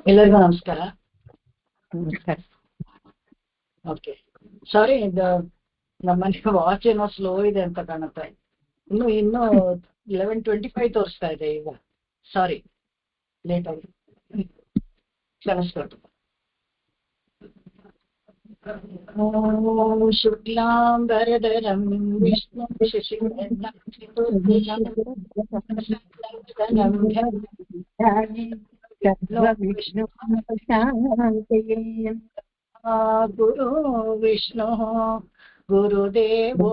ಎಲ್ಲರಿಗೂ ನಮಸ್ಕಾರ. ಓಕೆ, ಸಾರಿ, ನಮ್ಮನೆ ವಾಚ್ ಏನೋ ಸ್ಲೋ ಇದೆ ಅಂತ ಕಾಣುತ್ತೆ. ಇನ್ನು 11:25 ತೋರಿಸ್ತಾ ಇದೆ ಈಗ. ಸಾರಿ, ಲೇಟ್ ಆಗಿ ಕ್ಷಮಿಸ್ಕೊಟ್ಟು. ಓಂ ಶುಕ್ಲಾಂಬರಧರಂ ವಿಷ್ಣು ಶಶಿವರ್ಣಂ ಗುರು ವಿಷ್ಣು ಗುರುದೇವೋ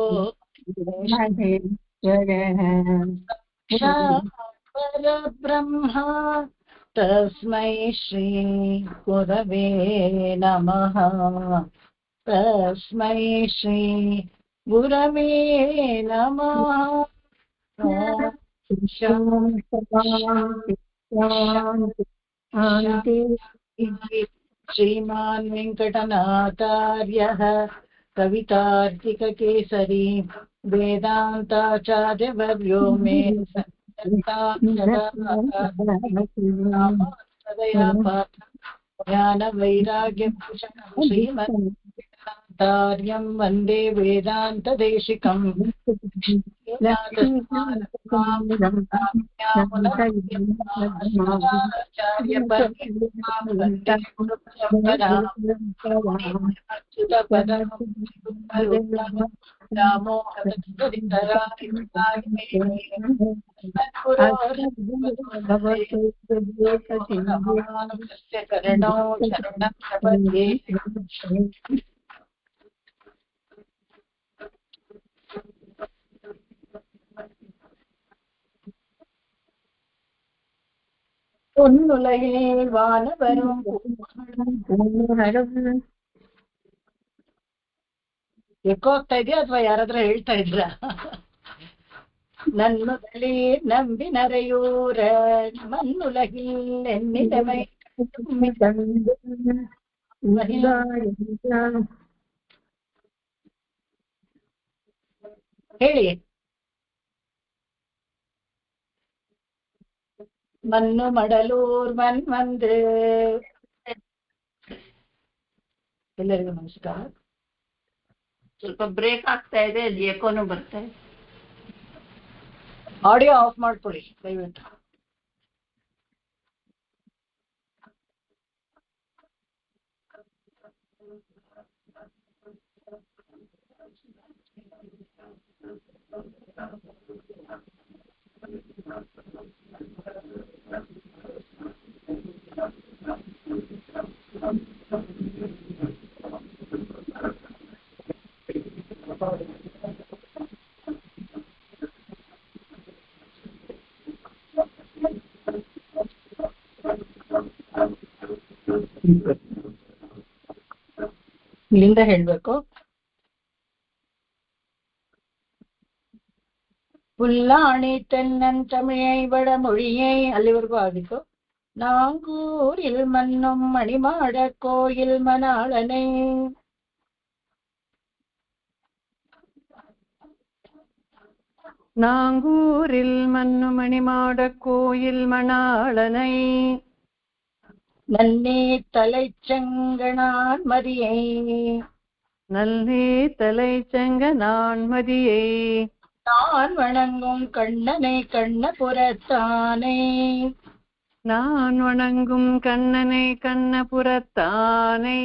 ಪರಬ್ರಹ್ಮ ತಸ್ಮೈ ಶ್ರೀ ಗುರವೇ ನಮಃ. ತಸ್ಮೈ ಶ್ರೀ ಗುರವೇ ನಮಃ. ಶ್ರೀಮಾನ್ ವೆಂಕಟನಾಥಾರ್ಯಃ ಕವಿತಾರ್ಕಿಕಕೇಸರಿ ವೇದಾಂತಾಚಾರ್ಯವರ್ಯೋ ಮೇ ಜ್ಞಾನ ವೈರಾಗ್ಯ ಶ್ರೀಮದಾಚಾರ್ಯಂ ವಂದೇ ವೇದಾಂತ ದೇಶಿಕಂ. பொன்னுலகே வானவரும் ಎಕೋ ಆಗ್ತಾ ಇದೆಯಾ ಅಥವಾ ಯಾರಾದ್ರೂ ಹೇಳ್ತಾ ಇದ್ರ? ನನ್ನುದಲೇ ನಂಬಿ ನರೆಯೂರ ಮನ್ನುಲಗಿಲ್ ಎನ್ನಿದ ಮೈ ಹೇಳಿ. ಮನ್ನು ಮಡಲೂರ್ ಮನ್ವಂದ್. ಎಲ್ಲರಿಗೂ ನಮಸ್ಕಾರ. ಸ್ವಲ್ಪ ಬ್ರೇಕ್ ಆಗ್ತಾ ಇದೆ, ಎಕೋನು ಬರ್ತಾ ಇದೆ. ಆಡಿಯೋ ಆಫ್ ಮಾಡ್ಕೊಳ್ಳಿ ದಯವಿಟ್ಟು. ಇಲ್ಲಿಂದ ಹೇಳ್ಬೇಕು. புல்லாணி தென்னந்தமிழை வடமொழியை அಲ್ಲಿವರೆಗೂ ಆಗಿತ್ತು. நாங்கூரில் மன்னும் மணிமாட கோயில் மணாளனை. நாங்கூரில் மன்னு மணிமாட கோயில் மணாளனை. நன்னே தலைச்சங்கனான் மதியை. நல்லே தலைச்சங்க நான்மதியை. நான் வணங்கும் கண்ணனை கண்ணபுரத்தானே. நான் வணங்கும் கண்ணனை கண்ணபுரத்தானே.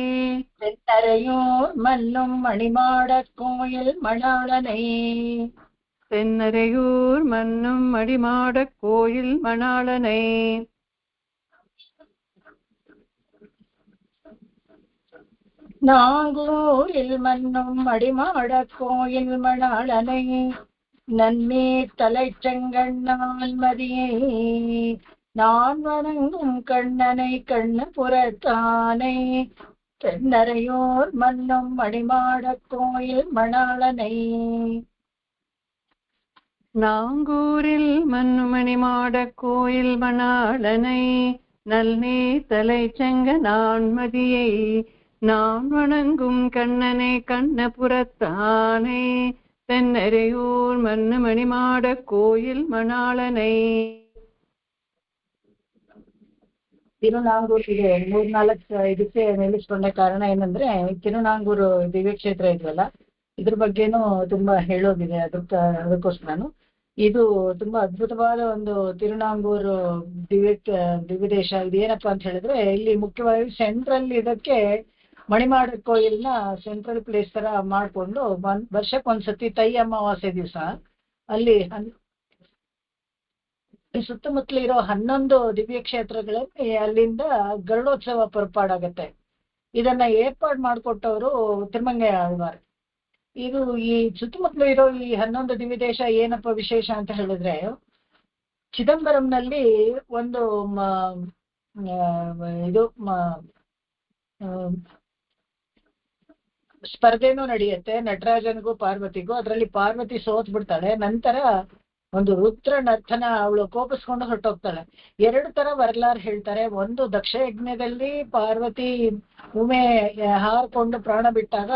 தென்னரையூர் மன்னும் மணிமாட கோயில் மணாளனை. தென்னரையூர் மன்னும் மணிமாட கோயில் மணாளனை. நாங்கூரில் மன்னும் மடிமாட கோயில் மணாளனை. நன்னே தலைச்சங்கண்ணான் மதியை. நான் வணங்கும் கண்ணனை கண்ணபுரத்தானை. தென்னரையோர் மன்னும் மணிமாட கோயில் மணாளனை. நாங்கூரில் மண்மணி மாடக் கோயில் மணாளனை நல்லே தலை செங்க நான்மதியை நான் வணங்கும் கண்ணனை கண்ணபுரத்தானை தென்னரையூர் மண்மணி மாடக் கோயில் மணாளனை. ತಿರುನಾಂಗೂರು ಇದೆ 3-4 ಇದಕ್ಕೆ ನಿಲ್ಲಿಸ್ಕೊಂಡ ಕಾರಣ ಏನಂದ್ರೆ ತಿರುನಾಂಗೂರು ದಿವ್ಯ ಕ್ಷೇತ್ರ ಇದೆಯಲ್ಲ, ಇದ್ರ ಬಗ್ಗೆನೂ ತುಂಬಾ ಹೇಳೋದಿದೆ. ಅದಕ್ಕೋಸ್ಕರನು ಇದು ತುಂಬಾ ಅದ್ಭುತವಾದ ಒಂದು ತಿರುನಾಂಗೂರು ದಿವ್ಯ ದೇಶ. ಇದೇನಪ್ಪಾ ಅಂತ ಹೇಳಿದ್ರೆ, ಇಲ್ಲಿ ಮುಖ್ಯವಾಗಿ ಸೆಂಟ್ರಲ್ ಇದಕ್ಕೆ ಮಣಿಮಾಡ ಕೊಯಿಲ್ನ ಸೆಂಟ್ರಲ್ ಪ್ಲೇಸ್ ತರ ಮಾಡ್ಕೊಂಡು ವರ್ಷಕ್ಕೊಂದ್ಸತಿ ತೈ ಅಮಾವಾಸ್ಯೆ ದಿವಸ ಅಲ್ಲಿ ಸುತ್ತಮುತ್ತಲು ಇರೋ 11 ದಿವ್ಯ ಕ್ಷೇತ್ರಗಳಲ್ಲಿ ಅಲ್ಲಿಂದ ಗರುಡೋತ್ಸವ ಪರ್ಪಾಡಾಗತ್ತೆ. ಇದನ್ನ ಏರ್ಪಾಡು ಮಾಡಿಕೊಟ್ಟವರು ತಿರುಮಂಗೈ ಆಳ್ವಾರ್. ಇದು ಈ ಸುತ್ತಮುತ್ತಲು ಇರೋ ಈ 11 ದಿವ್ಯ ದೇಶ ಏನಪ್ಪ ವಿಶೇಷ ಅಂತ ಹೇಳಿದ್ರೆ, ಚಿದಂಬರಂನಲ್ಲಿ ಒಂದು ಸ್ಪರ್ಧೆನೂ ನಡೆಯುತ್ತೆ ನಟರಾಜನಿಗೂ ಪಾರ್ವತಿಗೂ. ಅದರಲ್ಲಿ ಪಾರ್ವತಿ ಸೋತ್ ಬಿಡ್ತಾಳೆ. ನಂತರ ಒಂದು ರುದ್ರ ನರ್ತನ ಅವಳು ಕೋಪಿಸ್ಕೊಂಡು ಹೊರಟೋಗ್ತಾಳೆ. 2 ತರ ವರಲಾರ್ ಹೇಳ್ತಾರೆ. ಒಂದು ದಕ್ಷ ಯಜ್ಞದಲ್ಲಿ ಪಾರ್ವತಿ ಉಮೆ ಹಾರ್ಕೊಂಡು ಪ್ರಾಣ ಬಿಟ್ಟಾಗ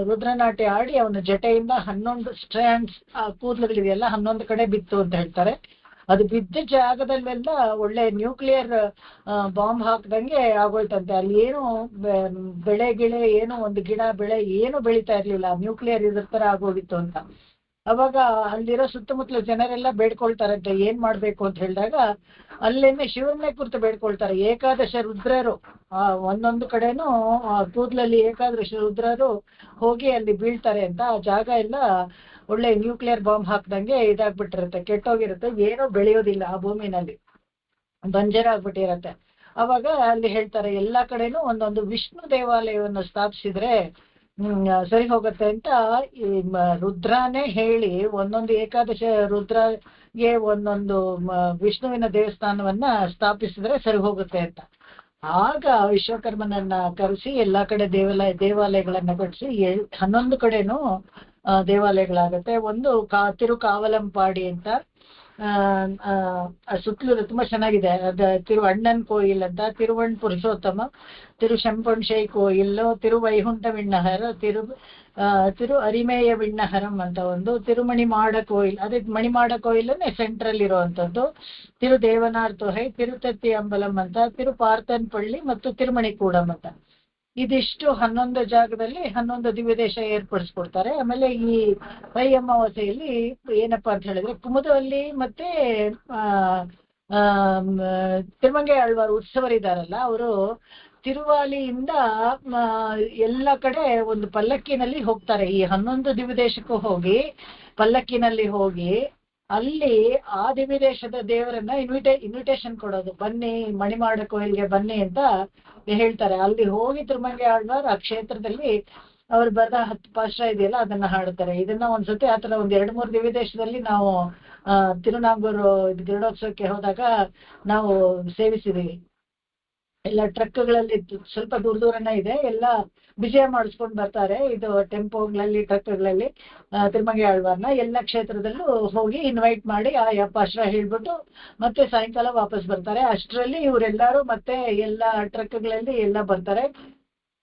ರುದ್ರನಾಟ್ಯ ಆಡಿ ಅವನ ಜಟೆಯಿಂದ 11 ಸ್ಟ್ರ್ಯಾಂಡ್ಸ್ ಕೂದಲುಗಳಿದೆಯಲ್ಲ 11 ಕಡೆ ಬಿತ್ತು ಅಂತ ಹೇಳ್ತಾರೆ. ಅದು ಬಿದ್ದ ಜಾಗದಲ್ಲೆಲ್ಲ ಒಳ್ಳೆ ನ್ಯೂಕ್ಲಿಯರ್ ಬಾಂಬ್ ಹಾಕ್ದಂಗೆ ಆಗೋಯ್ತಂತೆ. ಅಲ್ಲಿ ಏನು ಬೆಳೆ ಗಿಳೆ ಏನು ಒಂದು ಗಿಡ ಬೆಳೆ ಏನು ಬೆಳೀತಾ ಇರ್ಲಿಲ್ಲ, ನ್ಯೂಕ್ಲಿಯರ್ ಇದ್ರ ತರ ಆಗೋಗಿತ್ತು ಅಂತ. ಅವಾಗ ಅಲ್ಲಿರೋ ಸುತ್ತಮುತ್ತಲ ಜನರೆಲ್ಲ ಬೇಡ್ಕೊಳ್ತಾರಂತೆ ಏನ್ ಮಾಡ್ಬೇಕು ಅಂತ ಹೇಳಿದಾಗ ಅಲ್ಲೇನೆ ಶಿವನ್ನೇ ಕುರಿತು ಬೇಡ್ಕೊಳ್ತಾರೆ. ಏಕಾದಶ ರುದ್ರರು ಒಂದೊಂದು ಕಡೆನೂ ಕೂದಲಲ್ಲಿ ಏಕಾದಶ ರುದ್ರರು ಹೋಗಿ ಅಲ್ಲಿ ಬೀಳ್ತಾರೆ ಅಂತ. ಆ ಜಾಗ ಎಲ್ಲ ಒಳ್ಳೆ ನ್ಯೂಕ್ಲಿಯರ್ ಬಾಂಬ್ ಹಾಕ್ದಂಗೆ ಇದಾಗ್ಬಿಟ್ಟಿರುತ್ತೆ, ಕೆಟ್ಟೋಗಿರುತ್ತೆ, ಏನೂ ಬೆಳೆಯೋದಿಲ್ಲ ಆ ಭೂಮಿನಲ್ಲಿ, ಬಂಜರ ಆಗ್ಬಿಟ್ಟಿರತ್ತೆ. ಅವಾಗ ಅಲ್ಲಿ ಹೇಳ್ತಾರೆ ಎಲ್ಲಾ ಕಡೆನೂ ಒಂದೊಂದು ವಿಷ್ಣು ದೇವಾಲಯವನ್ನು ಸ್ಥಾಪಿಸಿದ್ರೆ ಸರಿ ಹೋಗುತ್ತೆ ಅಂತ ಈ ರುದ್ರಾನೇ ಹೇಳಿ ಒಂದೊಂದು ಏಕಾದಶ ರುದ್ರಗೆ ಒಂದೊಂದು ವಿಷ್ಣುವಿನ ದೇವಸ್ಥಾನವನ್ನ ಸ್ಥಾಪಿಸಿದ್ರೆ ಸರಿ ಹೋಗುತ್ತೆ ಅಂತ. ಆಗ ವಿಶ್ವಕರ್ಮನನ್ನ ಕರೆಸಿ ಎಲ್ಲಾ ಕಡೆ ದೇವಾಲಯಗಳನ್ನ ಕಟ್ಟಿಸಿ 11 ಕಡೆನೂ ದೇವಾಲಯಗಳಾಗತ್ತೆ. ಒಂದು ತಿರುಕಾವಲಂಪಾಡಿ ಅಂತ ಸುತ್ತಲೂ ತುಂಬಾ ಚೆನ್ನಾಗಿದೆ. ತಿರು ಅಣ್ಣನ್ ಕೋಯಿಲ್ ಅಂತ, ತಿರುವಣ್ ಪುರುಷೋತ್ತಮ, ತಿರು ಶಂಪೊಣ್ಶೈ ಕೋಯಿಲ್, ತಿರುವೈಹುಂಠ ವಿಣ್ಣಹರ, ತಿರು ಅರಿಮೇಯ ವಿಣ್ಣಹರಂ ಅಂತ ಒಂದು, ತಿರುಮಣಿಮಾಡ ಕೋಯಿಲ್, ಅದೇ ಮಣಿಮಾಡ ಕೋಯಿಲನ್ನೇ ಸೆಂಟ್ರಲ್ ಇರುವಂತದ್ದು, ತಿರು ದೇವನಾರ್ ತೊಹೈ, ತಿರುತತ್ತಿ ಅಂಬಲಂ ಅಂತ, ತಿರು ಪಾರ್ಥನ್ ಪಳ್ಳಿ ಮತ್ತು ತಿರುಮಣಿಕೂಡಂ ಅಂತ. ಇದಿಷ್ಟು 11 ಜಾಗದಲ್ಲಿ 11 ದಿವ್ಯ ದೇಶ ಏರ್ಪಡಿಸ್ಕೊಡ್ತಾರೆ. ಆಮೇಲೆ ಈ ತೈ ಅಮಾವಾಸ್ಯೆಯಲ್ಲಿ ಏನಪ್ಪಾ ಅಂತ ಹೇಳಿದ್ರೆ ಕುಮುದವಲ್ಲಿ ಮತ್ತೆ ತಿರುಮಂಗೈ ಆಳ್ವಾರ್ ಉತ್ಸವರಿದಾರಲ್ಲ, ಅವರು ತಿರುವಾಲಿಯಿಂದ ಎಲ್ಲ ಕಡೆ ಒಂದು ಪಲ್ಲಕ್ಕಿನಲ್ಲಿ ಹೋಗ್ತಾರೆ. ಈ 11 ದಿವ್ಯ ದೇಶಕ್ಕೂ ಹೋಗಿ ಪಲ್ಲಕ್ಕಿನಲ್ಲಿ ಹೋಗಿ ಅಲ್ಲಿ ಆ ದಿವ್ಯ ದೇಶದ ದೇವರನ್ನ ಇನ್ವಿಟೇಷನ್ ಕೊಡೋದು, ಬನ್ನಿ ಮಣಿಮಾಡ ಕೋಯಿಲ್ಗೆ ಬನ್ನಿ ಅಂತ ಹೇಳ್ತಾರೆ. ಅಲ್ಲಿ ಹೋಗಿ ತಿರುಮಂಗೈ ಆಳ್ವಾರ್ ಆ ಕ್ಷೇತ್ರದಲ್ಲಿ ಅವ್ರು ಬರೆದ 10 ಪಾಶ್ರ ಇದೆಯಲ್ಲ ಅದನ್ನ ಹಾಡುತ್ತಾರೆ. ಇದನ್ನ ಒಂದ್ಸತಿ ಆತರ ಒಂದ್ 2-3 ದಿವ್ಯ ದೇಶದಲ್ಲಿ ನಾವು ತಿರುನಾಂಗೂರು ಗರುಡೋತ್ಸವಕ್ಕೆ ಹೋದಾಗ ನಾವು ಸೇವಿಸಿದೀವಿ. ಎಲ್ಲ ಟ್ರಕ್ಗಳಲ್ಲಿ ಸ್ವಲ್ಪ ದೂರನೇ ಇದೆ, ಎಲ್ಲ ವಿಜಯ ಮಾಡಿಸ್ಕೊಂಡು ಬರ್ತಾರೆ. ಇದು ಟೆಂಪೋಗಳಲ್ಲಿ ಟ್ರಕ್ಗಳಲ್ಲಿ ತಿರುಮಂಗೈ ಆಳ್ವಾರ್ನ ಎಲ್ಲ ಕ್ಷೇತ್ರದಲ್ಲೂ ಹೋಗಿ ಇನ್ವೈಟ್ ಮಾಡಿ ಆ ಪಾಶ್ರ ಹೇಳ್ಬಿಟ್ಟು ಮತ್ತೆ ಸಾಯಂಕಾಲ ವಾಪಸ್ ಬರ್ತಾರೆ. ಅಷ್ಟರಲ್ಲಿ ಇವರೆಲ್ಲರೂ ಮತ್ತೆ ಎಲ್ಲ ಟ್ರಕ್ಗಳಲ್ಲಿ ಎಲ್ಲ ಬರ್ತಾರೆ.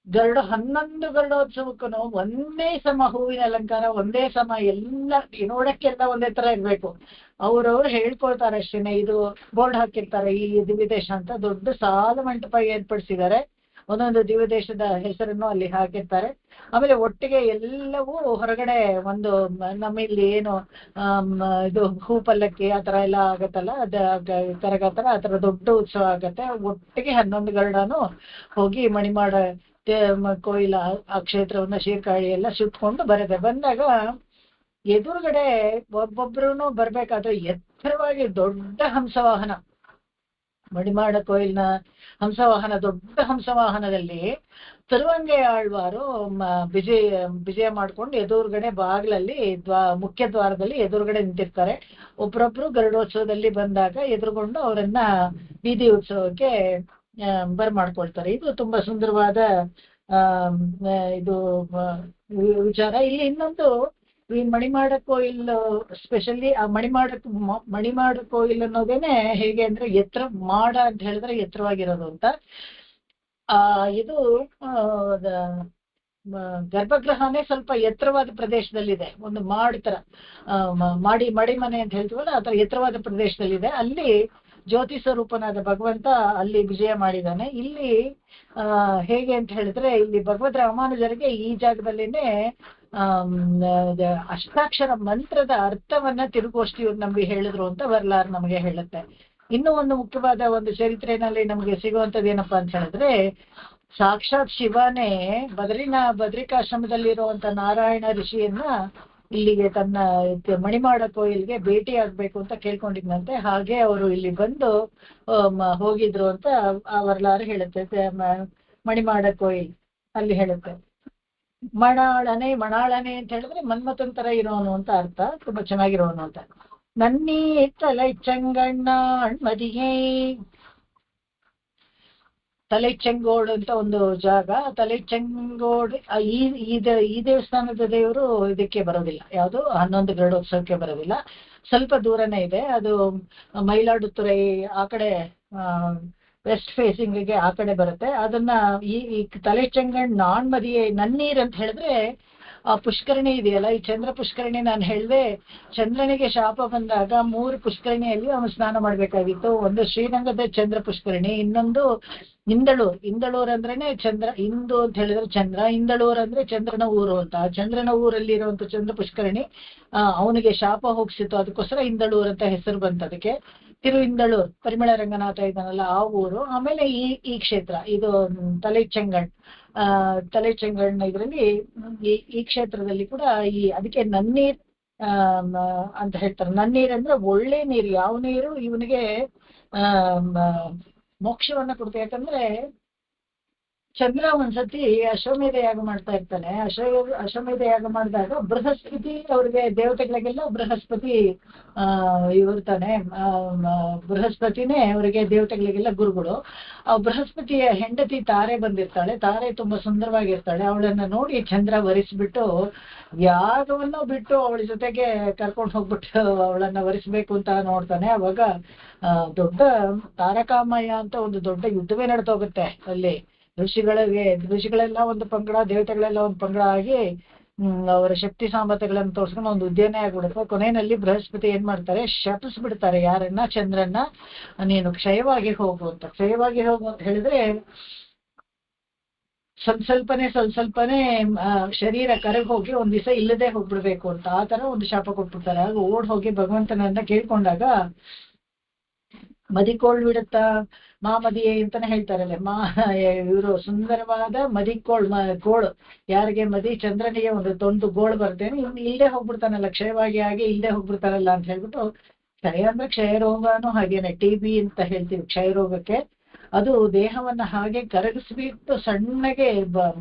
11 ಗರುಡೋತ್ಸವಕ್ಕೂ ಒಂದೇ ಸಮ ಹೂವಿನ ಅಲಂಕಾರ, ಒಂದೇ ಸಮ ಎಲ್ಲ ನೋಡಕ್ಕೆಲ್ಲ ಒಂದೇ ತರ ಇರ್ಬೇಕು. ಅವ್ರವ್ರು ಹೇಳ್ಕೊಳ್ತಾರೆ ಅಷ್ಟೇನೆ. ಇದು ಬೋರ್ಡ್ ಹಾಕಿರ್ತಾರೆ ಈ ದಿವ್ಯ ದೇಶ ಅಂತ, ದೊಡ್ಡ ಸಾಲ ಮಂಟಪ ಏರ್ಪಡಿಸಿದ್ದಾರೆ. ಒಂದೊಂದು ದಿವ್ಯ ದೇಶದ ಹೆಸರನ್ನು ಅಲ್ಲಿ ಹಾಕಿರ್ತಾರೆ. ಆಮೇಲೆ ಒಟ್ಟಿಗೆ ಎಲ್ಲವೂ ಹೊರಗಡೆ ಒಂದು ನಮ್ಮಲ್ಲಿ ಏನು ಇದು ಹೂ ಪಲ್ಲಕ್ಕಿ ಆತರ ಎಲ್ಲ ಆಗತ್ತಲ್ಲ, ಕರಗತ್ತರ ಆತರ ದೊಡ್ಡ ಉತ್ಸವ ಆಗತ್ತೆ. ಒಟ್ಟಿಗೆ 11 ಗರುಡನು ಹೋಗಿ ಮಣಿಮಾಡ ಕೋಯಿಲ ಆ ಕ್ಷೇತ್ರವನ್ನ ಶೀರ್ಕಾಳಿ ಎಲ್ಲ ಸುತ್ಕೊಂಡು ಬಂದಾಗ ಎದುರುಗಡೆ ಒಬ್ಬೊಬ್ರು ಬರ್ಬೇಕಾದ್ರೆ ಎತ್ತರವಾಗಿ ದೊಡ್ಡ ಹಂಸವಾಹನ, ಮಣಿಮಾಡ ಕೋಯಿಲ್ನ ಹಂಸವಾಹನ, ದೊಡ್ಡ ಹಂಸವಾಹನದಲ್ಲಿ ತಿರುಮಂಗೈ ಆಳ್ವಾರು ವಿಜಯ ಮಾಡ್ಕೊಂಡು ಎದುರುಗಡೆ ಬಾಗಿಲಲ್ಲಿ ಮುಖ್ಯ ದ್ವಾರದಲ್ಲಿ ಎದುರುಗಡೆ ನಿಂತಿರ್ತಾರೆ. ಒಬ್ರೊಬ್ರು ಗರುಡೋತ್ಸವದಲ್ಲಿ ಬಂದಾಗ ಎದುರುಗೊಂಡು ಅವರನ್ನ ಬೀದಿ ಉತ್ಸವಕ್ಕೆ ಬರ್ಮಾಡ್ಕೊಳ್ತಾರೆ. ಇದು ತುಂಬಾ ಸುಂದರವಾದ ಇದು ವಿಚಾರ. ಇಲ್ಲಿ ಇನ್ನೊಂದು ಈ ಮಣಿಮಾಡ ಕೋಯಿಲ್ ಸ್ಪೆಷಲಿ ಆ ಮಣಿಮಾಡ ಕೋಯಿಲ್ ಅನ್ನೋದೇನೆ ಹೇಗೆ ಅಂದ್ರೆ ಎತ್ತರ ಮಾಡ ಅಂತ ಹೇಳಿದ್ರೆ ಎತ್ತರವಾಗಿರೋದು ಅಂತ. ಇದು ಗರ್ಭಗೃಹನೇ ಸ್ವಲ್ಪ ಎತ್ತರವಾದ ಪ್ರದೇಶದಲ್ಲಿದೆ, ಒಂದು ತರ ಮಡಿ ಮನೆ ಅಂತ ಹೇಳ್ತೀವಲ್ಲ ಆ ತರ ಎತ್ತರವಾದ ಪ್ರದೇಶದಲ್ಲಿದೆ. ಅಲ್ಲಿ ಜ್ಯೋತಿ ಸ್ವರೂಪನಾದ ಭಗವಂತ ಅಲ್ಲಿ ವಿಜಯ ಮಾಡಿದ್ದಾನೆ. ಇಲ್ಲಿ ಹೇಗೆ ಅಂತ ಹೇಳಿದ್ರೆ ಇಲ್ಲಿ ಭಗವದ್ ರಾಮಾನುಜರಿಗೆ ಈ ಜಾಗದಲ್ಲಿನೇ ಅಷ್ಟಾಕ್ಷರ ಮಂತ್ರದ ಅರ್ಥವನ್ನ ತಿರುಗೋಷ್ಠಿ ನಮ್ಗೆ ಹೇಳಿದ್ರು ಅಂತ ವರ್ಲಾರ್ ನಮಗೆ ಹೇಳುತ್ತೆ. ಇನ್ನೂ ಒಂದು ಮುಖ್ಯವಾದ ಒಂದು ಚರಿತ್ರೆಯಲ್ಲಿ ನಮ್ಗೆ ಸಿಗುವಂತದ್ದು ಏನಪ್ಪಾ ಅಂತ ಹೇಳಿದ್ರೆ, ಸಾಕ್ಷಾತ್ ಶಿವನೇ ಬದ್ರಿಕಾಶ್ರಮದಲ್ಲಿರುವಂತ ನಾರಾಯಣ ಋಷಿಯನ್ನ ಇಲ್ಲಿಗೆ ತನ್ನ ಮಣಿಮಾಡ ಕೋಯಿಲ್ಗೆ ಭೇಟಿ ಆಗ್ಬೇಕು ಅಂತ ಕೇಳ್ಕೊಂಡಿದ್ನಂತೆ. ಹಾಗೆ ಅವರು ಇಲ್ಲಿ ಬಂದು ಹೋಗಿದ್ರು ಅಂತ ವರ್ಲಾರ್ ಹೇಳುತ್ತೆ. ಮಣಿಮಾಡ ಕೋಯಿಲ್ ಅಲ್ಲಿ ಹೇಳುತ್ತೆ. ಮಣಾಳನೆ ಅಂತ ಹೇಳಿದ್ರೆ ಮನ್ಮಥನ್ ತರ ಇರೋನು ಅಂತ ಅರ್ಥ, ತುಂಬಾ ಚೆನ್ನಾಗಿರೋನು ಅಂತ. ನನ್ನೀ ತಲೆಚಂಗಣ್ಣಾಳ್ ಮದಿಯೇ, ತಲೆಚೆಂಗೋಡು ಅಂತ ಒಂದು ಜಾಗ. ತಲೆಚೆಂಗೋಡು ಈ ದೇವಸ್ಥಾನದ ದೇವರು ಇದಕ್ಕೆ ಬರೋದಿಲ್ಲ, ಯಾವುದು 11 ಗರುಡೋತ್ಸವಕ್ಕೆ ಬರೋದಿಲ್ಲ, ಸ್ವಲ್ಪ ದೂರನೇ ಇದೆ. ಅದು ಮೈಲಾಡುತುರೈ ಆ ಕಡೆ ವೆಸ್ಟ್ ಫೇಸಿಂಗ್ಗೆ ಆ ಕಡೆ ಬರುತ್ತೆ. ಅದನ್ನ ಈ ತಲೆಚೆಂಗಣ್ ನಾಣ್ಮದಿಯೇ ನನ್ನೀರ್ ಅಂತ ಹೇಳಿದ್ರೆ ಆ ಪುಷ್ಕರಣಿ ಇದೆಯಲ್ಲ, ಈ ಚಂದ್ರ ಪುಷ್ಕರಣಿ ನಾನು ಹೇಳಿದೆ, ಚಂದ್ರನಿಗೆ ಶಾಪ ಬಂದಾಗ 3 ಪುಷ್ಕರಣಿಯಲ್ಲಿ ಅವನು ಸ್ನಾನ ಮಾಡ್ಬೇಕಾಗಿತ್ತು. ಒಂದು ಶ್ರೀರಂಗದ ಚಂದ್ರ ಪುಷ್ಕರಣಿ, ಇನ್ನೊಂದು ಇಂದಳೂರ್ ಅಂದ್ರೇನೆ ಚಂದ್ರ, ಇಂದು ಅಂತ ಹೇಳಿದ್ರೆ ಚಂದ್ರ, ಇಂದಳೂರ್ ಅಂದ್ರೆ ಚಂದ್ರನ ಊರು ಅಂತ. ಚಂದ್ರನ ಊರಲ್ಲಿ ಇರುವಂತ ಚಂದ್ರ ಪುಷ್ಕರಣಿ ಅವನಿಗೆ ಶಾಪ ಹೋಗಿಸಿತ್ತು, ಅದಕ್ಕೋಸ್ಕರ ಇಂದಳೂರ್ ಅಂತ ಹೆಸರು ಬಂತು ಅದಕ್ಕೆ. ಇಂದಳೂರ್ ಪರಿಮಳ ರಂಗನಾಥ ಇದ್ದಾನಲ್ಲ ಆ ಊರು. ಆಮೇಲೆ ಈ ಕ್ಷೇತ್ರ ಇದು ತಲೆಚೆಂಗಣ್ಣ ಇದರಲ್ಲಿ ಈ ಕ್ಷೇತ್ರದಲ್ಲಿ ಕೂಡ ಅದಕ್ಕೆ ನನ್ನೀರ್ ಅಂತ ಹೇಳ್ತಾರೆ. ನನ್ನೀರ್ ಅಂದ್ರೆ ಒಳ್ಳೆ ನೀರು. ಯಾವ ನೀರು ಇವನಿಗೆ ಮೋಕ್ಷವನ್ನ ಕೊಡ್ತಾ, ಯಾಕಂದ್ರೆ ಚಂದ್ರ ಒಂದ್ಸತಿ ಅಶ್ವಮೇಧ ಯಾಗ ಮಾಡ್ತಾ ಇರ್ತಾನೆ. ಅಶ್ವಮೇಧ ಯಾಗ ಮಾಡಿದಾಗ ಬೃಹಸ್ಪತಿ ಅವ್ರಿಗೆ ದೇವತೆಗಳಿಗೆಲ್ಲ ಬೃಹಸ್ಪತಿ ಇರ್ತಾನೆ. ಬೃಹಸ್ಪತಿನೇ ಅವರಿಗೆ ದೇವತೆಗಳಿಗೆಲ್ಲ ಗುರುಗಳು. ಆ ಬೃಹಸ್ಪತಿಯ ಹೆಂಡತಿ ತಾರೆ ಬಂದಿರ್ತಾಳೆ. ತಾರೆ ತುಂಬಾ ಸುಂದರವಾಗಿರ್ತಾಳೆ. ಅವಳನ್ನ ನೋಡಿ ಚಂದ್ರ ವರಿಸ್ಬಿಟ್ಟು ಯಾಗವನ್ನು ಬಿಟ್ಟು ಅವಳ ಜೊತೆಗೆ ಕರ್ಕೊಂಡು ಹೋಗ್ಬಿಟ್ಟು ಅವಳನ್ನ ವರಿಸ್ಬೇಕು ಅಂತ ನೋಡ್ತಾನೆ. ಅವಾಗ ದೊಡ್ಡ ತಾರಕಾಮಯ ಅಂತ ಒಂದು ದೊಡ್ಡ ಯುದ್ಧವೇ ನಡೆದೋಗುತ್ತೆ ಅಲ್ಲಿ. ಋಷಿಗಳೆಲ್ಲ ಒಂದು ಪಂಗಡ, ದೇವತೆಗಳೆಲ್ಲ ಒಂದು ಪಂಗಡ ಆಗಿ ಅವರ ಶಕ್ತಿ ಸಾಮರ್ಥ್ಯಗಳನ್ನು ತೋರಿಸ್ಕೊಂಡು ಒಂದು ಉದ್ಯಾನ ಆಗ್ಬಿಡುತ್ತೆ. ಕೊನೆಯಲ್ಲಿ ಬೃಹಸ್ಪತಿ ಏನ್ ಮಾಡ್ತಾರೆ, ಶಪಿಸ್ಬಿಡ್ತಾರೆ ಯಾರನ್ನ, ಚಂದ್ರನ್ನ, ನೀನು ಕ್ಷಯವಾಗಿ ಹೋಗು ಅಂತ ಹೇಳಿದ್ರೆ ಸ್ವಲ್ಪನೇ ಶರೀರ ಕರಗಿ ಹೋಗಿ ಒಂದ್ ದಿವಸ ಇಲ್ಲದೆ ಹೋಗ್ಬಿಡ್ಬೇಕು ಅಂತ ಆ ತರ ಒಂದು ಶಾಪ ಕೊಟ್ಬಿಡ್ತಾರೆ. ಆಗ ಓಡ್ ಹೋಗಿ ಭಗವಂತನನ್ನ ಕೇಳ್ಕೊಂಡಾಗ ಮದಿಕೋಳ್ ಬಿಡುತ್ತಾ ಮದಿಯೇ ಅಂತಾನೆ ಹೇಳ್ತಾರಲ್ಲ, ಇವರು ಸುಂದರವಾದ ಕೋಳು ಯಾರಿಗೆ ಮದಿ, ಚಂದ್ರನಿಗೆ ಒಂದು ಗೋಳು ಬರ್ತೇನೆ, ಇವ್ನು ಇಲ್ಲದೆ ಹೋಗ್ಬಿಡ್ತಾನಲ್ಲ, ಕ್ಷಯವಾಗಿ ಆಗಿ ಇಲ್ಲದೆ ಹೋಗ್ಬಿಡ್ತಾನಲ್ಲ ಅಂತ ಹೇಳ್ಬಿಟ್ಟು. ಕ್ಷಯ ಅಂದ್ರೆ ಕ್ಷಯ ರೋಗನೂ ಹಾಗೇನೆ, TB ಅಂತ ಹೇಳ್ತೀವಿ ಕ್ಷಯ ರೋಗಕ್ಕೆ. ಅದು ದೇಹವನ್ನ ಹಾಗೆ ಕರಗಿಸ್ಬಿಟ್ಟು ಸಣ್ಣಗೆ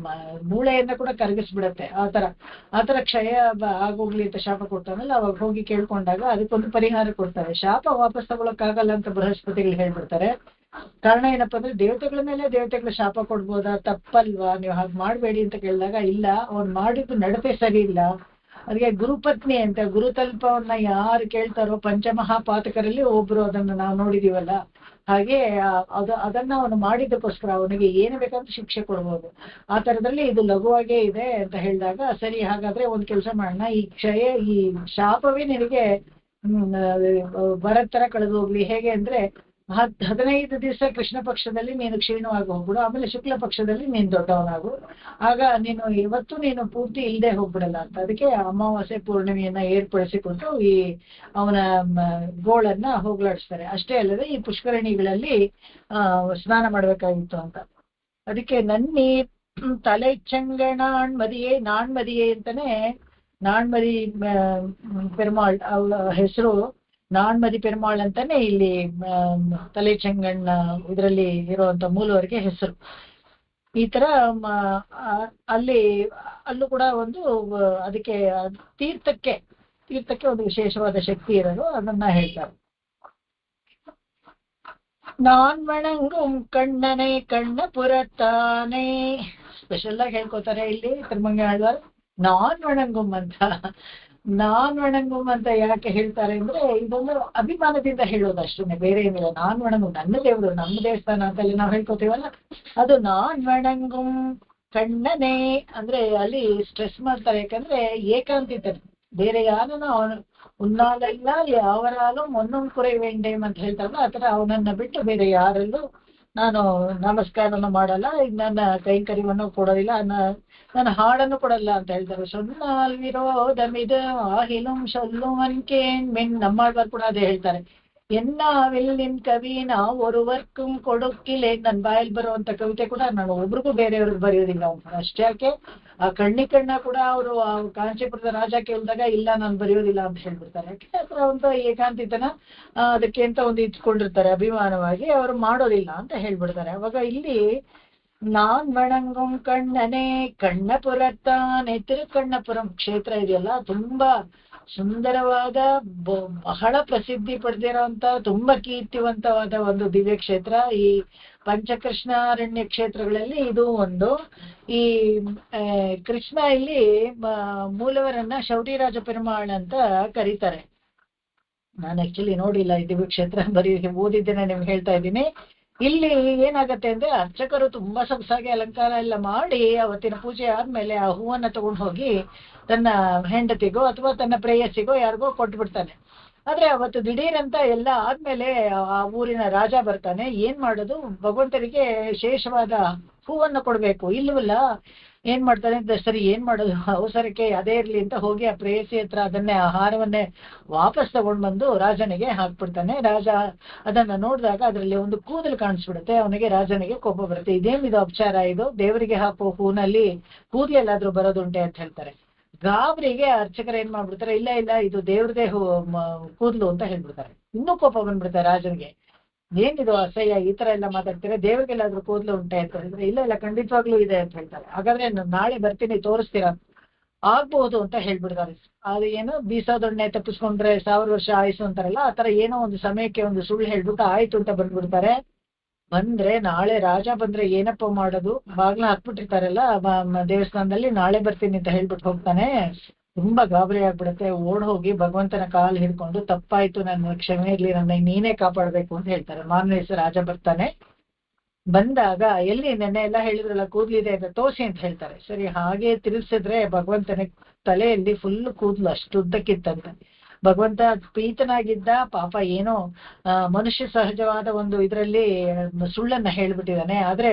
ಮೂಳೆಯನ್ನ ಕೂಡ ಕರಗಿಸ್ಬಿಡತ್ತೆ. ಆ ತರ ಕ್ಷಯ ಆಗೋಗ್ಲಿ ಅಂತ ಶಾಪ ಕೊಡ್ತಾನಲ್ಲ, ಅವಾಗ ಹೋಗಿ ಕೇಳ್ಕೊಂಡಾಗ ಅದಕ್ಕೊಂದು ಪರಿಹಾರ ಕೊಡ್ತಾರೆ. ಶಾಪ ವಾಪಸ್ ತಗೊಳಕ್ಕಾಗಲ್ಲ ಅಂತ ಬೃಹಸ್ಪತಿಗಳು ಹೇಳ್ಬಿಡ್ತಾರೆ. ಕಾರಣ ಏನಪ್ಪಾ ಅಂದ್ರೆ ದೇವತೆಗಳ ಮೇಲೆ ದೇವತೆಗಳ ಶಾಪ ಕೊಡ್ಬೋದಾ, ತಪ್ಪಲ್ವಾ, ನೀವು ಹಾಗೆ ಮಾಡ್ಬೇಡಿ ಅಂತ ಕೇಳಿದಾಗ ಇಲ್ಲ, ಅವ್ನು ಮಾಡಿದ್ದು ನಡತೆ ಸರಿ ಇಲ್ಲ. ಅದಕ್ಕೆ ಗುರುಪತ್ನಿ ಅಂತ, ಗುರುತಲ್ಪವನ್ನ ಯಾರು ಕೇಳ್ತಾರೋ ಪಂಚಮಹಾಪಾತಕರಲ್ಲಿ ಒಬ್ರು, ಅದನ್ನ ನಾವು ನೋಡಿದೀವಲ್ಲ. ಹಾಗೆ ಅದನ್ನ ಅವನು ಮಾಡಿದ್ದಕ್ಕೋಸ್ಕರ ಅವನಿಗೆ ಏನು ಬೇಕಂತ ಶಿಕ್ಷೆ ಕೊಡ್ಬೋದು. ಆ ತರದಲ್ಲಿ ಇದು ಲಘುವಾಗೇ ಇದೆ ಅಂತ ಹೇಳಿದಾಗ, ಸರಿ ಹಾಗಾದ್ರೆ ಒಂದ್ ಕೆಲಸ ಮಾಡೋಣ, ಈ ಶಾಪವೇ ನಿನಗೆ ಬರತ್ತರ ಕಳೆದು ಹೋಗ್ಲಿ. ಹೇಗೆ ಅಂದ್ರೆ 15 ದಿವಸ ಕೃಷ್ಣ ಪಕ್ಷದಲ್ಲಿ ನೀನು ಕ್ಷೀಣವಾಗಿ ಹೋಗ್ಬಿಡು, ಆಮೇಲೆ ಶುಕ್ಲ ಪಕ್ಷದಲ್ಲಿ ನೀನು ದೊಡ್ಡವನಾಗು, ಆಗ ನೀನು ಪೂರ್ತಿ ಇಲ್ಲದೆ ಹೋಗ್ಬಿಡಲ್ಲ ಅಂತ. ಅದಕ್ಕೆ ಅಮಾವಾಸ್ಯೆ ಪೂರ್ಣಿಮೆಯನ್ನ ಏರ್ಪಡಿಸಿಕೊಂಡು ಅವನ ಗೋಳನ್ನ ಹೋಗ್ಲಾಡಿಸ್ತಾರೆ. ಅಷ್ಟೇ ಅಲ್ಲದೆ ಈ ಪುಷ್ಕರಣಿಗಳಲ್ಲಿ ಸ್ನಾನ ಮಾಡ್ಬೇಕಾಗಿತ್ತು ಅಂತ. ಅದಕ್ಕೆ ನನ್ನಿ ತಲೆ ಚಂಗಣಾಣ್ಮದಿಯೇ, ನಾಣ್ಮದಿಯೇ ಅಂತಾನೆ, ನಾಣ್ಮದಿ ಪೆರುಮಾಳ್ ಅವಳ ಹೆಸರು, ನಾಣ್ಮದಿ ಪೆರುಮಾಳ್ ಅಂತಾನೆ ಇಲ್ಲಿ ತಲೆಚೆಂಗಣ್ಣ ಇದರಲ್ಲಿ ಇರುವಂತ ಮೂಲವರಿಗೆ ಹೆಸರು. ಈ ತರ ಅಲ್ಲೂ ಕೂಡ ಒಂದು ಅದಕ್ಕೆ ತೀರ್ಥಕ್ಕೆ ಒಂದು ವಿಶೇಷವಾದ ಶಕ್ತಿ ಇರೋದು, ಅದನ್ನ ಹೇಳ್ತಾರೆ. ನಾನ್ ವಣಂಗುಂ ಕಣ್ಣನೆ ಕಣ್ಣ ಪುರತ್ತಾನೆ, ಸ್ಪೆಷಲ್ ಆಗಿ ಹೇಳ್ಕೊತಾರೆ ಇಲ್ಲಿ ತಿರುಮಂಗ ಆಳ್ವಾರ್. ನಾನ್ ವಣಂಗುಂ ಅಂತ, ನಾನ್ ವಣಂಗುಂ ಅಂತ ಯಾಕೆ ಹೇಳ್ತಾರೆ ಅಂದ್ರೆ ಇದೊಂದು ಅಭಿಮಾನದಿಂದ ಹೇಳೋದು ಅಷ್ಟೇ, ಬೇರೆ ಏನಿಲ್ಲ. ನಾನ್ ವಣಂಗುಂ ನನ್ನ ದೇವರು, ನಮ್ಮ ದೇವಸ್ಥಾನ ಅಂತೆಲ್ಲ ನಾವು ಹೇಳ್ಕೊತೀವಲ್ಲ, ಅದು ನಾನ್ ವಣಂಗುಂ ಕಣ್ಣನೇ ಅಂದ್ರೆ ಅಲ್ಲಿ ಸ್ಟ್ರೆಸ್ ಮಾಡ್ತಾರೆ. ಯಾಕಂದ್ರೆ ಏಕಾಂತಿತ, ಬೇರೆ ಯಾರನ್ನ ಅವನು ಉನ್ನಾಲೆಲ್ಲ ಯಾವರಾಲು ಮೊನ್ನಂ ಕುறை ವೇಂಡೇಮ್ ಅಂತ ಹೇಳ್ತಾರಲ್ಲ, ಆತರ ಅವನನ್ನ ಬಿಟ್ಟು ಬೇರೆ ಯಾರಲ್ಲೂ ನಾನು ನಮಸ್ಕಾರನು ಮಾಡಲ್ಲ, ನನ್ನ ಕೈಂಕರ್ಯವನ್ನು ಕೊಡೋದಿಲ್ಲ, ನನ್ನ ಹಾಡನ್ನು ಕೊಡಲ್ಲ ಅಂತ ಹೇಳ್ತಾರೆ. ಸೊನ್ನಾಲ್ ವಿರೋಧಮಿದು ಆಹಿಲುಂ ಸೊಲ್ಲುವನ್ಕೇನ್ ಮೆನ್ ನಮ್ಮಾಳ್ವಾರ್ ಕೂಡ ಅದೇ ಹೇಳ್ತಾರೆ. ಎನ್ನಾವಿಲ್ಲಿನ್ ಕವಿ ನಾವು ಒರುವರ್ಕುಂ ಕೊಡುಕ್ಕಿಲೆ. ನನ್ನ ಬಾಯಲ್ಲಿ ಬರುವಂತ ಕವಿತೆ ಕೂಡ ನಾನು ಒಬ್ರಿಗೂ ಬೇರೆಯವ್ರಿಗೆ ಬರೆಯೋದಿಲ್ಲ ಅಂತ. ಅಷ್ಟೇ ಯಾಕೆ ಆ ಕಣ್ಣ ಕೂಡ ಅವರು ಕಾಂಚೀಪುರದ ರಾಜ ಕೇಳಿದಾಗ ಇಲ್ಲ ನಾನು ಬರೆಯೋದಿಲ್ಲ ಅಂತ ಹೇಳ್ಬಿಡ್ತಾರೆ. ಯಾಕೆ ಅದ್ರ ಒಂದು ಏಕಾಂತಿತನ ಅದಕ್ಕೆ ಅಂತ ಒಂದು ಇಟ್ಕೊಂಡಿರ್ತಾರೆ, ಅಭಿಮಾನವಾಗಿ ಅವರು ಮಾಡೋದಿಲ್ಲ ಅಂತ ಹೇಳ್ಬಿಡ್ತಾರೆ. ಅವಾಗ ಇಲ್ಲಿ ನಾನ್ ವಣಂಗುಂ ಕಣ್ಣನೇ ಕಣ್ಣಪುರತ್ತಾನೆ. ತಿರುಕಣ್ಣಪುರಂ ಕ್ಷೇತ್ರ ಇದೆಯಲ್ಲ, ತುಂಬಾ ಸುಂದರವಾದ ಬಹಳ ಪ್ರಸಿದ್ಧಿ ಪಡೆದಿರುವಂತ ತುಂಬಾ ಕೀರ್ತಿವಂತವಾದ ಒಂದು ದಿವ್ಯ ಕ್ಷೇತ್ರ. ಈ ಪಂಚಕೃಷ್ಣಾರಣ್ಯ ಕ್ಷೇತ್ರಗಳಲ್ಲಿ ಇದು ಒಂದು. ಈ ಕೃಷ್ಣ ಇಲ್ಲಿ ಮೂಲವರನ್ನ ಶೌರಿರಾಜ ಪೆರುಮಾಳ್ ಅಂತ ಕರೀತಾರೆ. ನಾನು ಆಕ್ಚುಲಿ ನೋಡಿಲ್ಲ ಈ ದಿವ್ಯ ಕ್ಷೇತ್ರ, ಬರೀ ಓದಿದ್ದೇನೆ ನಿಮ್ಗೆ ಹೇಳ್ತಾ ಇದ್ದೀನಿ. ಇಲ್ಲಿ ಏನಾಗತ್ತೆ ಅಂದ್ರೆ ಅರ್ಚಕರು ತುಂಬಾ ಸೊಗಸಾಗಿ ಅಲಂಕಾರ ಎಲ್ಲ ಮಾಡಿ ಅವತ್ತಿನ ಪೂಜೆ ಆದ್ಮೇಲೆ ಆ ಹೂವನ್ನ ತಗೊಂಡು ಹೋಗಿ ತನ್ನ ಹೆಂಡತಿಗೋ ಅಥವಾ ತನ್ನ ಪ್ರೇಯಸಿಗೋ ಯಾರಿಗೋ ಕೊಟ್ಬಿಡ್ತಾನೆ. ಆದ್ರೆ ಅವತ್ತು ದಿಢೀರಂತ ಎಲ್ಲ ಆದ್ಮೇಲೆ ಆ ಊರಿನ ರಾಜ ಬರ್ತಾನೆ. ಏನ್ ಮಾಡೋದು, ಭಗವಂತನಿಗೆ ವಿಶೇಷವಾದ ಹೂವನ್ನ ಕೊಡ್ಬೇಕು, ಇಲ್ವಲ್ಲ ಏನ್ ಮಾಡ್ತಾನೆ ಅಂತ, ಸರಿ ಏನ್ ಮಾಡೋದು ಅವಸರಕ್ಕೆ ಅದೇ ಇರ್ಲಿ ಅಂತ ಹೋಗಿ ಆ ಪ್ರೇಯಸಿ ಹತ್ರ ಅದನ್ನೇ ಆಹಾರವನ್ನೇ ವಾಪಸ್ ತಗೊಂಡ್ ಬಂದು ರಾಜನಿಗೆ ಹಾಕ್ಬಿಡ್ತಾನೆ. ರಾಜ ಅದನ್ನ ನೋಡಿದಾಗ ಅದರಲ್ಲಿ ಒಂದು ಕೂದಲು ಕಾಣಿಸ್ಬಿಡುತ್ತೆ. ಅವನಿಗೆ ರಾಜನಿಗೆ ಕೋಪ ಬರುತ್ತೆ. ಇದೇನಿದು ಅಪಚಾರ, ಇದು ದೇವರಿಗೆ ಹಾಕೋ ಹೂನಲ್ಲಿ ಕೂದಲೆಲ್ಲಾದ್ರೂ ಬರೋದುಂಟೆ ಅಂತ ಹೇಳ್ತಾರೆ. ಗಾಬರಿಗೆ ಅರ್ಚಕರು ಏನ್ ಮಾಡ್ಬಿಡ್ತಾರೆ, ಇಲ್ಲ ಇಲ್ಲ ಇದು ದೇವ್ರದೇ ಕೂದಲು ಅಂತ ಹೇಳ್ಬಿಡ್ತಾರೆ. ಇನ್ನೂ ಕೋಪ ಬಂದ್ಬಿಡ್ತಾರೆ ರಾಜನಿಗೆ. ಏನಿದು ಅಸಹ್ಯ, ಈ ತರ ಎಲ್ಲ ಮಾತಾಡ್ತಾರೆ, ದೇವ್ರಿಗೆಲ್ಲಾದ್ರೂ ಕೂದಲು ಉಂಟೆ ಅಂತ ಹೇಳಿದ್ರೆ ಇಲ್ಲ ಇಲ್ಲ ಖಂಡಿತವಾಗ್ಲೂ ಇದೆ ಅಂತ ಹೇಳ್ತಾರೆ. ಹಾಗಾದ್ರೆ ನಾಳೆ ಬರ್ತೀನಿ ತೋರಿಸ್ತೀರಾ, ಆಗ್ಬಹುದು ಅಂತ ಹೇಳ್ಬಿಡ್ತಾರೆ. ಅದು ಏನೋ ಬೀಸೋದೊಣ್ಣೆ ತಪ್ಪಿಸ್ಕೊಂಡ್ರೆ 1000 ವರ್ಷ ಆಯ್ಸು ಅಂತಾರಲ್ಲ, ಆ ತರ ಏನೋ ಒಂದು ಸಮಯಕ್ಕೆ ಒಂದು ಸುಳ್ಳು ಹೇಳ್ಬಿಟ್ಟು ಆಯ್ತು ಅಂತ ಬಂದ್ಬಿಡ್ತಾರೆ. ಬಂದ್ರೆ ನಾಳೆ ರಾಜ ಬಂದ್ರೆ ಏನಪ್ಪ ಮಾಡೋದು, ಬಾಗ್ಲ ಹಾಕ್ಬಿಟ್ಟಿರ್ತಾರಲ್ಲ ದೇವಸ್ಥಾನದಲ್ಲಿ, ನಾಳೆ ಬರ್ತೀನಿ ಅಂತ ಹೇಳ್ಬಿಟ್ಟು ಹೋಗ್ತಾನೆ. ತುಂಬಾ ಗಾಬರಿ ಆಗ್ಬಿಡುತ್ತೆ. ಓಡ್ ಹೋಗಿ ಭಗವಂತನ ಕಾಲ್ ಹಿಡ್ಕೊಂಡು ತಪ್ಪಾಯ್ತು, ನನ್ನ ಕ್ಷಮೆ ಇರ್ಲಿ, ನನ್ನ ನೀನೇ ಕಾಪಾಡ್ಬೇಕು ಅಂತ ಹೇಳ್ತಾರೆ. ಮಾರನೇ ದಿವಸ ರಾಜ ಬರ್ತಾನೆ. ಬಂದಾಗ ಎಲ್ಲಿ ನೆನ್ನೆ ಎಲ್ಲ ಹೇಳಿದ್ರಲ್ಲ ಕೂದ್ಲಿದೆ ಅಂತ ತೋರ್ಸಿ ಅಂತ ಹೇಳ್ತಾರೆ. ಸರಿ ಹಾಗೆ ತಿರುಗಿಸಿದ್ರೆ ಭಗವಂತನ ತಲೆಯಲ್ಲಿ ಫುಲ್ ಕೂದ್ಲು ಅಷ್ಟು ಉದ್ದಕ್ಕಿತ್ತಂತೆ. ಭಗವಂತ ಪ್ರೀತನಾಗಿದ್ದ, ಪಾಪ ಏನೋ ಮನುಷ್ಯ ಸಹಜವಾದ ಒಂದು ಇದರಲ್ಲಿ ಸುಳ್ಳನ್ನ ಹೇಳ್ಬಿಟ್ಟಿದ್ದಾನೆ. ಆದ್ರೆ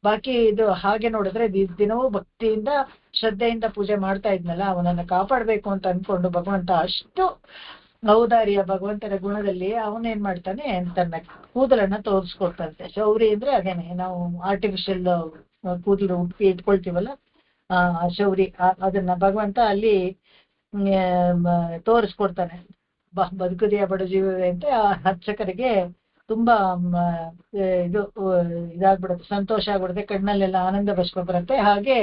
ಬಾಕಿ ಇದು ಹಾಗೆ ನೋಡಿದ್ರೆ ದಿನವೂ ಭಕ್ತಿಯಿಂದ ಶ್ರದ್ಧೆಯಿಂದ ಪೂಜೆ ಮಾಡ್ತಾ ಇದ್ನಲ್ಲ, ಅವನನ್ನ ಕಾಪಾಡ್ಬೇಕು ಅಂತ ಅನ್ಕೊಂಡು ಭಗವಂತ ಅಷ್ಟು ಔದಾರ್ಯ ಭಗವಂತನ ಗುಣದಲ್ಲಿ ಅವನೇನ್ ಮಾಡ್ತಾನೆ, ತನ್ನ ಕೂದಲನ್ನ ತೋರಿಸ್ಕೊಡ್ತಂತೆ. ಶೌರಿ ಅಂದ್ರೆ ಅದೇನೆ ನಾವು ಆರ್ಟಿಫಿಷಿಯಲ್ ಕೂದಲು ಇಟ್ಕೊಳ್ತೀವಲ್ಲ ಆ ಶೌರಿ, ಅದನ್ನ ಭಗವಂತ ಅಲ್ಲಿ ತೋರಿಸ್ಕೊಡ್ತಾನೆ. ಬದುಕುದಿಯ ಬಡ ಜೀವವೇ ಅಂತ ಆ ಅರ್ಚಕರಿಗೆ ತುಂಬಾ ಇದು ಇದಾಗ್ಬಿಡುತ್ತೆ, ಸಂತೋಷ ಆಗ್ಬಿಡುತ್ತೆ, ಕಣ್ಣಲ್ಲೆಲ್ಲ ಆನಂದ ಬಸ್ಕೊ ಬರುತ್ತೆ. ಹಾಗೆ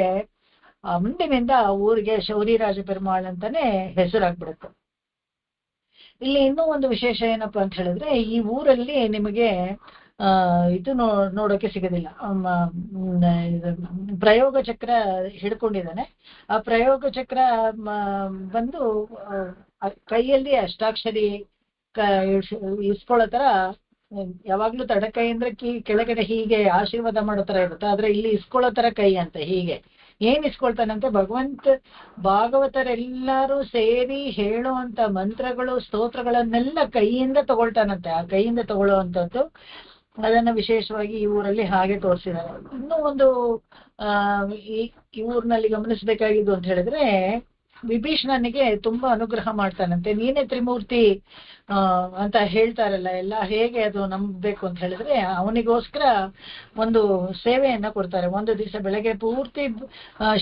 ಮುಂದಿನಿಂದ ಆ ಊರಿಗೆ ಶೌರಿರಾಜ ಪೆರುಮಾಳ್ ಅಂತಾನೆ ಹೆಸರಾಗ್ಬಿಡುತ್ತೆ. ಇಲ್ಲಿ ಇನ್ನೂ ಒಂದು ವಿಶೇಷ ಏನಪ್ಪಾ ಅಂತ ಹೇಳಿದ್ರೆ, ಈ ಊರಲ್ಲಿ ನಿಮಗೆ ಇದು ನೋಡೋಕೆ ಸಿಗೋದಿಲ್ಲ. ಪ್ರಯೋಗ ಚಕ್ರ ಹಿಡ್ಕೊಂಡಿದ್ದಾನೆ. ಆ ಪ್ರಯೋಗ ಚಕ್ರ ಬಂದು ಕೈಯಲ್ಲಿ ಅಷ್ಟಾಕ್ಷರಿ ಇಸ್ಕೊಳ್ಳೋ ತರ, ಯಾವಾಗ್ಲೂ ತಡಕೈ ಅಂದ್ರೆ ಕೆಳಗಡೆ ಹೀಗೆ ಆಶೀರ್ವಾದ ಮಾಡೋ ತರ ಇರುತ್ತೆ, ಆದ್ರೆ ಇಲ್ಲಿ ಇಸ್ಕೊಳ್ಳೋ ತರ ಕೈ ಅಂತ. ಹೀಗೆ ಏನ್ ಇಸ್ಕೊಳ್ತಾನಂತೆ, ಭಾಗವತರೆಲ್ಲರೂ ಸೇರಿ ಹೇಳುವಂತ ಮಂತ್ರಗಳು ಸ್ತೋತ್ರಗಳನ್ನೆಲ್ಲ ಕೈಯಿಂದ ತಗೊಳ್ತಾನಂತೆ. ಆ ಕೈಯಿಂದ ತಗೊಳ್ಳುವಂಥದ್ದು ಅದನ್ನ ವಿಶೇಷವಾಗಿ ಈ ಊರಲ್ಲಿ ಹಾಗೆ ತೋರಿಸಿದ್ದಾರೆ. ಇನ್ನೂ ಒಂದು ಈ ಊರಿನಲ್ಲಿ ಗಮನಿಸ್ಬೇಕಾಗಿದ್ದು ಅಂತ ಹೇಳಿದ್ರೆ, ವಿಭೀಷಣನಿಗೆ ತುಂಬಾ ಅನುಗ್ರಹ ಮಾಡ್ತಾನಂತೆ. ನೀನೇ ತ್ರಿಮೂರ್ತಿ ಅಂತ ಹೇಳ್ತಾರಲ್ಲ ಎಲ್ಲ, ಹೇಗೆ ಅದು ನಂಬಬೇಕು ಅಂತ ಹೇಳಿದ್ರೆ, ಅವನಿಗೋಸ್ಕರ ಒಂದು ಸೇವೆಯನ್ನ ಕೊಡ್ತಾರೆ. ಒಂದು ದಿವಸ ಬೆಳಗ್ಗೆ ಪೂರ್ತಿ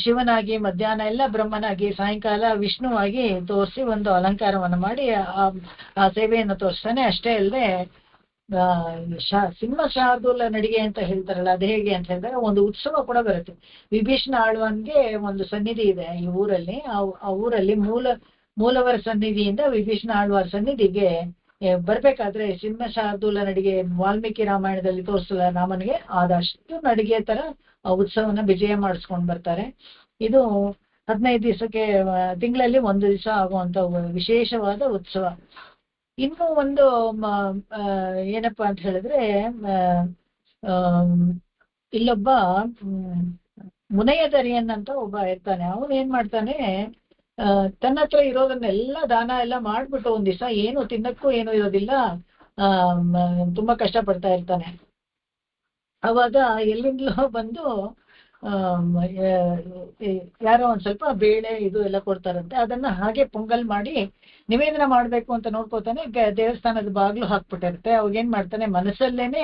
ಶಿವನಾಗಿ, ಮಧ್ಯಾಹ್ನ ಎಲ್ಲ ಬ್ರಹ್ಮನಾಗಿ, ಸಾಯಂಕಾಲ ವಿಷ್ಣುವಾಗಿ ತೋರಿಸಿ ಒಂದು ಅಲಂಕಾರವನ್ನು ಮಾಡಿ ಆ ಸೇವೆಯನ್ನು ತೋರಿಸ್ತಾನೆ. ಅಷ್ಟೇ ಅಲ್ಲದೆ ಸಿಂಹ ಶಾರ್ದೂಲ ನಡಿಗೆ ಅಂತ ಹೇಳ್ತಾರಲ್ಲ, ಅದು ಹೇಗೆ ಅಂತ ಹೇಳಿದ್ರೆ ಒಂದು ಉತ್ಸವ ಕೂಡ ಬರುತ್ತೆ. ವಿಭೀಷಣ ಆಳ್ವನ್ಗೆ ಒಂದು ಸನ್ನಿಧಿ ಇದೆ ಈ ಊರಲ್ಲಿ. ಆ ಊರಲ್ಲಿ ಮೂಲವರ ಸನ್ನಿಧಿಯಿಂದ ವಿಭೀಷಣ ಆಳ್ವಾರ ಸನ್ನಿಧಿಗೆ ಬರ್ಬೇಕಾದ್ರೆ ಸಿಂಹ ಶಾರ್ದೂಲ ನಡಿಗೆ ವಾಲ್ಮೀಕಿ ರಾಮಾಯಣದಲ್ಲಿ ತೋರಿಸಲ್ಲ ರಾಮನಿಗೆ ಆದಷ್ಟು ನಡಿಗೆ ತರ ಆ ಉತ್ಸವನ ವಿಜಯ ಮಾಡಿಸ್ಕೊಂಡ್ ಬರ್ತಾರೆ. ಇದು 15 ದಿವಸಕ್ಕೆ ತಿಂಗಳಲ್ಲಿ ಒಂದು ದಿವಸ ಆಗುವಂತ ವಿಶೇಷವಾದ ಉತ್ಸವ. ಇನ್ನೂ ಒಂದು ಏನಪ್ಪಾ ಅಂತ ಹೇಳಿದ್ರೆ ಇಲ್ಲೊಬ್ಬ ಮುನಯದರಿಯನ್ ಅಂತ ಒಬ್ಬ ಇರ್ತಾನೆ. ಅವನು ಏನ್ ಮಾಡ್ತಾನೆ, ತನ್ನ ಹತ್ರ ಇರೋದನ್ನೆಲ್ಲ ದಾನ ಎಲ್ಲ ಮಾಡ್ಬಿಟ್ಟು ಒಂದ್ ದಿವಸ ಏನು ತಿನ್ನಕ್ಕೂ ಏನೂ ಇರೋದಿಲ್ಲ, ತುಂಬಾ ಕಷ್ಟ ಪಡ್ತಾ ಇರ್ತಾನೆ. ಅವಾಗ ಎಲ್ಲಿಂದಲೋ ಬಂದು ಯಾರೋ ಒಂದ್ ಸ್ವಲ್ಪ ಬೇಳೆ ಇದು ಎಲ್ಲ ಕೊಡ್ತಾರಂತೆ. ಅದನ್ನ ಹಾಗೆ ಪೊಂಗಲ್ ಮಾಡಿ ನಿವೇದನ ಮಾಡ್ಬೇಕು ಅಂತ ನೋಡ್ಕೋತಾನೆ. ದೇವಸ್ಥಾನದ ಬಾಗ್ಲು ಹಾಕ್ಬಿಟ್ಟಿರುತ್ತೆ. ಅವಾಗ ಏನ್ ಮಾಡ್ತಾನೆ, ಮನಸ್ಸಲ್ಲೇನೆ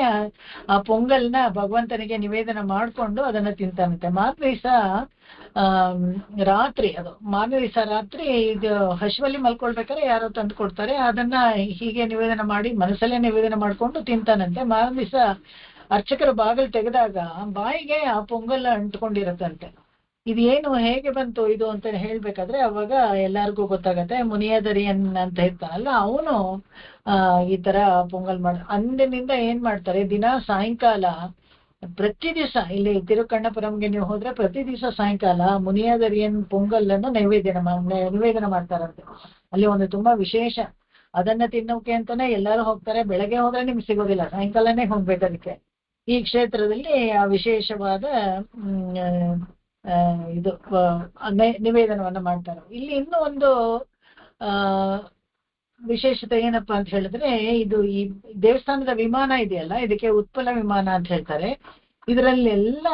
ಆ ಪೊಂಗಲ್ನ ಭಗವಂತನಿಗೆ ನಿವೇದನ ಮಾಡ್ಕೊಂಡು ಅದನ್ನ ತಿಂತಾನಂತೆ. ಮಾರನೇ ದಿವಸ ರಾತ್ರಿ ಇದು ಹಶ್ವಲ್ಲಿ ಮಲ್ಕೊಳ್ಬೇಕಾದ್ರೆ ಯಾರೋ ತಂದು ಕೊಡ್ತಾರೆ. ಅದನ್ನ ಹೀಗೆ ನಿವೇದನ ಮಾಡಿ ಮನಸ್ಸಲ್ಲೇ ನಿವೇದನ ಮಾಡ್ಕೊಂಡು ತಿಂತಾನಂತೆ. ಮಾರನೇ ದಿವಸ ಅರ್ಚಕರು ಬಾಗಿಲು ತೆಗೆದಾಗ ಬಾಯಿಗೆ ಆ ಪೊಂಗಲ್ ಅಂಟ್ಕೊಂಡಿರತ್ತಂತೆ. ಇದೇನು ಹೇಗೆ ಬಂತು ಇದು ಅಂತ ಹೇಳ್ಬೇಕಾದ್ರೆ ಅವಾಗ ಎಲ್ಲಾರ್ಗೂ ಗೊತ್ತಾಗತ್ತೆ. ಮುನಿಯದರಿಯನ್ ಅಂತ ಇರ್ತಾನಲ್ಲ ಅವನು ಈ ತರ ಪೊಂಗಲ್ ಅಂದಿನಿಂದ ಏನ್ ಮಾಡ್ತಾರೆ, ದಿನ ಸಾಯಂಕಾಲ ಪ್ರತಿ ದಿವಸ ಇಲ್ಲಿ ತಿರುಕಣ್ಣಪುರಂಗೆ ನೀವು ಹೋದ್ರೆ ಪ್ರತಿ ದಿವಸ ಸಾಯಂಕಾಲ ಮುನಿಯದರಿಯನ್ ಪೊಂಗಲ್ಲನ್ನು ನಿವೇದನ ಮಾಡ್ತಾರಂತೆ. ಅಲ್ಲಿ ಒಂದು ತುಂಬಾ ವಿಶೇಷ. ಅದನ್ನ ತಿನ್ನೋಕೆ ಅಂತಾನೆ ಎಲ್ಲರೂ ಹೋಗ್ತಾರೆ. ಬೆಳಗ್ಗೆ ಹೋದ್ರೆ ನಿಮ್ಗೆ ಸಿಗೋದಿಲ್ಲ, ಸಾಯಂಕಾಲನೇ ಹೋಗ್ಬೇಕು ಅದಕ್ಕೆ. ಈ ಕ್ಷೇತ್ರದಲ್ಲಿ ಆ ವಿಶೇಷವಾದ ಇದು ನಿವೇದನವನ್ನ ಮಾಡ್ತಾರೆ. ಇಲ್ಲಿ ಇನ್ನೂ ಒಂದು ವಿಶೇಷತೆ ಏನಪ್ಪಾ ಅಂತ ಹೇಳಿದ್ರೆ, ಇದು ಈ ದೇವಸ್ಥಾನದ ವಿಮಾನ ಇದೆಯಲ್ಲ, ಇದಕ್ಕೆ ಉತ್ಪಲ ವಿಮಾನ ಅಂತ ಹೇಳ್ತಾರೆ. ಇದರಲ್ಲೆಲ್ಲ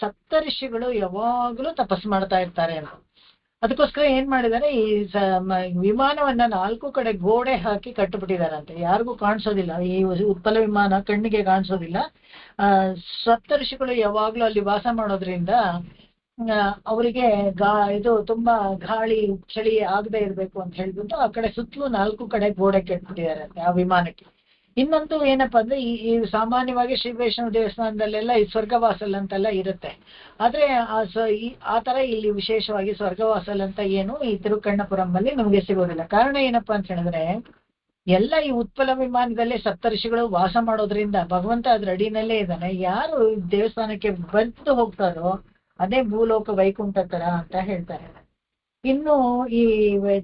ಸಪ್ತಋಷಿಗಳು ಯಾವಾಗಲೂ ತಪಸ್ಸು ಮಾಡ್ತಾ ಇರ್ತಾರೆ ಅಂತ. ಅದಕ್ಕೋಸ್ಕರ ಏನ್ ಮಾಡಿದ್ದಾರೆ, ಈ ವಿಮಾನವನ್ನ 4 ಕಡೆ ಗೋಡೆ ಹಾಕಿ ಕಟ್ಟಿಬಿಟ್ಟಿದಾರಂತೆ. ಯಾರಿಗೂ ಕಾಣಿಸೋದಿಲ್ಲ, ಈ ಉತ್ಪಲ ವಿಮಾನ ಕಣ್ಣಿಗೆ ಕಾಣಿಸೋದಿಲ್ಲ. ಸಪ್ತಋಷಿಗಳು ಯಾವಾಗ್ಲೂ ಅಲ್ಲಿ ವಾಸ ಮಾಡೋದ್ರಿಂದ ಅವರಿಗೆ ಇದು ತುಂಬಾ ಗಾಳಿ ಚಳಿ ಆಗದೆ ಇರ್ಬೇಕು ಅಂತ ಹೇಳ್ಬಿಟ್ಟು ಆ ಕಡೆ ಸುತ್ತಲೂ 4 ಕಡೆ ಗೋಡೆ ಕೆಟ್ಬಿಟ್ಟಿದಾರಂತೆ ಆ ವಿಮಾನಕ್ಕೆ. ಇನ್ನೊಂದು ಏನಪ್ಪಾ ಅಂದ್ರೆ, ಈ ಸಾಮಾನ್ಯವಾಗಿ ಶ್ರೀ ವೈಷ್ಣವ ದೇವಸ್ಥಾನದಲ್ಲೆಲ್ಲ ಈ ಸ್ವರ್ಗವಾಸಲ್ ಅಂತೆಲ್ಲ ಇರುತ್ತೆ. ಆದ್ರೆ ಆ ತರ ಇಲ್ಲಿ ವಿಶೇಷವಾಗಿ ಸ್ವರ್ಗವಾಸಲ್ ಅಂತ ಏನು ಈ ತಿರುಕಣ್ಣಪುರಂ ಅಲ್ಲಿ ನಮಗೆ ಸಿಗೋದಿಲ್ಲ. ಕಾರಣ ಏನಪ್ಪಾ ಅಂತ ಹೇಳಿದ್ರೆ, ಎಲ್ಲ ಈ ಉತ್ಪಲ ವಿಮಾನದಲ್ಲೇ ಸಪ್ತಋಷಿಗಳು ವಾಸ ಮಾಡೋದ್ರಿಂದ ಭಗವಂತ ಅದ್ರ ಅಡಿನಲ್ಲೇ ಇದ್ದಾನೆ. ಯಾರು ದೇವಸ್ಥಾನಕ್ಕೆ ಬಂದು ಹೋಗ್ತಾರೋ ಅದೇ ಭೂಲೋಕ ವೈಕುಂಠ ತರ ಅಂತ ಹೇಳ್ತಾರೆ. ಇನ್ನು ಈ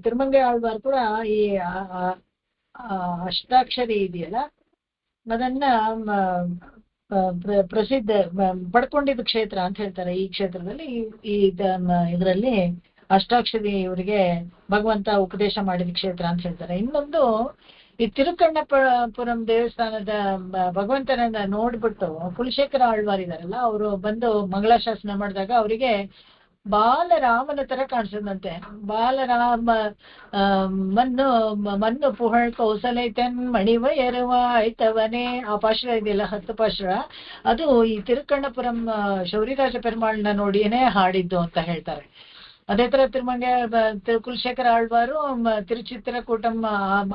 ತಿರುಮಂಗೈ ಆಳ್ವಾರ್ ಕೂಡ ಈ ಅಷ್ಟಾಕ್ಷರಿ ಇದೆಯಲ್ಲ, ಅದನ್ನ ಪ್ರಸಿದ್ಧ ಪಡ್ಕೊಂಡಿದ್ದ ಕ್ಷೇತ್ರ ಅಂತ ಹೇಳ್ತಾರೆ. ಈ ಕ್ಷೇತ್ರದಲ್ಲಿ ಇದರಲ್ಲಿ ಅಷ್ಟಾಕ್ಷರಿ ಇವರಿಗೆ ಭಗವಂತ ಉಪದೇಶ ಮಾಡಿದ ಕ್ಷೇತ್ರ ಅಂತ ಹೇಳ್ತಾರೆ. ಇನ್ನೊಂದು, ಈ ತಿರುಕಣ್ಣಪುರಂ ದೇವಸ್ಥಾನದ ಭಗವಂತನನ್ನ ನೋಡ್ಬಿಟ್ಟು ಕುಲಶೇಖರ ಆಳ್ವಾರ್ ಇದಾರಲ್ಲ, ಅವರು ಬಂದು ಮಂಗಳಾಶಾಸನ ಮಾಡಿದಾಗ ಅವರಿಗೆ ಬಾಲರಾಮನ ತರ ಕಾಣಿಸದಂತೆ. ಬಾಲರಾಮ ಮಣ್ಣು ಪುಹಳ್ ಕೌಸಲೈತನ್ ಮಣಿವಯರುವ ಆಯ್ತವನೇ, ಆ ಪಾಶ್ರ ಇದೆಯಲ್ಲ 10 ಪಾಶ್ರ, ಅದು ಈ ತಿರುಕಣ್ಣಪುರಂ ಶೌರಿರಾಜ ಪೆರುಮಾಳ್ನ ನೋಡಿಯೇ ಹಾಡಿದ್ದು ಅಂತ ಹೇಳ್ತಾರೆ. ಅದೇ ತರ ಕುಲಶೇಖರ ಆಳ್ವಾರು ತಿರುಚಿತ್ರಕೂಟಂ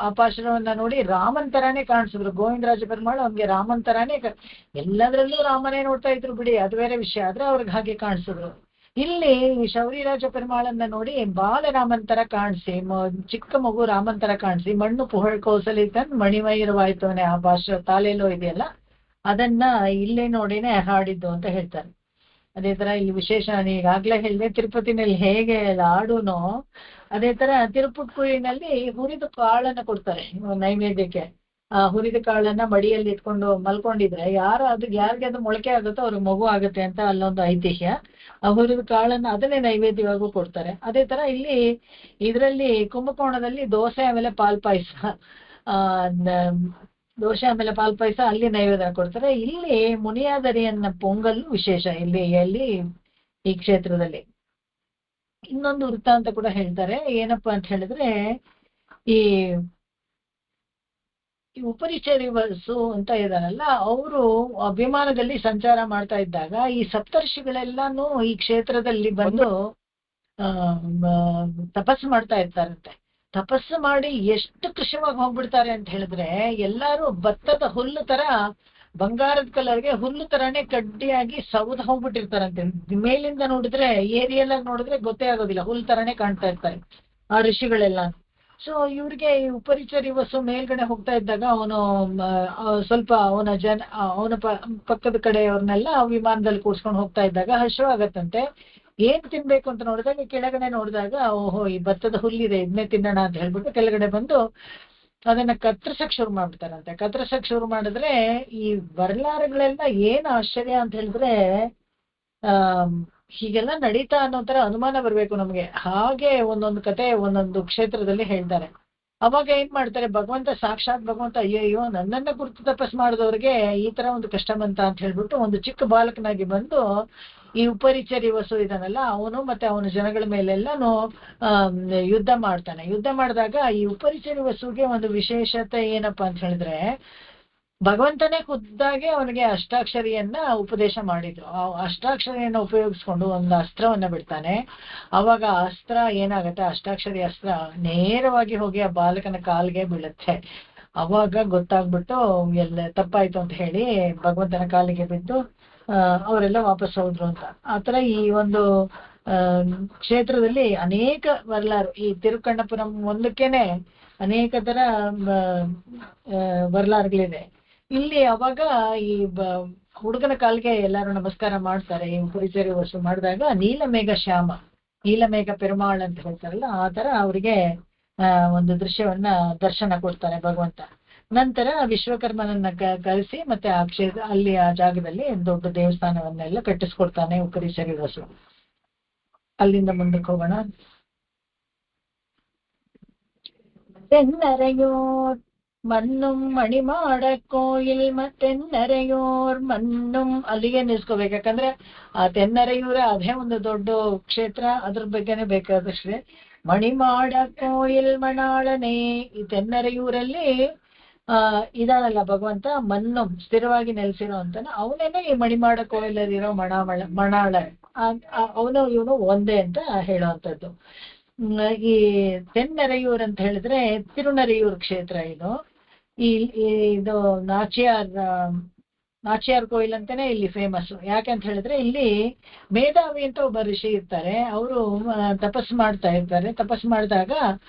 ಆ ಪಾಶ್ರವನ್ನ ನೋಡಿ ರಾಮನ್ ತರಾನೇ ಕಾಣಿಸಿದ್ರು. ಗೋವಿಂದರಾಜ ಪೆರುಮಾಳ್ ಅವ್ನಿಗೆ ರಾಮನ್ ತರಾನೇ, ಎಲ್ಲದರಲ್ಲೂ ರಾಮನೇ ನೋಡ್ತಾ ಇದ್ರು ಬಿಡಿ, ಅದು ಬೇರೆ ವಿಷಯ, ಆದ್ರೆ ಅವ್ರಿಗೆ ಹಾಗೆ ಕಾಣಿಸಿದ್ರು. ಇಲ್ಲಿ ಶೌರಿರಾಜ ಪೆರುಮಾಳನ್ನ ನೋಡಿ ಬಾಲರಾಮನ್ ತರ ಕಾಣಿಸಿ, ಚಿಕ್ಕ ಮಗು ರಾಮನ್ ತರ ಕಾಣಿಸಿ, ಮಣ್ಣು ಪುಹಳ್ ಕೌಸಲಿತನ್ ಮಣಿಮೈರವಾಯ್ತವನೇ ಆ ಪಾಶ್ರ ತಾಲೇಲೋ ಇದೆಯಲ್ಲ, ಅದನ್ನ ಇಲ್ಲೇ ನೋಡಿನೇ ಹಾಡಿದ್ದು ಅಂತ ಹೇಳ್ತಾರೆ. ಅದೇ ತರ ಇಲ್ಲಿ ವಿಶೇಷ, ಈಗಾಗ್ಲೇ ಹೇಳಿದೆ ತಿರುಪತಿನಲ್ಲಿ ಹೇಗೆ ಲಾಡುನೋ ಅದೇ ತರ ತಿರುಪುಕ್ಕೂರಿನಲ್ಲಿ ಹುರಿದ ಕಾಳನ್ನ ಕೊಡ್ತಾರೆ ನೈವೇದ್ಯಕ್ಕೆ. ಆ ಹುರಿದ ಕಾಳನ್ನ ಮಡಿಯಲ್ಲಿ ಇಟ್ಕೊಂಡು ಮಲ್ಕೊಂಡಿದ್ರೆ ಯಾರಿಗೆ ಅದು ಮೊಳಕೆ ಆಗುತ್ತೋ ಅವ್ರಿಗೆ ಮಗು ಆಗುತ್ತೆ ಅಂತ ಅಲ್ಲೊಂದು ಐತಿಹ್ಯ. ಆ ಹುರಿದ ಕಾಳನ್ನ ಅದನ್ನೇ ನೈವೇದ್ಯವಾಗೂ ಕೊಡ್ತಾರೆ. ಅದೇ ತರ ಇಲ್ಲಿ ಇದರಲ್ಲಿ ಕುಂಭಕೋಣದಲ್ಲಿ ದೋಸೆ ಆಮೇಲೆ ಪಾಲ್ ಪಾಯಸ, ದೋಸೆ ಆಮೇಲೆ ಪಾಲ್ ಪಾಯಸ ಅಲ್ಲಿ ನೈವೇದ್ಯ ಕೊಡ್ತಾರೆ. ಇಲ್ಲಿ ಮುನಿಯಾದರಿಯನ್ನ ಪೊಂಗಲ್ ವಿಶೇಷ ಇಲ್ಲಿ ಈ ಕ್ಷೇತ್ರದಲ್ಲಿ. ಇನ್ನೊಂದು ವೃತ್ತಾಂತ ಕೂಡ ಹೇಳ್ತಾರೆ. ಏನಪ್ಪಾ ಅಂತ ಹೇಳಿದ್ರೆ, ಈ ಉಪರಿಚರಿ ವಸು ಅಂತ ಇದಾರಲ್ಲ, ಅವರು ವಿಮಾನದಲ್ಲಿ ಸಂಚಾರ ಮಾಡ್ತಾ ಇದ್ದಾಗ ಈ ಸಪ್ತರ್ಷಿಗಳೆಲ್ಲಾನು ಈ ಕ್ಷೇತ್ರದಲ್ಲಿ ಬಂದು ತಪಸ್ಸು ಮಾಡ್ತಾ ಇರ್ತಾರಂತೆ. ತಪಸ್ಸು ಮಾಡಿ ಎಷ್ಟು ಕೃಶವಾಗಿ ಹೋಗ್ಬಿಡ್ತಾರೆ ಅಂತ ಹೇಳಿದ್ರೆ, ಎಲ್ಲಾರು ಭತ್ತದ ಹುಲ್ಲು ತರ, ಬಂಗಾರದ ಕಲರ್ಗೆ ಹುಲ್ಲು ತರಾನೇ ಕಡ್ಡಿಯಾಗಿ ಸೌದ್ ಹೋಗ್ಬಿಟ್ಟಿರ್ತಾರಂತೆ. ಮೇಲಿಂದ ನೋಡಿದ್ರೆ, ಏರಿಯಲ್ ಆಗಿ ನೋಡಿದ್ರೆ ಗೊತ್ತೇ ಆಗೋದಿಲ್ಲ, ಹುಲ್ ತರಾನೇ ಕಾಣ್ತಾ ಇರ್ತಾರೆ ಆ ಋಷಿಗಳೆಲ್ಲ. ಸೊ ಇವ್ರಿಗೆ ಉಪರಿಚರಿ ವಸು ಮೇಲ್ಗಡೆ ಹೋಗ್ತಾ ಇದ್ದಾಗ ಅವನು ಸ್ವಲ್ಪ ಅವನ ಪಕ್ಕದ ಕಡೆ ಅವ್ರನ್ನೆಲ್ಲ ವಿಮಾನದಲ್ಲಿ ಕೂರ್ಸ್ಕೊಂಡು ಹೋಗ್ತಾ ಇದ್ದಾಗ ಹಸಿವಾಗತ್ತಂತೆ. ಏನ್ ತಿನ್ಬೇಕು ಅಂತ ನೋಡಿದಾಗ ಕೆಳಗಡೆ ನೋಡಿದಾಗ ಓಹೋ ಈ ಭತ್ತದ ಹುಲ್ಲಿದೆ ಇದನ್ನೇ ತಿನ್ನೋಣ ಅಂತ ಹೇಳ್ಬಿಟ್ಟು ಕೆಳಗಡೆ ಬಂದು ಅದನ್ನ ಕತ್ತರಿಸಕ್ ಶುರು ಮಾಡ್ಬಿಡ್ತಾರಂತೆ. ಕತ್ತರಿಸಕ್ ಶುರು ಮಾಡಿದ್ರೆ ಈ ಬರ್ಲಾರಗಳೆಲ್ಲ ಏನ್ ಆಶ್ಚರ್ಯ ಅಂತ ಹೇಳಿದ್ರೆ ಹೀಗೆಲ್ಲ ನಡೀತಾ ಅನ್ನೋ ತರ ಅನುಮಾನ ಬರ್ಬೇಕು ನಮ್ಗೆ. ಹಾಗೆ ಒಂದೊಂದು ಕತೆ ಒಂದೊಂದು ಕ್ಷೇತ್ರದಲ್ಲಿ ಹೇಳ್ತಾರೆ. ಅವಾಗ ಏನ್ ಮಾಡ್ತಾರೆ, ಭಗವಂತ ಸಾಕ್ಷಾತ್ ಭಗವಂತ ಅಯ್ಯಯ್ಯೋ ನನ್ನನ್ನ ಕುರಿತು ತಪಸ್ ಮಾಡಿದವ್ರಿಗೆ ಈ ತರ ಒಂದು ಕಷ್ಟ ಬಂತ ಅಂತ ಹೇಳ್ಬಿಟ್ಟು ಒಂದು ಚಿಕ್ಕ ಬಾಲಕನಾಗಿ ಬಂದು ಈ ಉಪರಿಚರಿ ವಸು ಇದಾನಲ್ಲ ಅವನು ಮತ್ತೆ ಅವನ ಜನಗಳ ಮೇಲೆಲ್ಲಾನು ಯುದ್ಧ ಮಾಡ್ತಾನೆ. ಯುದ್ಧ ಮಾಡಿದಾಗ ಈ ಉಪರಿಚರಿ ವಸುಗೆ ಒಂದು ವಿಶೇಷತೆ ಏನಪ್ಪಾ ಅಂತ ಹೇಳಿದ್ರೆ ಭಗವಂತನೇ ಖುದ್ದಾಗಿ ಅವನಿಗೆ ಅಷ್ಟಾಕ್ಷರಿಯನ್ನ ಉಪದೇಶ ಮಾಡಿದ್ರು. ಆ ಅಷ್ಟಾಕ್ಷರಿಯನ್ನ ಉಪಯೋಗಿಸ್ಕೊಂಡು ಒಂದು ಅಸ್ತ್ರವನ್ನ ಬಿಡ್ತಾನೆ. ಅವಾಗ ಅಸ್ತ್ರ ಏನಾಗತ್ತೆ, ಅಷ್ಟಾಕ್ಷರಿ ಅಸ್ತ್ರ ನೇರವಾಗಿ ಹೋಗಿ ಆ ಬಾಲಕನ ಕಾಲ್ಗೆ ಬೀಳುತ್ತೆ. ಅವಾಗ ಗೊತ್ತಾಗ್ಬಿಟ್ಟು ಎಲ್ಲ ತಪ್ಪಾಯ್ತು ಅಂತ ಹೇಳಿ ಭಗವಂತನ ಕಾಲಿಗೆ ಬಿದ್ದು ಅವರೆಲ್ಲ ವಾಪಸ್ ಹೋದ್ರು ಅಂತ. ಆತರ ಈ ಒಂದು ಕ್ಷೇತ್ರದಲ್ಲಿ ಅನೇಕ ವರ್ಲಾರು, ಈ ತಿರುಕಣ್ಣಪುರಂ ಒಂದಕ್ಕೇನೆ ಅನೇಕ ತರ ವರ್ಲಾರ್ಗಳಿದೆ ಇಲ್ಲಿ. ಅವಾಗ ಈ ಹುಡುಗನ ಕಾಲಿಗೆ ಎಲ್ಲಾರು ನಮಸ್ಕಾರ ಮಾಡ್ತಾರೆ. ಈ ಪರಿಚಯ ವಸು ಮಾಡಿದಾಗ ನೀಲಮೇಘ ಶ್ಯಾಮ, ನೀಲಮೇಘ ಪೆರುಮಾಳ್ ಅಂತ ಹೇಳ್ತಾರಲ್ಲ ಆ ತರ ಅವರಿಗೆ ಒಂದು ದೃಶ್ಯವನ್ನ ದರ್ಶನ ಕೊಡ್ತಾನೆ ಭಗವಂತ. ನಂತರ ವಿಶ್ವಕರ್ಮನನ್ನ ಕರೆಸಿ ಮತ್ತೆ ಆ ಕ್ಷೇತ್ರ ಅಲ್ಲಿ ಆ ಜಾಗದಲ್ಲಿ ದೊಡ್ಡ ದೇವಸ್ಥಾನವನ್ನೆಲ್ಲ ಕಟ್ಟಿಸ್ಕೊಡ್ತಾನೆ ಉಪರಿಚರಿ ವಸು. ಅಲ್ಲಿಂದ ಮುಂದಕ್ಕೆ ಹೋಗೋಣ. தென்னரையோர் மண்ணும் மணிಮಾಡ ಕೋಯಿಲ್ ಮತ್ತೆನ್ನರೆಯೋರ್ ಮಣ್ಣುಂ, ಅಲ್ಲಿಗೆ ನಿಲ್ಸ್ಕೋಬೇಕು. ಯಾಕಂದ್ರೆ ಆ ತೆನ್ನರೆಯೂರ ಅದೇ ಒಂದು ದೊಡ್ಡ ಕ್ಷೇತ್ರ, ಅದ್ರ ಬಗ್ಗೆನೆ ಬೇಕಾದಷ್ಟೇ. ಮಣಿಮಾಡ ಕೋಯಿಲ್ ಮಣಾಳನೆ, ಈ ತೆನ್ನರೆಯೂರಲ್ಲಿ ಇದಾನಲ್ಲ ಭಗವಂತ, ಮಣ್ಣು ಸ್ಥಿರವಾಗಿ ನೆಲೆಸಿರೋ ಅಂತಾನೆ ಅವನೇನೆ ಈ ಮಣಿಮಾಡ ಕೋಯಿಲಲ್ಲಿರೋ ಮಣಾಳ ಅವನು ಇವನು ಒಂದೇ ಅಂತ ಹೇಳುವಂಥದ್ದು. ಈ ತೆನ್ನರೆಯೂರ್ ಅಂತ ಹೇಳಿದ್ರೆ ತಿರುನರೆಯೂರ್ ಕ್ಷೇತ್ರ ಇದು. ಇದು ನಾಚಿಯಾರ್ ಕೋಯಿಲ್ ಅಂತಾನೆ ಇಲ್ಲಿ ಫೇಮಸ್. ಯಾಕಂತ ಹೇಳಿದ್ರೆ ಇಲ್ಲಿ ಮೇಧಾವಿ ಅಂತ ಒಬ್ಬ ಋಷಿ ಇರ್ತಾರೆ. ಅವರು ತಪಸ್ ಮಾಡ್ತಾ ಇರ್ತಾರೆ. ತಪಸ್ ಮಾಡಿದಾಗ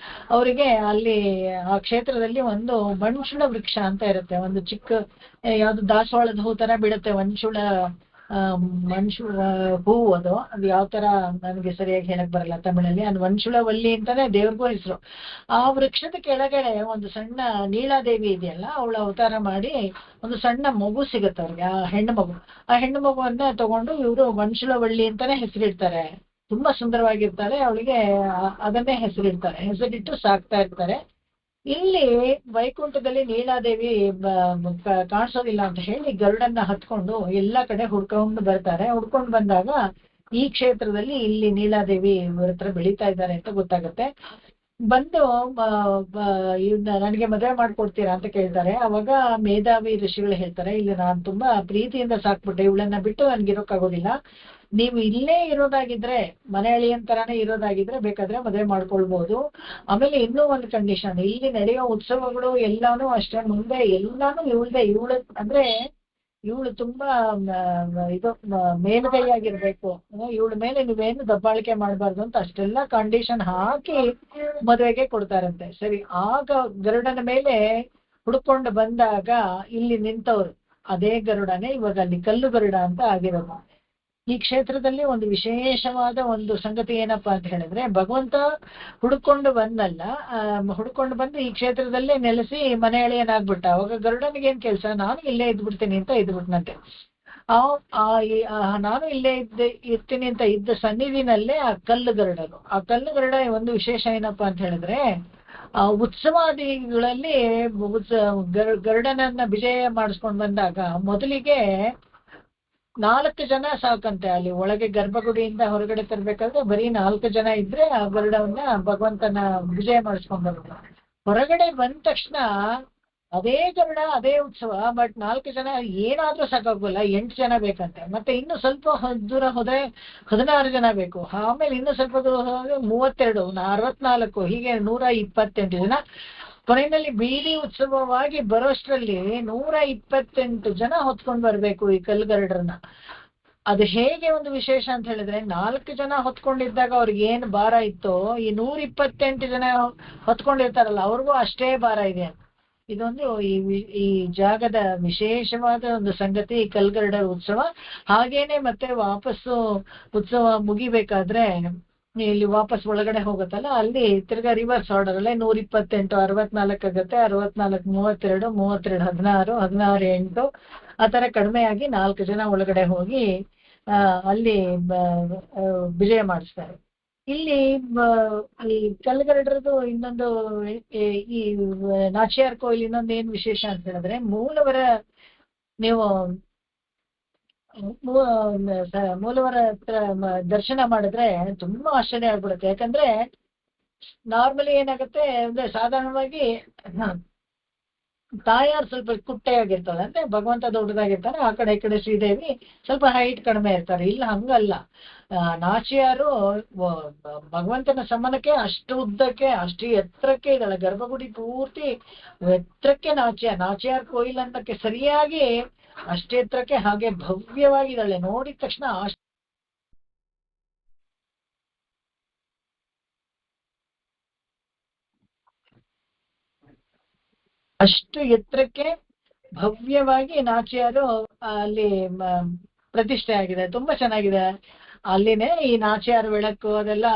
ಅವರಿಗೆ ಅಲ್ಲಿ ಆ ಕ್ಷೇತ್ರದಲ್ಲಿ ಒಂದು ಮಂಜುಳ ವೃಕ್ಷ ಅಂತ ಇರುತ್ತೆ. ಒಂದು ಚಿಕ್ಕ ಯಾವ್ದು ದಾಸವಾಳದ ಹೂ ತರ ಬಿಡುತ್ತೆ, ಮಂಜುಳ ಹೂವು. ಅದು ಯಾವ ತರ ನನಗೆ ಸರಿಯಾಗಿ ಹೇಳಕ್ ಬರಲ್ಲ ತಮಿಳಲ್ಲಿ. ಅದು ಮಂಜುಳವಲ್ಲಿ ಅಂತಾನೆ ದೇವ್ರಿಗೂ ಹೆಸರು. ಆ ವೃಕ್ಷದ ಕೆಳಗಡೆ ಒಂದು ಸಣ್ಣ ನೀಳಾದೇವಿ ಇದೆಯಲ್ಲ, ಅವಳು ಅವತಾರ ಮಾಡಿ ಒಂದು ಸಣ್ಣ ಮಗು ಸಿಗುತ್ತೆ ಅವ್ರಿಗೆ, ಆ ಹೆಣ್ಣು ಮಗು. ಆ ಹೆಣ್ಣು ಮಗುವನ್ನ ತಗೊಂಡು ಇವರು ಮಂಜುಳವಳ್ಳಿ ಅಂತಾನೆ ಹೆಸರಿಡ್ತಾರೆ. ತುಂಬಾ ಸುಂದರವಾಗಿರ್ತಾಳೆ. ಅವಳಿಗೆ ಅದನ್ನೇ ಹೆಸರಿಟ್ಟು ಸಾಕ್ತಾ ಇರ್ತಾರೆ. ಇಲ್ಲಿ ವೈಕುಂಠದಲ್ಲಿ ನೀಲಾದೇವಿ ಕಾಣಿಸೋದಿಲ್ಲ ಅಂತ ಹೇಳಿ ಗರುಡನ್ನ ಹತ್ಕೊಂಡು ಎಲ್ಲಾ ಕಡೆ ಹುಡ್ಕೊಂಡು ಬರ್ತಾರೆ. ಹುಡ್ಕೊಂಡು ಬಂದಾಗ ಈ ಕ್ಷೇತ್ರದಲ್ಲಿ ಇಲ್ಲಿ ನೀಲಾದೇವಿ ಇವ್ರ ಹತ್ರ ಬೆಳೀತಾ ಇದ್ದಾರೆ ಅಂತ ಗೊತ್ತಾಗುತ್ತೆ. ಬಂದು ನನಗೆ ಮದುವೆ ಮಾಡ್ಕೊಡ್ತೀರಾ ಅಂತ ಕೇಳ್ತಾರೆ. ಅವಾಗ ಮೇಧಾವಿ ಋಷಿಗಳು ಹೇಳ್ತಾರೆ, ಇಲ್ಲಿ ನಾನು ತುಂಬಾ ಪ್ರೀತಿಯಿಂದ ಸಾಕ್ಬಿಟ್ಟೆ, ಇವಳನ್ನ ಬಿಟ್ಟು ನನ್ಗಿರೋಕ್ಕಾಗೋದಿಲ್ಲ. ನೀವು ಇಲ್ಲೇ ಇರೋದಾಗಿದ್ರೆ, ಮನೆಯಳಿಯನ್ ತರಾನೇ ಇರೋದಾಗಿದ್ರೆ ಬೇಕಾದ್ರೆ ಮದುವೆ ಮಾಡ್ಕೊಳ್ಬಹುದು. ಆಮೇಲೆ ಇನ್ನೂ ಒಂದು ಕಂಡೀಷನ್, ಇಲ್ಲಿ ನಡೆಯೋ ಉತ್ಸವಗಳು ಎಲ್ಲಾನು ಅಷ್ಟೇ, ಮುಂದೆ ಎಲ್ಲಾನು ಇವಳು ಅಂದ್ರೆ ಇವಳು ತುಂಬಾ ಇದು ಮೇಲುಗೈಯಾಗಿರ್ಬೇಕು, ಇವಳ ಮೇಲೆ ನೀವೇನು ದಬ್ಬಾಳಿಕೆ ಮಾಡಬಾರ್ದು ಅಂತ ಅಷ್ಟೆಲ್ಲ ಕಂಡೀಷನ್ ಹಾಕಿ ಮದುವೆಗೆ ಕೊಡ್ತಾರಂತೆ. ಸರಿ, ಆಗ ಗರುಡನ ಮೇಲೆ ಹುಡ್ಕೊಂಡು ಬಂದಾಗ ಇಲ್ಲಿ ನಿಂತವ್ರು ಅದೇ ಗರುಡನೇ ಇವಾಗ ಅಲ್ಲಿ ಕಲ್ಲು ಗರುಡ ಅಂತ ಆಗಿರೋದು. ಈ ಕ್ಷೇತ್ರದಲ್ಲಿ ಒಂದು ವಿಶೇಷವಾದ ಒಂದು ಸಂಗತಿ ಏನಪ್ಪಾ ಅಂತ ಹೇಳಿದ್ರೆ, ಭಗವಂತ ಹುಡ್ಕೊಂಡು ಬಂದು ಈ ಕ್ಷೇತ್ರದಲ್ಲೇ ನೆಲೆಸಿ ಮನೆ ಎಳೆಯನಾಗ್ಬಿಟ್ಟ. ಅವಾಗ ಗರುಡನಿಗೆ ಏನ್ ಕೆಲ್ಸ, ನಾನು ಇಲ್ಲೇ ಇದ್ಬಿಡ್ತೀನಿ ಅಂತ ಇದ್ಬಿಟ್ನಂತೆ. ನಾನು ಇಲ್ಲೇ ಇರ್ತೀನಿ ಅಂತ ಇದ್ದ ಸನ್ನಿಧಿನಲ್ಲೇ ಆ ಕಲ್ಲು ಗರುಡನು. ಆ ಕಲ್ಲು ಗರುಡ ಒಂದು ವಿಶೇಷ ಏನಪ್ಪಾ ಅಂತ ಹೇಳಿದ್ರೆ, ಉತ್ಸವಾದಿಗಳಲ್ಲಿ ಗರುಡನನ್ನ ವಿಜಯ ಮಾಡಿಸ್ಕೊಂಡ್ ಬಂದಾಗ ಮೊದಲಿಗೆ 4 ಜನ ಸಾಕಂತೆ. ಅಲ್ಲಿ ಒಳಗೆ ಗರ್ಭಗುಡಿಯಿಂದ ಹೊರಗಡೆ ತರ್ಬೇಕಾದ್ರೆ ಬರೀ 4 ಜನ ಇದ್ರೆ ಆ ಗರುಡವನ್ನ ಭಗವಂತನ ವಿಜಯ ಮಾಡಿಸ್ಕೊಂಡ್ ಬರುತ್ತೆ. ಹೊರಗಡೆ ಬಂದ ತಕ್ಷಣ ಅದೇ ಗರುಡ ಅದೇ ಉತ್ಸವ, ಬಟ್ 4 ಜನ ಏನಾದ್ರೂ ಸಾಕಾಗೋಲ್ಲ, 8 ಜನ ಬೇಕಂತೆ. ಮತ್ತೆ ಇನ್ನು ಸ್ವಲ್ಪ ದೂರ ಹೋದ್ರೆ 16 ಜನ ಬೇಕು. ಆಮೇಲೆ ಇನ್ನು ಸ್ವಲ್ಪ ದೂರ ಹೋದ್ರೆ 32, 64, ಹೀಗೆ 128 ಜನ. ಕೊನೆಯಲ್ಲಿ ಬೀದಿ ಉತ್ಸವವಾಗಿ ಬರೋಷ್ಟರಲ್ಲಿ 128 ಜನ ಹೊತ್ಕೊಂಡ್ ಬರ್ಬೇಕು ಈ ಕಲ್ಗರಡ್ರನ್ನ. ಅದು ಹೇಗೆ ಒಂದು ವಿಶೇಷ ಅಂತ ಹೇಳಿದ್ರೆ, 4 ಜನ ಹೊತ್ಕೊಂಡಿದ್ದಾಗ ಅವ್ರಿಗೆ ಏನ್ ಭಾರ ಇತ್ತೋ ಈ 128 ಜನ ಹೊತ್ಕೊಂಡಿರ್ತಾರಲ್ಲ ಅವ್ರಿಗೂ ಅಷ್ಟೇ ಭಾರ ಇದೆ. ಇದೊಂದು ಈ ಜಾಗದ ವಿಶೇಷವಾದ ಒಂದು ಸಂಗತಿ, ಈ ಕಲ್ಗರ್ಡರ್ ಉತ್ಸವ. ಹಾಗೇನೆ ಮತ್ತೆ ವಾಪಸ್ಸು ಉತ್ಸವ ಮುಗಿಬೇಕಾದ್ರೆ ಇಲ್ಲಿ ವಾಪಸ್ ಒಳಗಡೆ ಹೋಗುತ್ತಲ್ಲ, ಅಲ್ಲಿ ತಿರ್ಗಾ ರಿವರ್ಸ್ ಆರ್ಡರ್ ಅಲ್ಲೇ 128 64 ಆಗುತ್ತೆ, 64 32 32 16 16 8 ಆ ತರ ಕಡಿಮೆಯಾಗಿ 4 ಜನ ಒಳಗಡೆ ಹೋಗಿ ಅಲ್ಲಿ ವಿಜಯ ಮಾಡಿಸ್ತಾರೆ. ಇಲ್ಲಿ ಈ ಕಲ್ಗರಡ್ರದ್ದು ಇನ್ನೊಂದು ಈ ನಾಚಿಯಾರ್ ಕೋಯಿಲ್ ಇನ್ನೊಂದು ಏನ್ ವಿಶೇಷ ಅಂತ ಹೇಳಿದ್ರೆ, ನೀವು ಮೂಲವರ ಹತ್ರ ದರ್ಶನ ಮಾಡಿದ್ರೆ ತುಂಬಾ ಆಶ್ಚರ್ಯ ಆಗ್ಬಿಡುತ್ತೆ. ಯಾಕಂದ್ರೆ ನಾರ್ಮಲಿ ಏನಾಗುತ್ತೆ ಅಂದ್ರೆ, ಸಾಧಾರಣವಾಗಿ ತಾಯಾರು ಸ್ವಲ್ಪ ಕುಟ್ಟೆಯಾಗಿರ್ತಾಳೆ, ಅಂದ್ರೆ ಭಗವಂತ ದೊಡ್ಡದಾಗಿರ್ತಾರೆ, ಆ ಕಡೆ ಈ ಕಡೆ ಶ್ರೀದೇವಿ ಸ್ವಲ್ಪ ಹೈಟ್ ಕಡಿಮೆ ಇರ್ತಾರೆ. ಇಲ್ಲ ಹಂಗಲ್ಲ, ನಾಚಿಯಾರು ಭಗವಂತನ ಸಮಾನಕ್ಕೆ ಅಷ್ಟು ಉದ್ದಕ್ಕೆ ಅಷ್ಟು ಎತ್ತರಕ್ಕೆ ಇದ್ದಾಳೆ. ಗರ್ಭಗುಡಿ ಪೂರ್ತಿ ಎತ್ತರಕ್ಕೆ ನಾಚಿಯಾರ್ ಕೋಯಿಲ್ ಅನ್ನಕ್ಕೆ ಸರಿಯಾಗಿ ಅಷ್ಟೇ ಎತ್ತರಕ್ಕೆ ಹಾಗೆ ಭವ್ಯವಾಗಿದ್ದಾಳೆ. ನೋಡಿದ ತಕ್ಷಣ ಅಷ್ಟು ಎತ್ತರಕ್ಕೆ ಭವ್ಯವಾಗಿ ನಾಚಿಯಾರು ಅಲ್ಲಿ ಪ್ರತಿಷ್ಠೆ ಆಗಿದೆ. ತುಂಬಾ ಚೆನ್ನಾಗಿದೆ. ಅಲ್ಲಿನೇ ಈ ನಾಚಿಯಾರ್ ಬೆಳಕು ಅದೆಲ್ಲ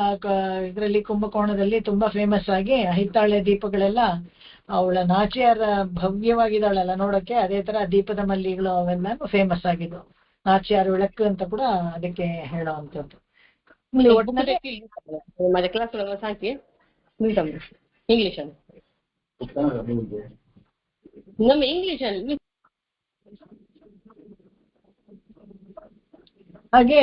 ಇದರಲ್ಲಿ ಕುಂಭಕೋಣದಲ್ಲಿ ತುಂಬಾ ಫೇಮಸ್ ಆಗಿ ಹಿತ್ತಾಳೆ ದೀಪಗಳೆಲ್ಲ, ಅವಳ ನಾಚಿಯಾರ ಭವ್ಯವಾಗಿದ್ದಾಳಲ್ಲ ನೋಡಕ್ಕೆ, ಅದೇ ತರ ದೀಪದ ಮಲ್ಲಿಗಳು ಅವೆಲ್ಲ ಫೇಮಸ್ ಆಗಿದ್ದು. ನಾಚಿಯಾರ್ ಬೆಳಕು ಅಂತ ಕೂಡ ಅದಕ್ಕೆ ಹೇಳುವಂಥದ್ದು. ಇಂಗ್ಲಿಷ್ ನಮ್ಮ ಇಂಗ್ಲಿಷ್ ಅಲ್ಲಿ ಹಾಗೆ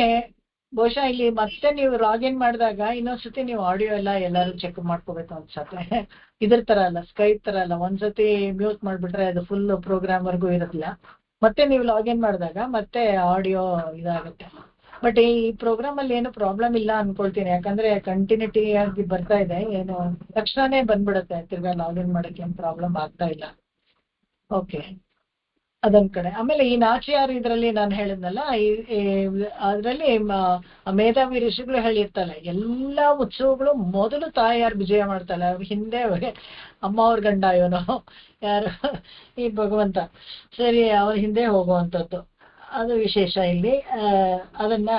ಬಹುಶಃ ಇಲ್ಲಿ ಮತ್ತೆ ನೀವು ಲಾಗಿನ್ ಮಾಡಿದಾಗ ಇನ್ನೊಂದ್ಸತಿ ನೀವು ಆಡಿಯೋ ಎಲ್ಲರೂ ಚೆಕ್ ಮಾಡ್ಕೋಬೇಕು ಅನ್ಸತ್ತೆ. ಇದ್ರ ತರ ಅಲ್ಲ, ಸ್ಕೈಪ್ ತರ ಅಲ್ಲ, ಒಂದ್ಸತಿ ಮ್ಯೂಟ್ ಮಾಡ್ಬಿಟ್ರೆ ಅದು ಫುಲ್ ಪ್ರೋಗ್ರಾಮ್ ವರ್ಗೂ ಇರಲ್ಲ. ಮತ್ತೆ ನೀವು ಲಾಗಿನ್ ಮಾಡಿದಾಗ ಮತ್ತೆ ಆಡಿಯೋ ಇದಾಗುತ್ತೆ. ಬಟ್ ಈ ಪ್ರೋಗ್ರಾಮ್ ಅಲ್ಲಿ ಏನು ಪ್ರಾಬ್ಲಮ್ ಇಲ್ಲ ಅನ್ಕೊಳ್ತೀನಿ, ಯಾಕಂದ್ರೆ ಕಂಟಿನ್ಯೂಟಿ ಆಗಿ ಬರ್ತಾ ಇದೆ. ಏನು ತಕ್ಷಣನೇ ಬಂದ್ಬಿಡುತ್ತೆ, ತಿರ್ಗಾ ಲಾಗಿನ್ ಮಾಡಕ್ಕೆ ಏನು ಪ್ರಾಬ್ಲಮ್ ಆಗ್ತಾ ಇಲ್ಲ. ಓಕೆ, ಅದೊಂದ್ ಕಡೆ. ಆಮೇಲೆ ಈ ನಾಚಿಯಾರ್ ಇದ್ರಲ್ಲಿ ನಾನು ಹೇಳಿದ್ನಲ್ಲ, ಅದ್ರಲ್ಲಿ ಮೇಧಾವಿ ಋಷಿಗಳು ಹೇಳಿರ್ತಾಳೆ, ಎಲ್ಲಾ ಉತ್ಸವಗಳು ಮೊದಲು ತಾಯಾರು ವಿಜಯ ಮಾಡ್ತಾಳೆ, ಹಿಂದೆ ಅಮ್ಮ ಅವ್ರ ಗಂಡ ಇವನು ಯಾರು ಈ ಭಗವಂತ, ಸರಿ ಅವ್ರ ಹಿಂದೆ ಹೋಗುವಂಥದ್ದು. ಅದು ವಿಶೇಷ ಇಲ್ಲಿ. ಅದನ್ನ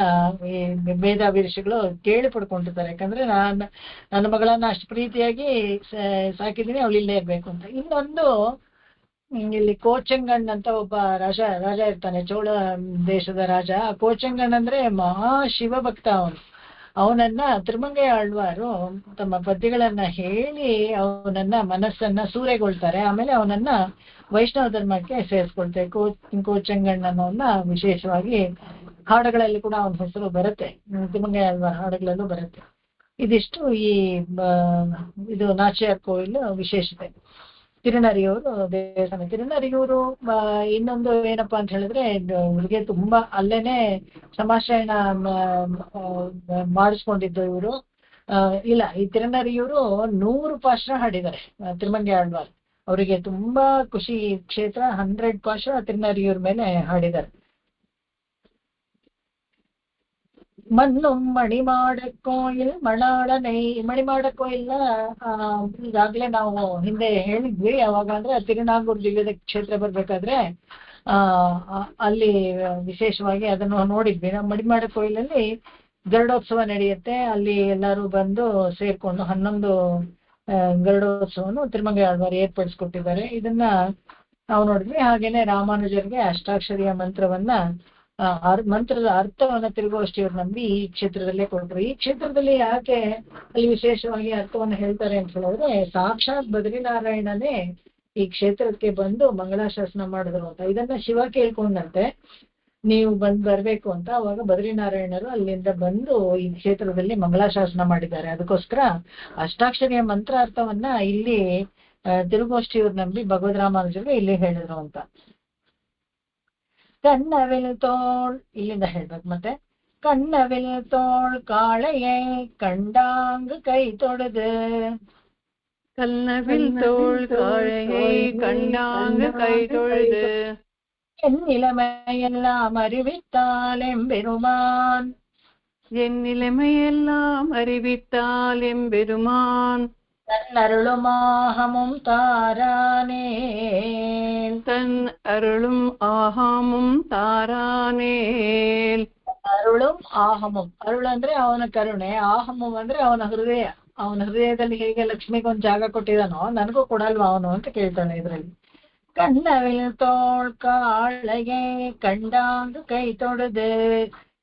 ಈ ಮೇಧಾವಿ ಋಷಿಗಳು ಕೇಳಿ ಪಡ್ಕೊಂಡಿರ್ತಾರೆ. ಯಾಕಂದ್ರೆ ನನ್ನ ಮಗಳನ್ನ ಅಷ್ಟು ಪ್ರೀತಿಯಾಗಿ ಸಾಕಿದ್ದೀನಿ, ಅವಳು ಇಲ್ಲೇ ಇರ್ಬೇಕು ಅಂತ. ಇನ್ನೊಂದು, ಇಲ್ಲಿ ಕೋಚಂಗಣ್ ಅಂತ ಒಬ್ಬ ರಾಜ ಇರ್ತಾನೆ, ಚೋಳ ದೇಶದ ರಾಜ. ಕೋಚಂಗಣ್ ಅಂದ್ರೆ ಮಹಾ ಶಿವಭಕ್ತ ಅವನನ್ನ ತಿರುಮಂಗೈ ಆಳ್ವಾರು ತಮ್ಮ ಪದ್ಯಗಳನ್ನ ಹೇಳಿ ಅವನನ್ನ ಮನಸ್ಸನ್ನ ಸೂರೆಗೊಳ್ತಾರೆ. ಆಮೇಲೆ ಅವನನ್ನ ವೈಷ್ಣವ ಧರ್ಮಕ್ಕೆ ಸೇರಿಸ್ಕೊಳ್ತಾರೆ. ಕೋಚಂಗಣ್ ಅನ್ನೋನ್ನ ವಿಶೇಷವಾಗಿ ಹಾಡುಗಳಲ್ಲಿ ಕೂಡ ಅವನ ಹೆಸರು ಬರುತ್ತೆ, ತಿರುಮಂಗೈ ಆಳ್ವಾರ್ ಹಾಡುಗಳಲ್ಲೂ ಬರುತ್ತೆ. ಇದಿಷ್ಟು ಈ ಇದು ನಾಚಿಯಾರ್ ಕೋಯಿಲ್ ವಿಶೇಷತೆ. ತಿರುನರಿಯೂರು ದೇವಸ್ಥಾನ. ತಿರುನರಿಯೂರು ಇನ್ನೊಂದು ಏನಪ್ಪಾ ಅಂತ ಹೇಳಿದ್ರೆ, ಇವ್ರಿಗೆ ತುಂಬಾ ಅಲ್ಲೇನೆ ಸಮಾಶ್ರಯಣ ಮಾಡಿಸ್ಕೊಂಡಿದ್ದು ಇವರು. ಇಲ್ಲ, ಈ ತಿರುನರಿಯೂರು 100 ಪಾಶ್ರ ಹಾಡಿದ್ದಾರೆ ತಿರುಮಂಗೈ ಆಳ್ವಾರ್. ಅವರಿಗೆ ತುಂಬಾ ಖುಷಿ ಕ್ಷೇತ್ರ. 100 ಪಾಶ್ರ ತಿರುನರಿಯೂರ್ ಮೇಲೆ ಹಾಡಿದ್ದಾರೆ. ಮಣ್ಣುಂ ಮಣಿಮಾಡ ಕೋಯಿಲ್ ಮಣಾಳನೈ. ಮಣಿಮಾಡ ಕೋಯಿಲ್ನ ಈಗಾಗ್ಲೇ ನಾವು ಹಿಂದೆ ಹೇಳಿದ್ವಿ. ಯಾವಾಗ ಅಂದ್ರೆ ತಿರುನಾಗೂರು ದಿವ್ಯದ ಕ್ಷೇತ್ರ ಬರ್ಬೇಕಾದ್ರೆ ಅಲ್ಲಿ ವಿಶೇಷವಾಗಿ ಅದನ್ನು ನೋಡಿದ್ವಿ. ನಾವು ಮಣಿಮಾಡ ಕೋಯಿಲಲ್ಲಿ ಗರುಡೋತ್ಸವ ನಡೆಯುತ್ತೆ. ಅಲ್ಲಿ ಎಲ್ಲರೂ ಬಂದು ಸೇರ್ಕೊಂಡು 11 ಗರುಡೋತ್ಸವನು ತಿರುಮಂಗೈ ಆಳ್ವಾರ್ ಏರ್ಪಡಿಸ್ಕೊಟ್ಟಿದ್ದಾರೆ. ಇದನ್ನ ನಾವು ನೋಡಿದ್ವಿ. ಹಾಗೇನೆ ರಾಮಾನುಜರಿಗೆ ಅಷ್ಟಾಕ್ಷರಿಯ ಮಂತ್ರದ ಅರ್ಥವನ್ನ ತಿರುಗೋಷ್ಠಿಯವ್ರು ನಂಬಿ ಈ ಕ್ಷೇತ್ರದಲ್ಲೇ ಕೊಟ್ಟರು. ಈ ಕ್ಷೇತ್ರದಲ್ಲಿ ಯಾಕೆ ಅಲ್ಲಿ ವಿಶೇಷವಾಗಿ ಅರ್ಥವನ್ನು ಹೇಳ್ತಾರೆ ಅಂತ ಹೇಳಿದ್ರೆ, ಸಾಕ್ಷಾತ್ ಬದ್ರಿನಾರಾಯಣನೇ ಈ ಕ್ಷೇತ್ರಕ್ಕೆ ಬಂದು ಮಂಗಳಾಶಾಸನ ಮಾಡಿದ್ರು ಅಂತ. ಇದನ್ನ ಶಿವ ಕೇಳ್ಕೊಂಡಂತೆ ನೀವು ಬರ್ಬೇಕು ಅಂತ. ಅವಾಗ ಬದ್ರಿನಾರಾಯಣರು ಅಲ್ಲಿಂದ ಬಂದು ಈ ಕ್ಷೇತ್ರದಲ್ಲಿ ಮಂಗಳಾಶಾಸನ ಮಾಡಿದ್ದಾರೆ. ಅದಕ್ಕೋಸ್ಕರ ಅಷ್ಟಾಕ್ಷರಿಯ ಮಂತ್ರಾರ್ಥವನ್ನ ಇಲ್ಲಿ ತಿರುಗೋಷ್ಠಿಯವ್ರು ನಂಬಿ ಭಗವದ್ ರಾಮಾನುಜರು ಇಲ್ಲಿ ಹೇಳಿದ್ರು ಅಂತ. ಕಣ್ಣವಿಲ್ ತೋಳ್, ಇಲ್ಲಿಂದ ಹೇಳ್ಬೇಕು ಮತ್ತೆ. ಕಣ್ಣವಿಲ್ ತೋಳ್ ಕಾಳೆಯೇ ಕಂಡಾಂಗ್ ಕೈ ತೊಳೆದು. கல்லவில் தோள் காழையை கண்டாங்க கை தொழுது. என் நிலைமையெல்லாம் அறிவித்தால் எம்பெருமான். என் நிலைமையெல்லாம் அறிவித்தால் எம்பெருமான். தன்னருளுமாகமும் தாரானேல். தன் அருளும் ஆகாமும் தாரானேல். ಅರುಳುಂ ಆಹಮಂ. ಅರುಳು ಅಂದ್ರೆ ಅವನ ಕರುಣೆ, ಆಹಮಂ ಅಂದ್ರೆ ಅವನ ಹೃದಯ. ಅವನ ಹೃದಯದಲ್ಲಿ ಹೇಗೆ ಲಕ್ಷ್ಮಿಗೆ ಒಂದು ಜಾಗ ಕೊಟ್ಟಿದಾನೋ ನನಗೂ ಕೊಡಲ್ವಾ ಅವನು ಅಂತ ಕೇಳ್ತಾನೆ ಇದ್ರಲ್ಲಿ. கண்ணவில் தோள் காளையே கண்டாங்கு கை தொடுது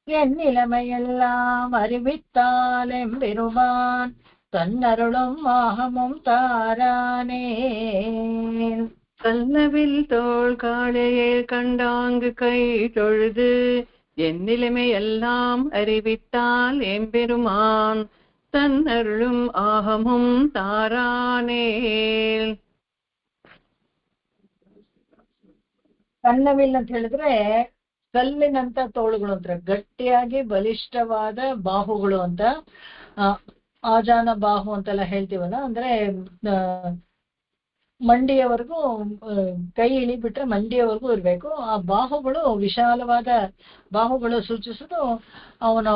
என் நிலைமையெல்லாம் அறிவித்தால் எம்பெருமான் தன்னருளும் ஆகமும் தாரானே. கல்லவில் தோள் காளையே கண்டாங்கு கை தொழுது என் நிலைமை எல்லாம் அறிவித்தால் எம்பெருமான் தன்னருளும் ஆகமும் தாரானேல். ಕಣ್ಣವಿಲ್ ಅಂತ ಹೇಳಿದ್ರೆ ಕಲ್ಲಿನಂತ ತೋಳುಗಳು ಅಂತ, ಗಟ್ಟಿಯಾಗಿ ಬಲಿಷ್ಠವಾದ ಬಾಹುಗಳು ಅಂತ. ಆಜಾನ ಬಾಹು ಅಂತೆಲ್ಲ ಹೇಳ್ತೀವಲ್ಲ, ಅಂದ್ರೆ ಮಂಡಿಯವರೆಗೂ, ಕೈ ಇಳಿಬಿಟ್ರೆ ಮಂಡಿಯವರೆಗೂ ಇರ್ಬೇಕು. ಆ ಬಾಹುಗಳು ವಿಶಾಲವಾದ ಬಾಹುಗಳು ಸೂಚಿಸೋದು ಅವನ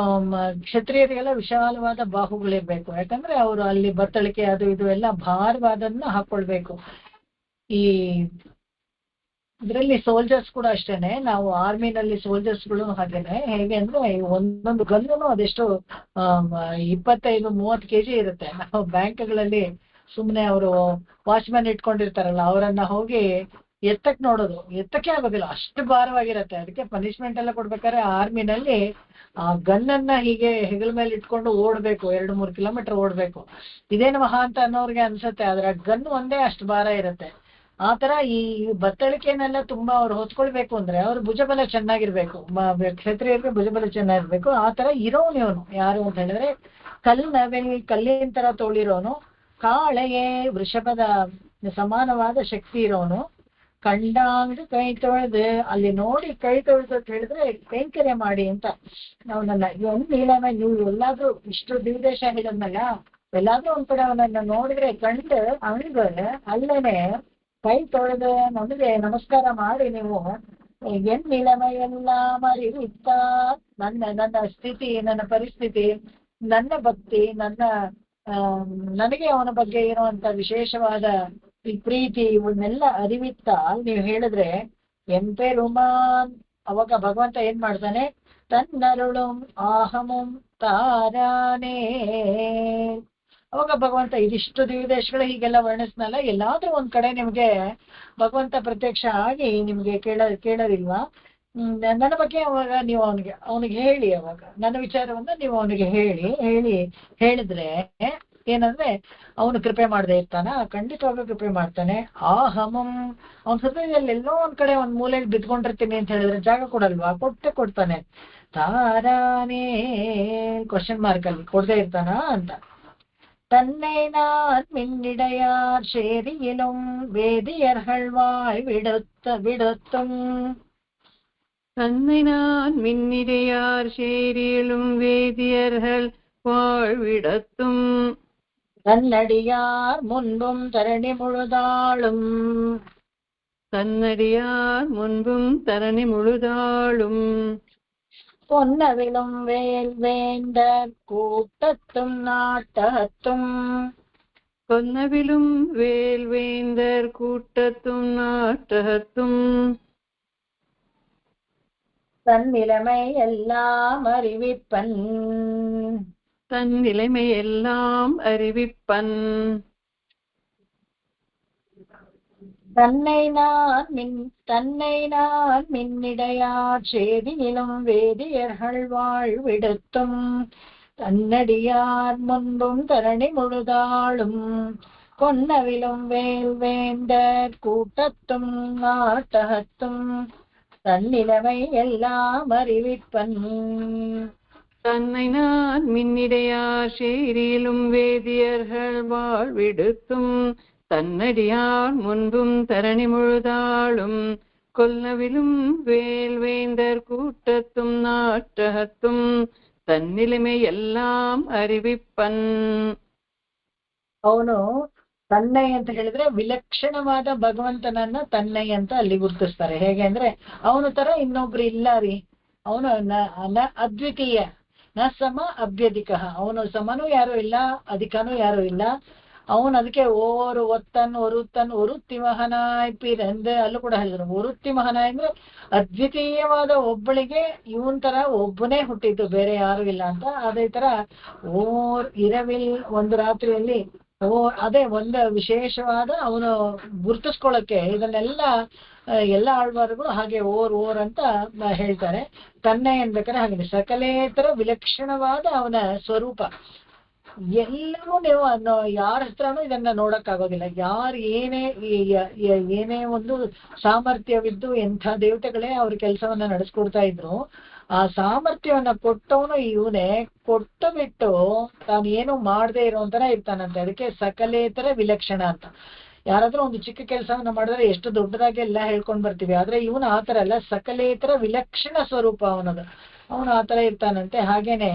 ಕ್ಷತ್ರಿಯರಿಗೆಲ್ಲ ವಿಶಾಲವಾದ ಬಾಹುಗಳಿರ್ಬೇಕು. ಯಾಕಂದ್ರೆ ಅವರು ಅಲ್ಲಿ ಬತ್ತಳಿಕೆ ಅದು ಇದು ಎಲ್ಲ ಭಾರವಾದನ್ನ ಹಾಕೊಳ್ಬೇಕು. ಈ ಇದರಲ್ಲಿ ಸೋಲ್ಜರ್ಸ್ ಕೂಡ ಅಷ್ಟೇನೆ, ನಾವು ಆರ್ಮಿನಲ್ಲಿ ಸೋಲ್ಜರ್ಸ್ಗಳು ಹಾಗೇನೆ. ಹೇಗೆ ಅಂದ್ರೆ ಒಂದೊಂದು ಗನ್ನು ಅದೆಷ್ಟು 25-30 kg ಇರುತ್ತೆ. ನಾವು ಬ್ಯಾಂಕ್ಗಳಲ್ಲಿ ಸುಮ್ಮನೆ ಅವರು ವಾಚ್ಮ್ಯಾನ್ ಇಟ್ಕೊಂಡಿರ್ತಾರಲ್ಲ, ಅವರನ್ನ ಹೋಗಿ ಎತ್ತಕ್ ನೋಡೋದು, ಎತ್ತಕ್ಕೆ ಆಗೋದಿಲ್ಲ, ಅಷ್ಟು ಭಾರವಾಗಿರತ್ತೆ. ಅದಕ್ಕೆ ಪನಿಷ್ಮೆಂಟ್ ಎಲ್ಲ ಕೊಡ್ಬೇಕಾದ್ರೆ ಆರ್ಮಿನಲ್ಲಿ ಆ ಗನ್ನನ್ನ ಹೀಗೆ ಹೆಗಲ ಮೇಲೆ ಇಟ್ಕೊಂಡು ಓಡ್ಬೇಕು, 2-3 ಕಿಲೋಮೀಟರ್ ಓಡ್ಬೇಕು. ಇದೇನು ಮಹಾ ಅಂತ ಅನ್ನೋರ್ಗೆ ಅನ್ಸುತ್ತೆ, ಆದ್ರೆ ಗನ್ ಒಂದೇ ಅಷ್ಟು ಭಾರ ಇರುತ್ತೆ. ಆತರ ಈ ಬತ್ತಳಿಕೆನೆಲ್ಲ ತುಂಬಾ ಅವ್ರು ಹೊತ್ಕೊಳ್ಬೇಕು ಅಂದ್ರೆ ಅವ್ರ ಭುಜಬಲ ಚೆನ್ನಾಗಿರ್ಬೇಕು, ಕ್ಷತ್ರಿಯರಿಗೆ ಭುಜಬಲ ಚೆನ್ನಾಗಿರ್ಬೇಕು. ಆತರ ಇರೋನು ಇವನು ಯಾರು ಅಂತ ಹೇಳಿದ್ರೆ ಕಲ್ಲಿನ ತರ ತೋಳಿರೋನು, ಕಾಳೆಯೇ ವೃಷಭದ ಸಮಾನವಾದ ಶಕ್ತಿ ಇರೋನು, ಕಂಡಾಂಗ್ ಕೈ ತೊಳೆದು, ಅಲ್ಲಿ ನೋಡಿ ಕೈ ತೊಳೆದು ಅಂತ ಹೇಳಿದ್ರೆ ಕೈಂಕರ್ಯ ಮಾಡಿ ಅಂತ. ನಾವು ನೀಲಮ್ಮ ನೀವು ಎಲ್ಲಾದ್ರೂ ಇಷ್ಟು ದಿವದೇಶ ಹೇಳಿದ್ನಲ್ಲ, ಎಲ್ಲಾದ್ರೂ ಒಂದ್ ಕಡೆ ಅವನನ್ನ ನೋಡಿದ್ರೆ ಕಂಡು ಹಂಗ ಅಲ್ಲೇನೆ ಕೈ ತೊಳೆದು ನಮಗೆ ನಮಸ್ಕಾರ ಮಾಡಿ ನೀವು ಏನ್ ನೀಲಮೈಯೆಲ್ಲ ಮರಿವಿತ್ತ ನನ್ನ ಸ್ಥಿತಿ, ನನ್ನ ಪರಿಸ್ಥಿತಿ, ನನ್ನ ಭಕ್ತಿ, ನನಗೆ ಅವನ ಬಗ್ಗೆ ಇರುವಂತ ವಿಶೇಷವಾದ ಈ ಪ್ರೀತಿ ಇವನ್ನೆಲ್ಲ ಅರಿವಿತ್ತ ನೀವು ಹೇಳಿದ್ರೆ ಎಂಪೆರುಮಾನ್. ಅವಾಗ ಭಗವಂತ ಏನ್ ಮಾಡ್ತಾನೆ, ತನ್ನರುಳುಂ ಆಹಮುಂ ತಾರಾನೇ. ಅವಾಗ ಭಗವಂತ ಇದಿಷ್ಟು ದಿವದೇಶಗಳು ಹೀಗೆಲ್ಲ ವರ್ಣಿಸ್ನಲ್ಲ, ಎಲ್ಲಾದ್ರೂ ಒಂದ್ ಕಡೆ ನಿಮ್ಗೆ ಭಗವಂತ ಪ್ರತ್ಯಕ್ಷ ಆಗಿ ನಿಮ್ಗೆ ಕೇಳೋದಿಲ್ವಾ? ನನ್ನ ಬಗ್ಗೆ ಅವಾಗ ನೀವು ಅವನಿಗೆ ಹೇಳಿ, ಅವಾಗ ನನ್ನ ವಿಚಾರವನ್ನ ನೀವು ಅವನಿಗೆ ಹೇಳಿದ್ರೆ ಏನಂದ್ರೆ ಅವನು ಕೃಪೆ ಮಾಡದೆ ಇರ್ತಾನ? ಖಂಡಿತವಾಗ್ಲೂ ಕೃಪೆ ಮಾಡ್ತಾನೆ. ಆಹಮಂ, ಅವನ ಹೃದಯದಲ್ಲಿ ಎಲ್ಲೋ ಒಂದ್ ಕಡೆ ಒಂದ್ ಮೂಲೆಯಲ್ಲಿ ಬಿದ್ಕೊಂಡಿರ್ತೀನಿ ಅಂತ ಹೇಳಿದ್ರೆ ಜಾಗ ಕೊಡಲ್ವಾ? ಕೊಡ್ತಾನೆ. ತಾರಾನೇ ಕ್ವಶನ್ ಮಾರ್ಕ್ ಅಲ್ಲಿ ಕೊಡದೆ ಇರ್ತಾನ ಅಂತ. தன்னை நான் மின்னிடையார் சேரியிலும் வேதியர்கள் வாய் விடுத்தும். தன்னை நான் மின்னிடையார் சேரியிலும் வேதியர்கள் வாழ்விடத்தும். தன்னடியார் முன்பும் தரணி முழுதாளும். தன்னடியார் முன்பும் தரணி முழுதாளும். பொன்னவிலும் வேல் வேந்தர் கூட்டத்தும் நாட்டத்தும். பொன்னவிலும் வேல் வேந்தர் கூட்டத்தும் நாட்டத்தும். தன் நிலைமை எல்லாம் அறிவிப்பன். தன் நிலைமை எல்லாம் அறிவிப்பன். தன்னை நான் மின்னிடையார் சேதியிலும் வேதியர்கள் வாழ்விடத்தும். தன்னடியார் முன்பும் தரணி முழுதாளும். கொன்னவிலும் வேல் வேந்தர் கூட்டத்தும் நாட்டகத்தும். தன்னிலைமை எல்லாம் அறிவிப்பன். தன்னை நான் மின்னிடையார் சேரியிலும் வேதியர்கள் வாழ்விடத்தும். தன்னடியார் முன்பும் தரணி முழுதாளும். கொல்லவிலும் வேல் வேந்தர் கூட்டத்தும் நாட்டகத்தும். தன்னிலைமை எல்லாம் அறிவிப்பன். ಅವನು ತನ್ನೈ ಅಂತ ಹೇಳಿದ್ರೆ ವಿಲಕ್ಷಣವಾದ ಭಗವಂತನನ್ನ ತನ್ನೈ ಅಂತ ಅಲ್ಲಿ ಗುರುತಿಸ್ತಾರೆ. ಹೇಗೆ ಅಂದ್ರೆ ಅವನ ತರ ಇನ್ನೊಬ್ರು ಇಲ್ಲ ರೀ, ಅವನು ಅದ್ವಿತೀಯ, ನ ಸಮ ಅಭ್ಯಧಿಕ. ಅವನು ಸಮನೂ ಯಾರು ಇಲ್ಲ, ಅಧಿಕನೂ ಯಾರು ಇಲ್ಲ. ಅವನು ಅದಕ್ಕೆ ಓರು ಒತ್ತನ್ ಒರುತ್ತಿ ಮಹನಾಯ್ ಪಿರಂದ್ ಅಲ್ಲೂ ಕೂಡ ಹೇಳಿದ್ರು. ಒರುತ್ತಿ ಮಹನಾಯ್ ಅಂದ್ರೆ ಅದ್ವಿತೀಯವಾದ ಒಬ್ಬಳಿಗೆ ಇವನ್ ತರ ಒಬ್ಬನೇ ಹುಟ್ಟಿದ್ದು, ಬೇರೆ ಯಾರು ಇಲ್ಲ ಅಂತ. ಅದೇ ತರ ಓರ್ ಇರವಿಲ್ ಒಂದು ರಾತ್ರಿಯಲ್ಲಿ ಅದೇ ಒಂದು ವಿಶೇಷವಾದ ಅವನು ಗುರುತಿಸ್ಕೊಳ್ಳಕ್ಕೆ ಇದನ್ನೆಲ್ಲ ಎಲ್ಲ ಆಳ್ವಾರುಗಳು ಹಾಗೆ ಓರ್ ಅಂತ ಹೇಳ್ತಾರೆ. ತನ್ನೆ ಅನ್ಬೇಕಾದ್ರೆ ಹಾಗೆ ಸಕಲೇತರ ವಿಲಕ್ಷಣವಾದ ಅವನ ಸ್ವರೂಪ. ಎಲ್ಲವೂ ನೀವು ಯಾರ ಹತ್ರನೂ ಇದನ್ನ ನೋಡಕ್ಕಾಗೋದಿಲ್ಲ. ಯಾರು ಏನೇ ಒಂದು ಸಾಮರ್ಥ್ಯವಿದ್ದು ಎಂಥ ದೇವತೆಗಳೇ ಅವ್ರ ಕೆಲಸವನ್ನ ನಡೆಸ್ಕೊಡ್ತಾ ಇದ್ರು, ಆ ಸಾಮರ್ಥ್ಯವನ್ನ ಕೊಟ್ಟವನು ಇವನೇ. ಕೊಟ್ಟು ಬಿಟ್ಟು ತಾನು ಏನು ಮಾಡದೇ ಇರೋಂತರ ಇರ್ತಾನಂತೆ. ಅದಕ್ಕೆ ಸಕಲೇತರ ವಿಲಕ್ಷಣ ಅಂತ. ಯಾರಾದ್ರೂ ಒಂದು ಚಿಕ್ಕ ಕೆಲಸವನ್ನ ಮಾಡಿದ್ರೆ ಎಷ್ಟು ದೊಡ್ಡದಾಗಿ ಎಲ್ಲ ಹೇಳ್ಕೊಂಡ್ ಬರ್ತೀವಿ, ಆದ್ರೆ ಇವನು ಆತರ ಅಲ್ಲ, ಸಕಲೇತರ ವಿಲಕ್ಷಣ ಸ್ವರೂಪ ಅವನದು. ಅವನು ಆತರ ಇರ್ತಾನಂತೆ. ಹಾಗೇನೆ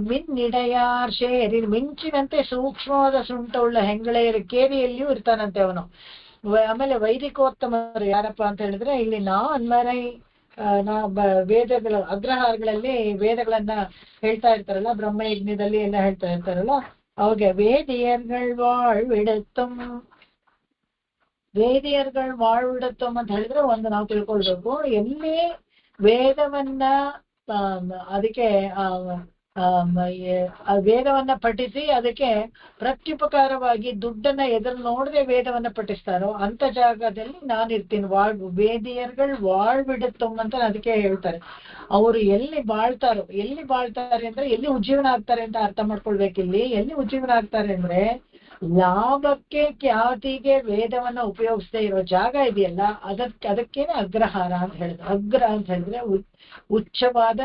ಮಿನ್ನಿಡೆಯಾರ್ ಶೇರಿ ಮಿಂಚಿನಂತೆ ಸೂಕ್ಷ್ಮವಾದ ಸುಂಟವುಳ್ಳ ಹೆಂಗಳೆಯರ ಕೇರಿಯಲ್ಲಿಯೂ ಇರ್ತಾನಂತೆ ಅವನು. ಆಮೇಲೆ ವೈದಿಕೋತ್ತಮರು ಯಾರಪ್ಪ ಅಂತ ಹೇಳಿದ್ರೆ, ಇಲ್ಲಿ ಅನ್ವರೈ ವೇದಗಳ ಅಗ್ರಹಾರಗಳಲ್ಲಿ ವೇದಗಳನ್ನ ಹೇಳ್ತಾ ಇರ್ತಾರಲ್ಲ, ಬ್ರಹ್ಮಯಜ್ಞದಲ್ಲಿ ಎಲ್ಲ ಹೇಳ್ತಾ ಇರ್ತಾರಲ್ಲ, ಅವಾಗ ವೇದಿಯರ್ಗಳ್ வாழ்விடத்தும் ಅಂತ ಹೇಳಿದ್ರೆ ಒಂದು ನಾವು ತಿಳ್ಕೊಳ್ಬೇಕು. ಎಲ್ಲಿ ವೇದವನ್ನ ಅದಕ್ಕೆ ವೇದವನ್ನ ಪಠಿಸಿ ಅದಕ್ಕೆ ಪ್ರತ್ಯುಪಕಾರವಾಗಿ ದುಡ್ಡನ್ನ ಎದುರು ನೋಡದೆ ವೇದವನ್ನ ಪಠಿಸ್ತಾರೋ ಅಂತ ಜಾಗದಲ್ಲಿ ನಾನಿರ್ತೀನಿ. ವೇದಿಯರ್ಗಳು வாழ்விடத்தும் ಅಂತ ಅದಕ್ಕೆ ಹೇಳ್ತಾರೆ. ಅವರು ಎಲ್ಲಿ ಬಾಳ್ತಾರೆ ಅಂದ್ರೆ ಎಲ್ಲಿ ಉಜ್ಜೀವನ ಆಗ್ತಾರೆ ಅಂತ ಅರ್ಥ ಮಾಡ್ಕೊಳ್ಬೇಕು. ಇಲ್ಲಿ ಎಲ್ಲಿ ಉಜ್ಜೀವನ ಆಗ್ತಾರೆ ಅಂದ್ರೆ ಲಾಭಕ್ಕೆ ಖ್ಯಾತಿಗೆ ವೇದವನ್ನ ಉಪಯೋಗಿಸದೇ ಇರೋ ಜಾಗ ಇದೆಯಲ್ಲ, ಅದಕ್ಕೇನೆ ಅಗ್ರಹಾರ ಅಂತ ಹೇಳಿದ್ರು. ಅಗ್ರ ಅಂತ ಹೇಳಿದ್ರೆ ಉಚ್ಚವಾದ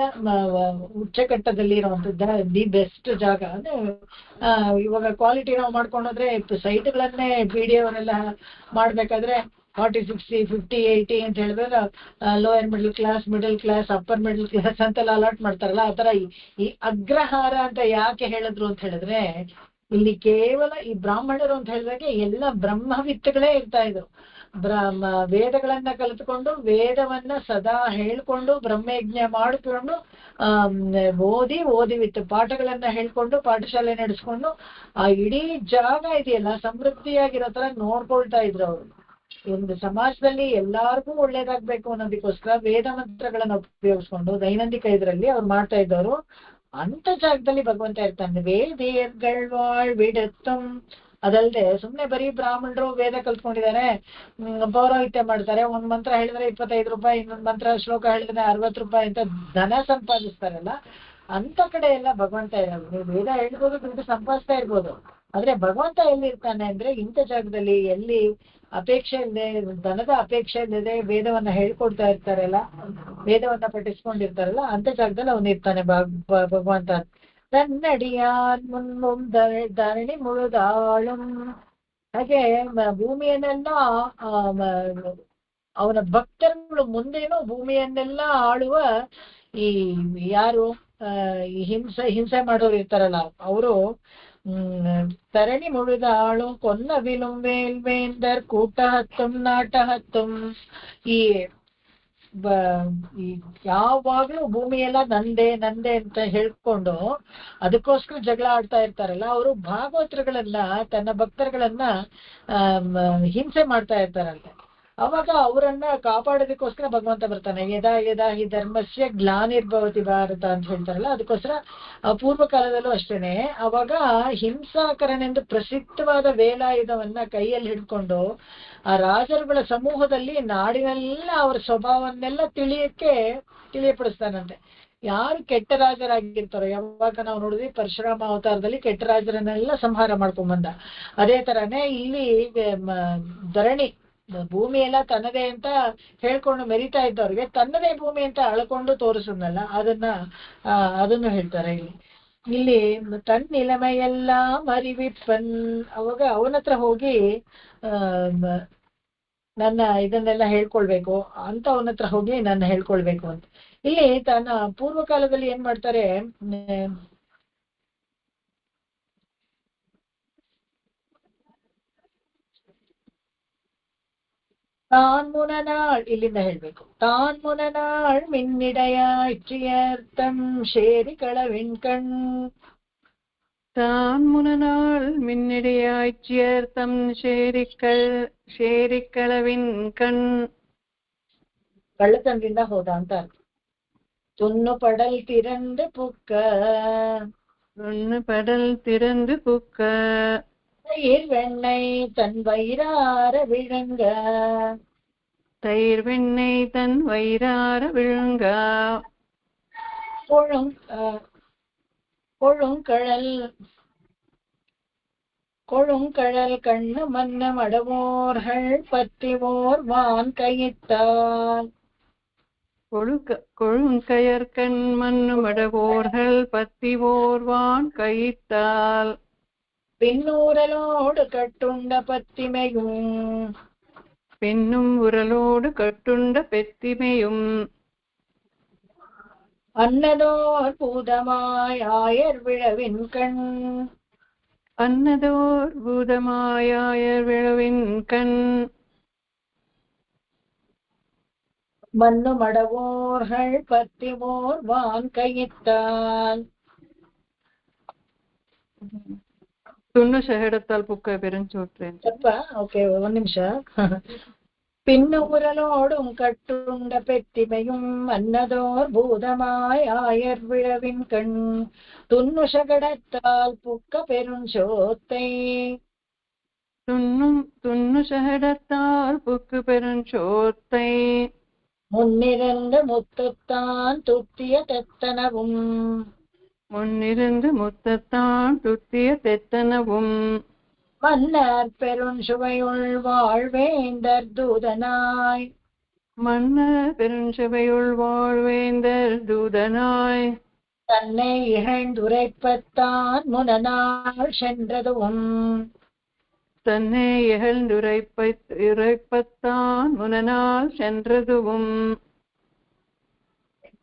ಉಚ್ಚಕಟ್ಟದಲ್ಲಿ ಇರುವಂತದ್ದ ದಿ ಬೆಸ್ಟ್ ಜಾಗ. ಅಂದ್ರೆ ಇವಾಗ ಕ್ವಾಲಿಟಿ ನಾವು ಮಾಡ್ಕೊಂಡೋದ್ರೆ ಸೈಟ್ಗಳನ್ನೇ PDO ಅವರೆಲ್ಲ ಮಾಡ್ಬೇಕಾದ್ರೆ 40, 60, 50, 80 ಅಂತ ಹೇಳಿದ್ರೆ lower middle class upper middle class ಅಂತೆಲ್ಲ ಅಲಾಟ್ ಮಾಡ್ತಾರಲ್ಲ, ಆತರ ಈ ಅಗ್ರಹಾರ ಅಂತ ಯಾಕೆ ಹೇಳಿದ್ರು ಅಂತ ಹೇಳಿದ್ರೆ, ಇಲ್ಲಿ ಕೇವಲ ಈ ಬ್ರಾಹ್ಮಣರು ಅಂತ ಹೇಳಿದಾಗ ಎಲ್ಲ ಬ್ರಹ್ಮವಿತ್ತುಗಳೇ ಇರ್ತಾ ಇದ್ರು. ವೇದಗಳನ್ನ ಕಲಿತುಕೊಂಡು ವೇದವನ್ನ ಸದಾ ಹೇಳ್ಕೊಂಡು ಬ್ರಹ್ಮಯಜ್ಞ ಮಾಡಿಕೊಂಡು ಓದಿ ಪಾಠಗಳನ್ನ ಹೇಳ್ಕೊಂಡು ಪಾಠಶಾಲೆ ನಡೆಸ್ಕೊಂಡು ಆ ಇಡೀ ಜಾಗ ಇದೆಯಲ್ಲ ಸಮೃದ್ಧಿಯಾಗಿರೋ ತರ ನೋಡ್ಕೊಳ್ತಾ ಇದ್ರು ಅವರು. ಒಂದು ಸಮಾಜದಲ್ಲಿ ಎಲ್ಲಾರ್ಗೂ ಒಳ್ಳೇದಾಗ್ಬೇಕು ಅನ್ನೋದಕ್ಕೋಸ್ಕರ ವೇದ ಮಂತ್ರಗಳನ್ನ ಉಪಯೋಗಿಸ್ಕೊಂಡು ದೈನಂದಿಕ ಇದರಲ್ಲಿ ಅವ್ರು ಮಾಡ್ತಾ ಇದ್ದವರು. ಅಂತ ಜಾಗದಲ್ಲಿ ಭಗವಂತ ಇರ್ತಾನೆ. ವೇದಿಯರ್ಗಳ್ வாழ்விடத்தும் ಅದಲ್ದೆ ಸುಮ್ನೆ ಬರೀ ಬ್ರಾಹ್ಮಣರು ವೇದ ಕಲ್ತ್ಕೊಂಡಿದ್ದಾರೆ, ಪೌರೋಹಿತ್ಯ ಮಾಡ್ತಾರೆ, ಒಂದ್ ಮಂತ್ರ ಹೇಳಿದ್ರೆ 25 ರೂಪಾಯಿ, ಇನ್ನೊಂದ್ ಮಂತ್ರ ಶ್ಲೋಕ ಹೇಳಿದ್ರೆ 60 ರೂಪಾಯಿ ಅಂತ ಧನ ಸಂಪಾದಿಸ್ತಾರಲ್ಲ, ಅಂತ ಕಡೆ ಎಲ್ಲ ಭಗವಂತ ಇರೋದು. ನೀವು ವೇದ ಹೇಳ್ಬೋದು, ದುಡ್ಡು ಸಂಪಾದಿಸ್ತಾ ಇರ್ಬೋದು, ಆದ್ರೆ ಭಗವಂತ ಎಲ್ಲಿ ಇರ್ತಾನೆ ಅಂದ್ರೆ ಇಂಥ ಜಾಗದಲ್ಲಿ ಎಲ್ಲಿ ಅಪೇಕ್ಷೆ ಇಲ್ಲದೆ, ಧನದ ಅಪೇಕ್ಷೆ ಇಲ್ಲದೆ ವೇದವನ್ನ ಹೇಳ್ಕೊಡ್ತಾ ಇರ್ತಾರಲ್ಲ, ವೇದವನ್ನ ಪಠಿಸ್ಕೊಂಡಿರ್ತಾರಲ್ಲ, ಅಂತ ಜಾಗದಲ್ಲಿ ಅವನು ಇರ್ತಾನೆ ಭಗವಂತ. ತನ್ನಡಿಯಾನ್ ಮುನ್ನುಂ ಧರಣಿ ಮುಳುದಾಳುಂ. ಹಾಗೆ ಭೂಮಿಯನ್ನೆಲ್ಲ ಅವನ ಭಕ್ತರುಗಳು ಮುಂದೇನು ಭೂಮಿಯನ್ನೆಲ್ಲ ಆಳುವ ಈ ಯಾರು ಹಿಂಸೆ ಮಾಡೋರು ಇರ್ತಾರಲ್ಲ ಅವರು ತರಣಿ ಮುಳುದಾಳು ಕೊನ್ನವಿಲುಂ ವೇಲ್ವೇಂದರ್ ಕೂಟ ಹತ್ತುಂ ನಾಟ ಹತ್ತುಂ. ಈ ಯಾವಾಗ್ಲೂ ಭೂಮಿಯೆಲ್ಲ ನಂದೇ ಅಂತ ಹೇಳ್ಕೊಂಡು ಅದಕ್ಕೋಸ್ಕರ ಜಗಳ ಆಡ್ತಾ ಇರ್ತಾರಲ್ಲ, ಅವರು ಭಾಗವತರುಗಳನ್ನ ತನ್ನ ಭಕ್ತರುಗಳನ್ನ ಹಿಂಸೆ ಮಾಡ್ತಾ ಇರ್ತಾರಂತೆ. ಅವಾಗ ಅವರನ್ನ ಕಾಪಾಡೋದಕ್ಕೋಸ್ಕರ ಭಗವಂತ ಬರ್ತಾನೆ. ಯದಾ ಹಿ ಧರ್ಮಸ್ಯ ಗ್ಲಾನಿರ್ಭವತಿ ಭಾರತ ಅಂತ ಹೇಳ್ತಾರಲ್ಲ, ಅದಕ್ಕೋಸ್ಕರ ಪೂರ್ವ ಕಾಲದಲ್ಲೂ ಅಷ್ಟೇನೆ. ಅವಾಗ ಹಿಂಸಾಕರನೆಂದು ಪ್ರಸಿದ್ಧವಾದ ವೇಲಾಯುಧವನ್ನ ಕೈಯಲ್ಲಿ ಹಿಡ್ಕೊಂಡು ಆ ರಾಜರುಗಳ ಸಮೂಹದಲ್ಲಿ ನಾಡಿನೆಲ್ಲ ಅವರ ಸ್ವಭಾವನ್ನೆಲ್ಲ ತಿಳಿಯಪಡಿಸ್ತಾನಂತೆ. ಯಾರು ಕೆಟ್ಟ ರಾಜರಾಗಿರ್ತಾರೋ, ಯಾವಾಗ ನಾವು ನೋಡಿದ್ವಿ ಪರಶುರಾಮ ಅವತಾರದಲ್ಲಿ ಕೆಟ್ಟ ರಾಜರನ್ನೆಲ್ಲ ಸಂಹಾರ ಮಾಡ್ಕೊಂಡ್ ಬಂದ, ಅದೇ ತರಾನೇ ಇಲ್ಲಿ ಧರಣಿ ಭೂಮಿ ಎಲ್ಲ ತನ್ನದೇ ಅಂತ ಹೇಳ್ಕೊಂಡು ಮೆರಿತಾ ಇದ್ದವ್ರಿಗೆ ತನ್ನದೇ ಭೂಮಿ ಅಂತ ಅಳ್ಕೊಂಡು ತೋರಿಸದ್ನಲ್ಲ, ಅದನ್ನು ಹೇಳ್ತಾರೆ ಇಲ್ಲಿ. ತನ್ನಿಲಮೆಯೆಲ್ಲ ಮರಿವಿಪ್ಪನ್. ಅವಾಗ ಅವನತ್ರ ಹೋಗಿ ನನ್ನ ಇದನ್ನೆಲ್ಲ ಹೇಳ್ಕೊಳ್ಬೇಕು ಅಂತ ಅವನತ್ರ ಹೋಗಿ ನನ್ನ ಹೇಳ್ಕೊಳ್ಬೇಕು ಅಂತ. ಇಲ್ಲಿ ತನ್ನ ಪೂರ್ವ ಕಾಲದಲ್ಲಿ ಏನ್ ಮಾಡ್ತಾರೆ, ತಾನ್ ಮುನನಾಳ್, ಇಲ್ಲಿಂದ ಹೇಳ್ಬೇಕು. ತಾನ್ ಮುನನಾಳ್ ಮಿನ್ನಿಡೆಯ ಇಚ್ಚಿಯರ್ಥಂ ಶೇರಿ ಕಳವೆಣ್ಕಣ್. தான் முனநாள் மின்னிடையாய்ச்சியர்த்தம் ಶೇರಿಕ್ಕಳವಿನ್ ಕಣ್ ಕಳ್ಳತನದಿಂದ ಹೋದ ಅಂತ ಅರ್ಥ. துண்ணு படல் திறந்து புக்க ஒன்னு படல் திறந்து புக்க தயிர் வெண்ணெய் தன் வயிறார விழுங்க தயிர் வெண்ணெய் தன் வயிறார விழுங்க கொழுங்கழல் கண்ணு மன்ன மடவோர்கள் பத்திவோர் வான் கையிட்டால் கொழுங்கயற்கண் மண்ணு மடவோர்கள் பத்திவோர்வான் கையிட்டால் பின்னூரலோடு கட்டுண்ட பத்திமையும் பின்னும் உரலோடு கட்டுண்ட பெத்திமையும் அன்னதோர் பூதமாய் ஆயர் விழவின் கண் அன்னதோர் பூதமாயாயர் விழவின் கண் மண்ணு மடவோர்கள் பத்திவோர் வான் கையிட்டால் துண்ணு சகடத்தால் புக்க பெருஞ்சோற்றேன். ஓகே, ஒரு நிமிஷம். பின்னு உரலோடும் கட்டுண்ட பெத்திமையும் அன்னதோர் பூதமாய் ஆயர் விழவின் கண் துண்ணு சகடத்தால் புக்க பெருஞ்சோத்தை துண்ணு சகடத்தால் புக்கு பெருஞ்சோத்தை முன்னிருந்து முத்துத்தான் துத்திய தெத்தனவும் முன்னிருந்து முத்தத்தான் துத்திய தெத்தனவும் மன்னர் பெருஞ்சுவையுள் வாழ்வேந்தர் தூதனாய் மன்னர் பெருஞ்சபையுள் வாழ்வேந்தர் தூதனாய் தன்னை இகழ்ந்துரைப்பத்தான் முனநாள் சென்றதுவும் தன்னை இகழ்ந்துரைப்பத்தான் முனநாள் சென்றதுவும்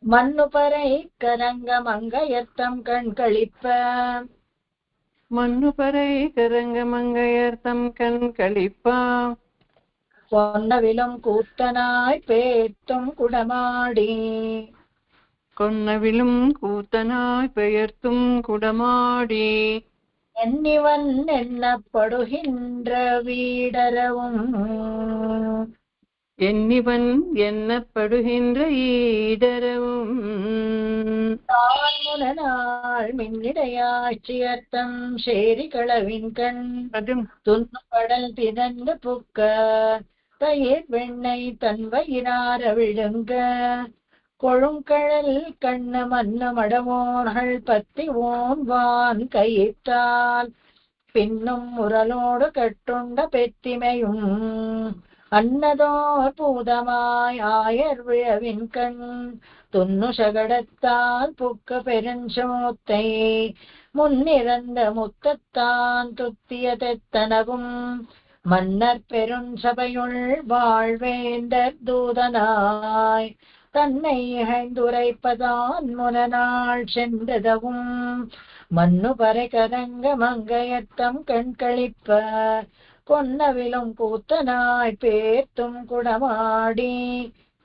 மண்ணுபறை கரங்க மங்கையத்தம் கண்களிப்ப மண்ணுபறை கரங்க மங்கையர்த்தம் கண் களிப்பா பொன்னவிலும் கூத்தனாய் பேத்தும் குடமாடி கொன்னவிலும் கூத்தனாய் பெயர்த்தும் குடமாடி எண்ணிவன் எண்ணப்படுகின்ற வீடரவும் எண்ணிவன் எண்ணப்படுகின்ற ஈடரவும் தான் முனநாள் மின்னிடையாட்சியர்த்தம் சேரி களவின் கண் துண்ணு படல் திறந்து புக்க தயிர் வெண்ணெய் தன் வயிறார விழுங்க கொழுங்கழல் கண்ணு மண்ணு மடவோர்கள் பத்தி ஓன்வான் கையிட்டால் பின்னும் உரலோடு கட்டுண்ட பெத்திமையும் அன்னதோர் பூதமாய் ஆயர் விழவின் கண் துண்ணு சகடத்தால் புக்க பெருஞ்சோத்தை முன்னிறந்த முத்தத்தான் துத்திய தெத்தனவும் மன்னர் பெருஞ்சபையுள் வாழ்வேந்தர் தூதனாய் தன்னை இகழ்ந்துரைப்பதான் முனநாள் சென்றதவும் மண்ணு பறை கரங்க மங்கையத்தம் கண்களிப்ப கொன்னவிலும் கூத்தனாய் பேர்த்தும் குடமாடி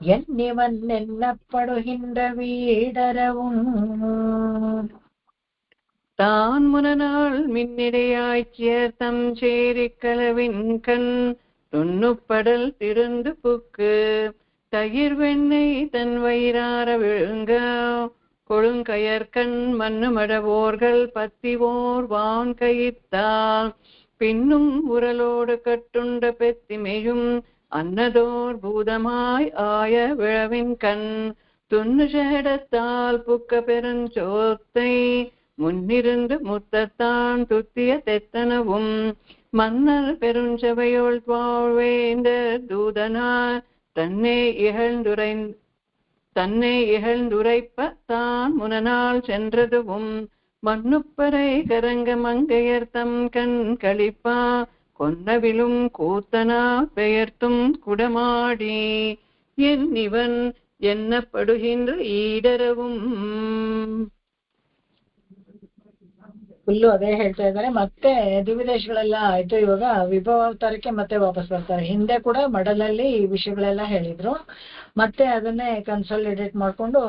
எண்ணிவன் எண்ணப்படுகின்ற வீடரவும் தான் முனநாள் மின்னிடையாய்ச்சியர்த்தம் சேரிக்களவின் கண் துண்ணுப்படல் திருந்து புக்கு தயிர் வெண்ணெய் தன் வயிறார விழுங்க கொழுங்கயற்கண் மண்ணு மடவோர்கள் பத்திவோர் வான் கையித்தால் பின்னும் உரலோடு கட்டுண்ட பெத்திமையும் அன்னதோர் பூதமாய் ஆய விழவின் கண் துண்ணு சேடத்தால் புக்க பெருஞ்சோத்தை முன்னிருந்து முத்தத்தான் துத்திய தெத்தனவும் மன்னர் பெருஞ்சபையோள் வாழ்வேந்தர் தூதனாய் தன்னை இகழ்ந்துரைப்பத்தான் முனநாள் சென்றதுவும் மண்ணுப்பறை கரங்க மங்கையர்த்தம் கண் களிப்பா கொன்னவிலும் கூத்தனா பெயர்த்தும் குடமாடி ಎನ್ನಿವನ್ ಎನ್ನಪಡುಹಿಂದ್ರ ಈಡರவும் ಫುಲ್ಲು ಅದೇ ಹೇಳ್ತಾ ಇದ್ದಾರೆ. ಮತ್ತೆ ದಿವ್ಯದೇಶಗಳೆಲ್ಲ ಆಯ್ತು. ಇವಾಗ ವಿಭವಾವತಾರಕ್ಕೆ ಮತ್ತೆ ವಾಪಸ್ ಬರ್ತಾರೆ. ಹಿಂದೆ ಕೂಡ ಮಡಲಲ್ಲಿ ಈ ವಿಷಯಗಳೆಲ್ಲ ಹೇಳಿದ್ರು. ಮತ್ತೆ ಅದನ್ನೇ ಕನ್ಸಾಲಿಡೇಟ್ ಮಾಡ್ಕೊಂಡು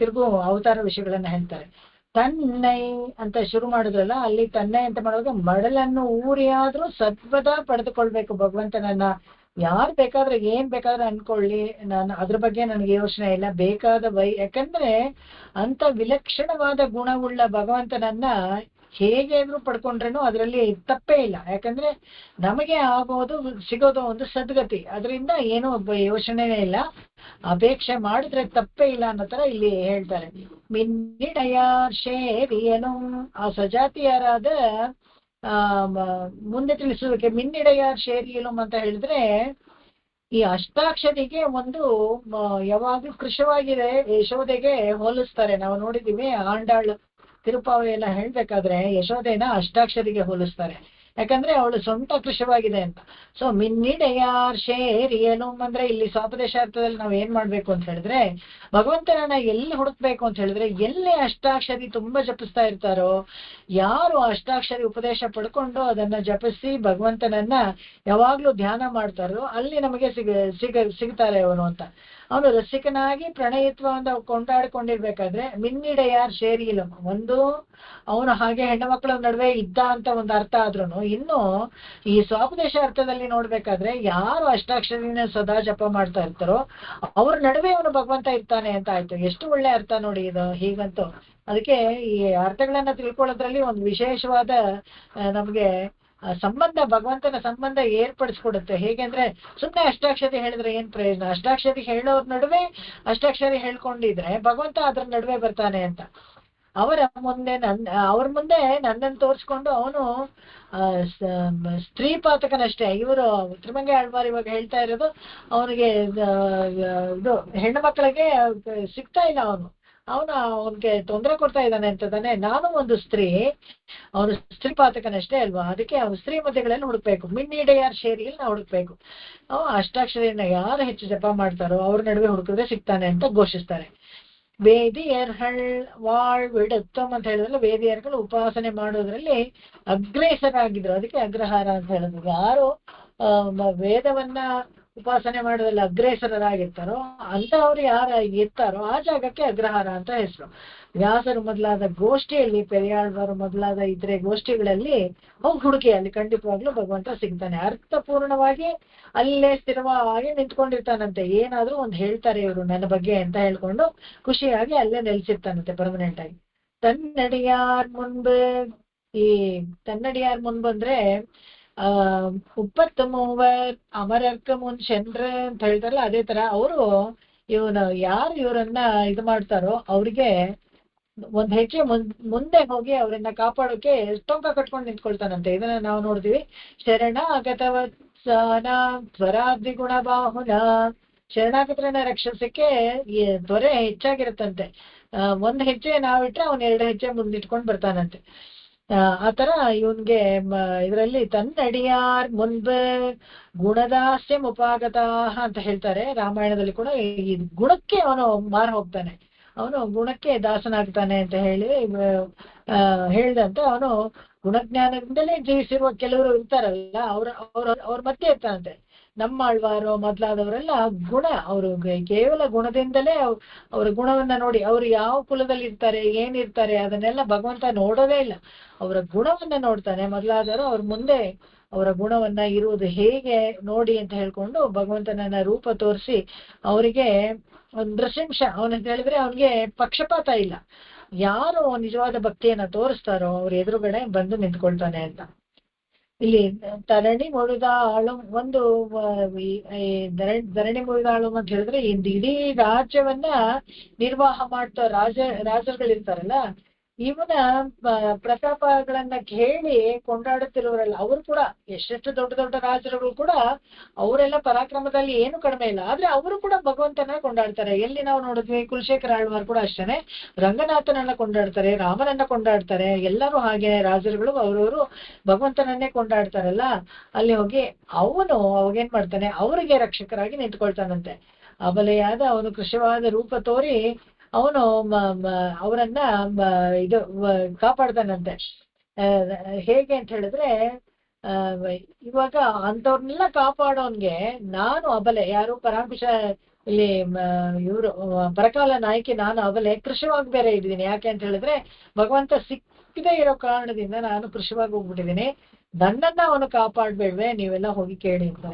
ತಿರುಗು ಅವತಾರ ವಿಷಯಗಳನ್ನ ಹೇಳ್ತಾರೆ. ತನ್ನೈ ಅಂತ ಶುರು ಮಾಡಿದ್ರಲ್ಲ, ಅಲ್ಲಿ ತನ್ನೈ ಅಂತ ಮಾಡುವಾಗ ಮಡಲನ್ನು ಊರಿ ಆದ್ರೂ ಸದ್ವದ ಪಡೆದುಕೊಳ್ಬೇಕು ಭಗವಂತನನ್ನ. ಯಾರು ಬೇಕಾದ್ರೆ ಏನ್ ಬೇಕಾದ್ರೆ ಅನ್ಕೊಳ್ಳಿ, ನಾನು ಅದ್ರ ಬಗ್ಗೆ ನನಗೆ ಯೋಚನೆ ಇಲ್ಲ. ಬೇಕಾದ ಯಾಕಂದ್ರೆ ಅಂತ ವಿಲಕ್ಷಣವಾದ ಗುಣವುಳ್ಳ ಭಗವಂತನನ್ನ ಹೇಗೆ ಆದ್ರೂ ಪಡ್ಕೊಂಡ್ರೇನು ಅದರಲ್ಲಿ ತಪ್ಪೇ ಇಲ್ಲ. ಯಾಕಂದ್ರೆ ನಮಗೆ ಆಗೋದು ಸಿಗೋದು ಒಂದು ಸದ್ಗತಿ, ಅದರಿಂದ ಏನೋ ಒಬ್ಬ ಯೋಚನೆನೇ ಇಲ್ಲ. ಅಪೇಕ್ಷೆ ಮಾಡಿದ್ರೆ ತಪ್ಪೇ ಇಲ್ಲ ಅನ್ನೋ ತರ ಇಲ್ಲಿ ಹೇಳ್ತಾರೆ. ಮಿನ್ನಿಡೆಯಾರ್ ಶೇರಿಯನು, ಆ ಸಜಾತಿಯರಾದ ಮುಂದೆ ತಿಳಿಸೋದಕ್ಕೆ ಮಿನ್ನಿಡೆಯಾರ್ ಶೇರಿಯಲು ಅಂತ ಹೇಳಿದ್ರೆ, ಈ ಅಷ್ಟಾಕ್ಷರಿಗೆ ಒಂದು ಯಾವಾಗ್ಲೂ ಕೃಶವಾಗಿದೆ ಯಶೋದೆಗೆ ಹೋಲಿಸ್ತಾರೆ. ನಾವು ನೋಡಿದೀವಿ ಆಂಡಾಳು ತಿರುಪಾವಳಿ ಎಲ್ಲ ಹೇಳ್ಬೇಕಾದ್ರೆ ಯಶೋದೆನ ಅಷ್ಟಾಕ್ಷರಿಗೆ ಹೋಲಿಸ್ತಾರೆ. ಯಾಕಂದ್ರೆ ಅವಳು ಸ್ವಂತ ಕೃಶವಾಗಿದೆ ಅಂತ. ಸೊ ಮಿನ್ನಿಡೆಯಾರ್ ಶೇರಿಯನು ಅಂದ್ರೆ ಇಲ್ಲಿ ಸ್ವಾಪದೇಶಾರ್ಥದಲ್ಲಿ ನಾವ್ ಏನ್ ಮಾಡ್ಬೇಕು ಅಂತ ಹೇಳಿದ್ರೆ, ಭಗವಂತನನ್ನ ಎಲ್ಲಿ ಹುಡುಕ್ಬೇಕು ಅಂತ ಹೇಳಿದ್ರೆ, ಎಲ್ಲಿ ಅಷ್ಟಾಕ್ಷರಿ ತುಂಬಾ ಜಪಿಸ್ತಾ ಇರ್ತಾರೋ, ಯಾರು ಅಷ್ಟಾಕ್ಷರಿ ಉಪದೇಶ ಪಡ್ಕೊಂಡು ಅದನ್ನ ಜಪಿಸಿ ಭಗವಂತನನ್ನ ಯಾವಾಗ್ಲೂ ಧ್ಯಾನ ಮಾಡ್ತಾರೋ ಅಲ್ಲಿ ನಮಗೆ ಸಿಗ್ತಾರೆ ಅವನು ಅಂತ. ಅವನು ರಸಿಕನಾಗಿ ಪ್ರಣಯಿತ್ವದಿಂದ ಕೊಂಡಾಡ್ಕೊಂಡಿರ್ಬೇಕಾದ್ರೆ ಮಿನ್ನಿಡೆಯಾರ್ ಶೇರಿಯಲು ಒಂದು ಅವನು ಹಾಗೆ ಹೆಣ್ಣು ಮಕ್ಕಳ ನಡುವೆ ಇದ್ದ ಅಂತ ಒಂದು ಅರ್ಥ ಆದ್ರೂ, ಇನ್ನು ಈ ಸ್ವಾಪದೇಶ ಅರ್ಥದಲ್ಲಿ ನೋಡ್ಬೇಕಾದ್ರೆ ಯಾರು ಅಷ್ಟಾಕ್ಷರಿನ ಸದಾ ಜಪ ಮಾಡ್ತಾ ಇರ್ತಾರೋ ಅವ್ರ ನಡುವೆ ಅವನು ಭಗವಂತ ಇರ್ತಾನೆ ಅಂತ ಆಯ್ತು. ಎಷ್ಟು ಒಳ್ಳೆ ಅರ್ಥ ನೋಡಿ ಇದು. ಹೀಗಂತೂ ಅದಕ್ಕೆ ಈ ಅರ್ಥಗಳನ್ನ ತಿಳ್ಕೊಳ್ಳೋದ್ರಲ್ಲಿ ಒಂದು ವಿಶೇಷವಾದ ನಮ್ಗೆ ಸಂಬಂಧ, ಭಗವಂತನ ಸಂಬಂಧ ಏರ್ಪಡಿಸ್ಕೊಡುತ್ತೆ. ಹೇಗೆ ಅಂದ್ರೆ ಸುಮ್ಮನೆ ಅಷ್ಟಾಕ್ಷರಿ ಹೇಳಿದ್ರೆ ಏನ್ ಪ್ರಯೋಜನ? ಅಷ್ಟಾಕ್ಷರಿ ಹೇಳೋರ್ ನಡುವೆ ಅಷ್ಟಾಕ್ಷರಿ ಹೇಳ್ಕೊಂಡಿದ್ರೆ ಭಗವಂತ ಅದ್ರ ನಡುವೆ ಬರ್ತಾನೆ ಅಂತ. ಅವ್ರ ಮುಂದೆ ನನ್ನನ್ನು ತೋರಿಸ್ಕೊಂಡು ಅವನು ಸ್ತ್ರೀ ಪಾತಕನಷ್ಟೇ. ಇವರು ತಿರುಮಂಗೆ ಆಳ್ವಾರ್ ಇವಾಗ ಹೇಳ್ತಾ ಇರೋದು ಅವನಿಗೆ ಇದು ಹೆಣ್ಣು ಮಕ್ಕಳಿಗೆ ಸಿಗ್ತಾ ಇಲ್ಲ, ಅವನಿಗೆ ತೊಂದರೆ ಕೊಡ್ತಾ ಇದ್ದಾನೆ ಅಂತದಾನೆ. ನಾನು ಒಂದು ಸ್ತ್ರೀ, ಅವನು ಸ್ತ್ರೀ ಪಾತಕನಷ್ಟೇ ಅಲ್ವಾ? ಅದಕ್ಕೆ ಅವನು ಸ್ತ್ರೀ ಮಧ್ಯಗಳಲ್ಲಿ ಹುಡುಕ್ಬೇಕು. ಮಿನ್ನಿಡೆಯಾರ್ ಶೇರಿಯಲ್ಲಿ ನಾವು ಹುಡುಕ್ಬೇಕು. ಅಷ್ಟಾಕ್ಷರಿನ ಯಾರು ಹೆಚ್ಚು ಜಪ ಮಾಡ್ತಾರೋ ಅವ್ರ ನಡುವೆ ಹುಡುಕಿದ್ರೆ ಸಿಗ್ತಾನೆ ಅಂತ ಘೋಷಿಸ್ತಾರೆ. ವೇದಿಯರ್ಗಳ್ ವಿಡುತ್ತಮ್ ಅಂತ ಹೇಳಿದ್ರಲ್ಲ, ವೇದಿಯರ್ಗಳು ಉಪಾಸನೆ ಮಾಡೋದ್ರಲ್ಲಿ ಅಗ್ರೇಸರಾಗಿದ್ರು, ಅದಕ್ಕೆ ಅಗ್ರಹಾರ ಅಂತ ಹೇಳಿದ್ರು. ಯಾರು ವೇದವನ್ನ ಉಪಾಸನೆ ಮಾಡೋದ್ರಲ್ಲಿ ಅಗ್ರೇಸರರಾಗಿರ್ತಾರೋ ಅಂತವ್ರು ಯಾರು ಇರ್ತಾರೋ ಆ ಜಾಗಕ್ಕೆ ಅಗ್ರಹಾರ ಅಂತ ಹೆಸರು. ವ್ಯಾಸರು ಮೊದಲಾದ ಗೋಷ್ಠಿಯಲ್ಲಿ, ಪೆರಿಯಾಳ್ವಾರು ಮೊದಲಾದ ಇದ್ರೆ ಗೋಷ್ಠಿಗಳಲ್ಲಿ ಹೋಗಿ ಹುಡುಕಿ, ಅಲ್ಲಿ ಖಂಡಿತವಾಗ್ಲೂ ಭಗವಂತ ಸಿಗ್ತಾನೆ. ಅರ್ಥಪೂರ್ಣವಾಗಿ ಅಲ್ಲೇ ಸ್ಥಿರವಾಗಿ ನಿಂತ್ಕೊಂಡಿರ್ತಾನಂತೆ. ಏನಾದ್ರೂ ಒಂದು ಹೇಳ್ತಾರೆ ಇವರು ನನ್ನ ಬಗ್ಗೆ ಅಂತ ಹೇಳ್ಕೊಂಡು ಖುಷಿಯಾಗಿ ಅಲ್ಲೇ ನೆಲೆಸಿರ್ತಾನಂತೆ ಪರ್ಮನೆಂಟ್ ಆಗಿ. ತನ್ನಡಿಯಾರ್ ಮುನ್ಬು, ಈ ತನ್ನಡಿಯಾರ್ ಮುನ್ಬು ಅಂದ್ರೆ ಉಪ್ಪತ್ತು ಮೂವರ್ ಅಮರರ್ಕ ಮುನ್ ಶೆಂಡ್ರ ಅಂತ ಹೇಳ್ತಾರಲ್ಲ, ಅದೇ ತರ ಅವರು ಯಾರು ಇವರನ್ನ ಇದು ಮಾಡ್ತಾರೋ ಅವ್ರಿಗೆ ಒಂದ್ ಹೆಜ್ಜೆ ಮುಂದೆ ಹೋಗಿ ಅವರನ್ನ ಕಾಪಾಡೋಕೆ ಟೊಂಕ ಕಟ್ಕೊಂಡು ನಿಂತ್ಕೊಳ್ತಾನಂತೆ. ಇದನ್ನ ನಾವು ನೋಡ್ತೀವಿ. ಶರಣಾಗತವತ್ಸಾನ ತ್ವರಾಬ್ಧಿ ಗುಣ ಬಾಹುನ, ಶರಣಾಗತರನ್ನ ರಕ್ಷಿಸಕ್ಕೆ ಈ ತ್ವರೆ ಹೆಚ್ಚಾಗಿರುತ್ತಂತೆ. ಒಂದ್ ಹೆಜ್ಜೆ ನಾವಿಟ್ರೆ ಅವ್ನ್ 2 ಹೆಜ್ಜೆ ಮುಂದಿಟ್ಕೊಂಡ್ ಬರ್ತಾನಂತೆ. ಆತರ ಇವನ್ಗೆ ಇದರಲ್ಲಿ ತನ್ನಡಿಯಾರ್ ಮುನ್ಬ ಗುಣದಾಸ್ಯ ಉಪಾಗತ ಅಂತ ಹೇಳ್ತಾರೆ. ರಾಮಾಯಣದಲ್ಲಿ ಕೂಡ ಈ ಗುಣಕ್ಕೆ ಅವನು ಮಾರು ಹೋಗ್ತಾನೆ, ಅವನು ಗುಣಕ್ಕೆ ದಾಸನಾಗ್ತಾನೆ ಅಂತ ಹೇಳಿ ಹೇಳ್ದಂತೆ. ಅವನು ಗುಣಜ್ಞಾನದಿಂದಲೇ ಜೀವಿಸಿರುವ ಕೆಲವರು ಇರ್ತಾರಲ್ಲ, ಅವ್ರ ಮಧ್ಯೆ ಇರ್ತಾನಂತೆ. ನಮ್ಮ ಆಳ್ವಾರು ಮೊದಲಾದವರೆಲ್ಲ ಗುಣ, ಅವರು ಕೇವಲ ಗುಣದಿಂದಲೇ ಅವ್ರ ಗುಣವನ್ನ ನೋಡಿ, ಅವ್ರು ಯಾವ ಕುಲದಲ್ಲಿ ಇರ್ತಾರೆ ಏನಿರ್ತಾರೆ ಅದನ್ನೆಲ್ಲ ಭಗವಂತ ನೋಡೋದೇ ಇಲ್ಲ, ಅವರ ಗುಣವನ್ನ ನೋಡ್ತಾನೆ. ಮೊದಲಾದವರು ಅವ್ರ ಮುಂದೆ ಅವರ ಗುಣವನ್ನ ಇರುವುದು ಹೇಗೆ ನೋಡಿ ಅಂತ ಹೇಳ್ಕೊಂಡು ಭಗವಂತನನ್ನ ರೂಪ ತೋರಿಸಿ ಅವರಿಗೆ ಒಂದು ನೃಶಂಸ, ಅವನಂತ ಹೇಳಿದ್ರೆ ಅವನಿಗೆ ಪಕ್ಷಪಾತ ಇಲ್ಲ. ಯಾರು ನಿಜವಾದ ಭಕ್ತಿಯನ್ನ ತೋರಿಸ್ತಾರೋ ಅವ್ರ ಎದುರುಗಡೆ ಬಂದು ನಿಂತ್ಕೊಳ್ತಾನೆ ಅಂತ. ಇಲ್ಲಿ ಧರಣಿ ಮುಳುದಾಳು, ಒಂದು ಧರಣಿ ಮುಳುದಾಳು ಅಂತ ಹೇಳಿದ್ರೆ ಇಡೀ ರಾಜ್ಯವನ್ನ ನಿರ್ವಾಹ ಮಾಡ್ತಾ ರಾಜರುಗಳಿರ್ತಾರಲ್ಲ, ಇವನ ಪ್ರತಾಪಗಳನ್ನ ಕೇಳಿ ಕೊಂಡಾಡುತ್ತಿರುವರಲ್ಲ ಅವರು ಕೂಡ, ಎಷ್ಟೆಷ್ಟು ದೊಡ್ಡ ದೊಡ್ಡ ರಾಜರುಗಳು ಕೂಡ ಅವರೆಲ್ಲ ಪರಾಕ್ರಮದಲ್ಲಿ ಏನು ಕಡಿಮೆ ಇಲ್ಲ, ಆದ್ರೆ ಅವರು ಕೂಡ ಭಗವಂತನ ಕೊಂಡಾಡ್ತಾರೆ. ಎಲ್ಲಿ ನಾವು ನೋಡಿದ್ವಿ, ಕುಲಶೇಖರ ಆಳ್ವಾರ್ ಕೂಡ ಅಷ್ಟೇನೆ ರಂಗನಾಥನನ್ನ ಕೊಂಡಾಡ್ತಾರೆ, ರಾಮನನ್ನ ಕೊಂಡಾಡ್ತಾರೆ. ಎಲ್ಲರೂ ಹಾಗೆ ರಾಜರುಗಳು ಅವರವರು ಭಗವಂತನನ್ನೇ ಕೊಂಡಾಡ್ತಾರಲ್ಲ, ಅಲ್ಲಿ ಹೋಗಿ ಅವನು ಅವಾಗೇನ್ ಮಾಡ್ತಾನೆ, ಅವರಿಗೆ ರಕ್ಷಕರಾಗಿ ನಿಂತ್ಕೊಳ್ತಾನಂತೆ. ಅಬಲೆಯಾದ ಅವನು ಕೃಶವಾದ ರೂಪ ತೋರಿ ಅವನು ಅವರನ್ನ ಇದು ಕಾಪಾಡ್ತಾನಂತೆ. ಹೇಗೆ ಅಂತ ಹೇಳಿದ್ರೆ ಇವಾಗ ಅಂಥವ್ರನ್ನೆಲ್ಲ ಕಾಪಾಡೋನ್ಗೆ ನಾನು ಅಬಲೆ, ಯಾರು ಪರಾಂಕುಶ ಇಲ್ಲಿ ಇವರು ಪರಕಾಲ ನಾಯಕಿ ನಾನು ಅಬಲೆ, ಕೃಶವಾಗಿ ಬೇರೆ ಇದ್ದೀನಿ. ಯಾಕೆ ಅಂತ ಹೇಳಿದ್ರೆ ಭಗವಂತ ಸಿಕ್ಕದೇ ಇರೋ ಕಾರಣದಿಂದ ನಾನು ಕೃಶವಾಗಿ ಹೋಗ್ಬಿಟ್ಟಿದ್ದೀನಿ. ನನ್ನನ್ನ ಅವನು ಕಾಪಾಡ್ಬೇಡ್ವೆ, ನೀವೆಲ್ಲ ಹೋಗಿ ಕೇಳಿ ಅಂತ.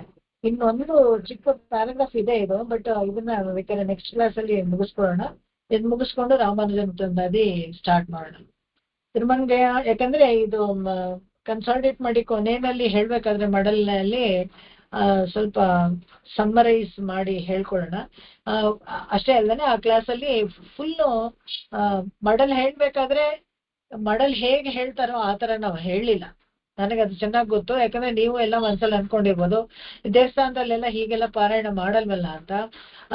ಇನ್ನೊಂದು ಚಿಕ್ಕ ಪ್ಯಾರಾಗ್ರಾಫ್ ಇದೆ ಇದು, ಬಟ್ ಇದನ್ನ ಬೇಕಾದ್ರೆ ನೆಕ್ಸ್ಟ್ ಕ್ಲಾಸ್ ಅಲ್ಲಿ ಮುಗಿಸ್ಕೊಳ್ಳೋಣ. ಇದು ಮುಗಿಸ್ಕೊಂಡು ರಾಮಾನುಜನ್ ತಂದಾದಿ ಸ್ಟಾರ್ಟ್ ಮಾಡೋಣ. ತಿರುಮಂಗಯ್ಯ, ಯಾಕಂದ್ರೆ ಇದು ಕನ್ಸಾಲ್ಟೇಟ್ ಮಾಡಿ ಕೊನೆಯಲ್ಲಿ ಹೇಳ್ಬೇಕಾದ್ರೆ ಮಾಡಲ್ನಲ್ಲಿ ಸ್ವಲ್ಪ ಸಮ್ಮರೈಸ್ ಮಾಡಿ ಹೇಳ್ಕೊಳ್ಳೋಣ. ಅಷ್ಟೇ ಅಲ್ಲದೆ ಆ ಕ್ಲಾಸಲ್ಲಿ ಫುಲ್ಲು ಮಡಲ್ ಹೇಳ್ಬೇಕಾದ್ರೆ ಮಡಲ್ ಹೇಗೆ ಹೇಳ್ತಾರೋ ಆ ಥರ ನಾವು ಹೇಳಲಿಲ್ಲ. ನನಗೆ ಅದು ಚೆನ್ನಾಗಿ ಗೊತ್ತು, ಯಾಕಂದ್ರೆ ನೀವು ಎಲ್ಲ ಮನಸ್ಸಲ್ಲಿ ಅನ್ಕೊಂಡಿರ್ಬೋದು ದೇವಸ್ಥಾನದಲ್ಲೆಲ್ಲ ಹೀಗೆಲ್ಲ ಪಾರಾಯಣ ಮಾಡಲ್ವಲ್ಲ ಅಂತ.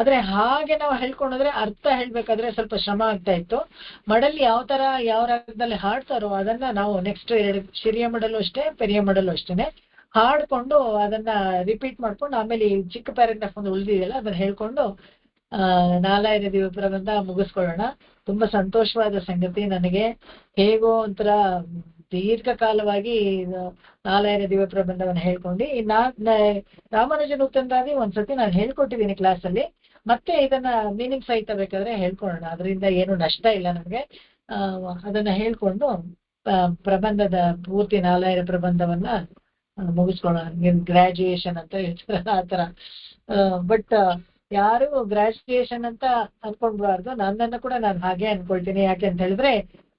ಆದ್ರೆ ಹಾಗೆ ನಾವು ಹೇಳ್ಕೊಂಡ್ರೆ ಅರ್ಥ ಹೇಳ್ಬೇಕಾದ್ರೆ ಸ್ವಲ್ಪ ಶ್ರಮ ಆಗ್ತಾ ಇತ್ತು. ಮಡಲ್ ಯಾವ ತರ ಯಾವ ರಾಗದಲ್ಲಿ ಹಾಡ್ತಾರೋ ಅದನ್ನ ನಾವು ನೆಕ್ಸ್ಟ್ 2 ಶಿರಿಯ ಮಡಲು ಅಷ್ಟೇ, ಪೆರಿಯ ಮಡಲು ಅಷ್ಟೇನೆ ಹಾಡ್ಕೊಂಡು ಅದನ್ನ ರಿಪೀಟ್ ಮಾಡ್ಕೊಂಡು ಆಮೇಲೆ ಈ ಚಿಕ್ಕ ಪ್ಯಾರಾಗ್ರಾಫ್ ಒಂದು ಉಳಿದಿದೆಯಲ್ಲ ಅದನ್ನ ಹೇಳ್ಕೊಂಡು ನಾಲಾಯರ ದಿವ್ಯ ಪ್ರಬಂಧ ಮುಗಿಸ್ಕೊಳ್ಳೋಣ. ತುಂಬಾ ಸಂತೋಷವಾದ ಸಂಗತಿ ನನಗೆ. ಹೇಗೋ ಒಂಥರ ದೀರ್ಘಕಾಲವಾಗಿ ನಾಲಾಯರ ದಿವ್ಯ ಪ್ರಬಂಧವನ್ನು ಹೇಳ್ಕೊಂಡು ರಾಮಾನುಜನ್ ಉತ್ತಂದಾದಿ ಒಂದ್ಸತಿ ನಾನು ಹೇಳ್ಕೊಟ್ಟಿದ್ದೀನಿ ಕ್ಲಾಸಲ್ಲಿ. ಮತ್ತೆ ಇದನ್ನ ಮೀನಿಂಗ್ ಸಹಿತ ಬೇಕಾದ್ರೆ ಹೇಳ್ಕೊಳ್ಳೋಣ, ಅದರಿಂದ ಏನು ನಷ್ಟ ಇಲ್ಲ ನಮ್ಗೆ. ಅದನ್ನ ಹೇಳ್ಕೊಂಡು ಪ್ರಬಂಧದ ಪೂರ್ತಿ ನಾಲಾಯರ ಪ್ರಬಂಧವನ್ನ ಮುಗಿಸ್ಕೊಳ್ಳೋಣ. ಗ್ರಾಜುಯೇಷನ್ ಅಂತ ಹೇಳ್ತಾರಲ್ಲ ಆ ತರ. ಬಟ್ ಯಾರು ಗ್ರಾಜುಯೇಷನ್ ಅಂತ ಅನ್ಕೊಂಡ್ಬಾರ್ದು, ನನ್ನನ್ನು ಕೂಡ ನಾನು ಹಾಗೆ ಅನ್ಕೊಳ್ತೀನಿ. ಯಾಕೆ ಅಂತ ಹೇಳಿದ್ರೆ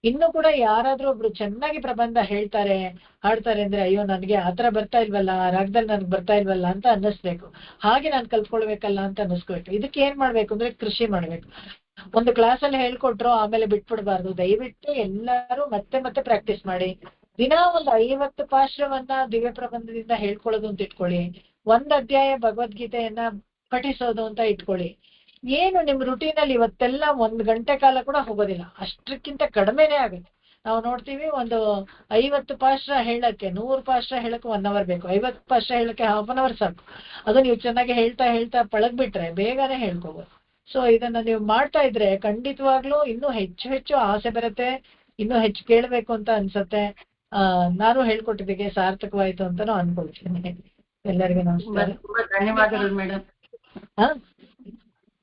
ಇನ್ನು ಕೂಡ ಯಾರಾದ್ರೂ ಒಬ್ರು ಚೆನ್ನಾಗಿ ಪ್ರಬಂಧ ಹೇಳ್ತಾರೆ ಹಾಡ್ತಾರೆ ಅಂದ್ರೆ ಅಯ್ಯೋ ನನಗೆ ಆತರ ಬರ್ತಾ ಇಲ್ವಲ್ಲ, ರಾಗದಲ್ಲಿ ನನ್ಗೆ ಬರ್ತಾ ಇಲ್ವಲ್ಲ ಅಂತ ಅನ್ನಿಸ್ಬೇಕು. ಹಾಗೆ ನಾನು ಕಲ್ತ್ಕೊಳ್ಬೇಕಲ್ಲ ಅಂತ ಅನ್ನಿಸ್ಕೊಳ್ಬೇಕು. ಇದಕ್ಕೆ ಏನ್ ಮಾಡ್ಬೇಕು ಅಂದ್ರೆ ಕೃಷಿ ಮಾಡ್ಬೇಕು. ಒಂದು ಕ್ಲಾಸಲ್ಲಿ ಹೇಳ್ಕೊಟ್ರು ಆಮೇಲೆ ಬಿಟ್ಬಿಡ್ಬಾರ್ದು. ದಯವಿಟ್ಟು ಎಲ್ಲರೂ ಮತ್ತೆ ಮತ್ತೆ ಪ್ರಾಕ್ಟೀಸ್ ಮಾಡಿ. ದಿನ ಒಂದು 50 ಪಾಶ್ರವನ್ನ ದಿವ್ಯ ಪ್ರಬಂಧದಿಂದ ಹೇಳ್ಕೊಳ್ಳೋದು ಅಂತ ಇಟ್ಕೊಳ್ಳಿ. 1 ಅಧ್ಯಾಯ ಭಗವದ್ಗೀತೆಯನ್ನ ಪಠಿಸೋದು ಅಂತ ಇಟ್ಕೊಳ್ಳಿ. ಏನು ನಿಮ್ ರುಟೀನಲ್ಲಿ ಇವತ್ತೆಲ್ಲ 1 ಗಂಟೆ ಕಾಲ ಕೂಡ ಹೋಗೋದಿಲ್ಲ, ಅಷ್ಟಕ್ಕಿಂತ ಕಡಿಮೆನೇ ಆಗುತ್ತೆ. ನಾವು ನೋಡ್ತೀವಿ ಒಂದು 50 ಪಾಶ್ರ ಹೇಳಕ್ಕೆ 100 ಪಾಶ್ರ ಹೇಳಕ್ಕೆ 1 hour ಬೇಕು, 50 ಪಾಶ್ರ ಹೇಳಕ್ಕೆ ½ an hour ಸಾಕು. ಅದು ನೀವು ಚೆನ್ನಾಗಿ ಹೇಳ್ತಾ ಹೇಳ್ತಾ ಪಳಗ್ಬಿಟ್ರೆ ಬೇಗನೆ ಹೇಳ್ಕೋಬಹುದು. ಸೊ ಇದನ್ನ ನೀವು ಮಾಡ್ತಾ ಇದ್ರೆ ಖಂಡಿತವಾಗ್ಲೂ ಇನ್ನೂ ಹೆಚ್ಚು ಹೆಚ್ಚು ಆಸೆ ಬರುತ್ತೆ, ಇನ್ನೂ ಹೆಚ್ಚು ಕೇಳಬೇಕು ಅಂತ ಅನ್ಸತ್ತೆ. ನಾನು ಹೇಳ್ಕೊಟ್ಟಿದ್ದಕ್ಕೆ ಸಾರ್ಥಕವಾಯ್ತು ಅಂತಾನು ಅನ್ಕೊಳ್ತೀನಿ. ಎಲ್ಲರಿಗೂ ನಮಸ್ಕಾರ. ತುಂಬಾ ಧನ್ಯವಾದಗಳು ಮೇಡಮ್.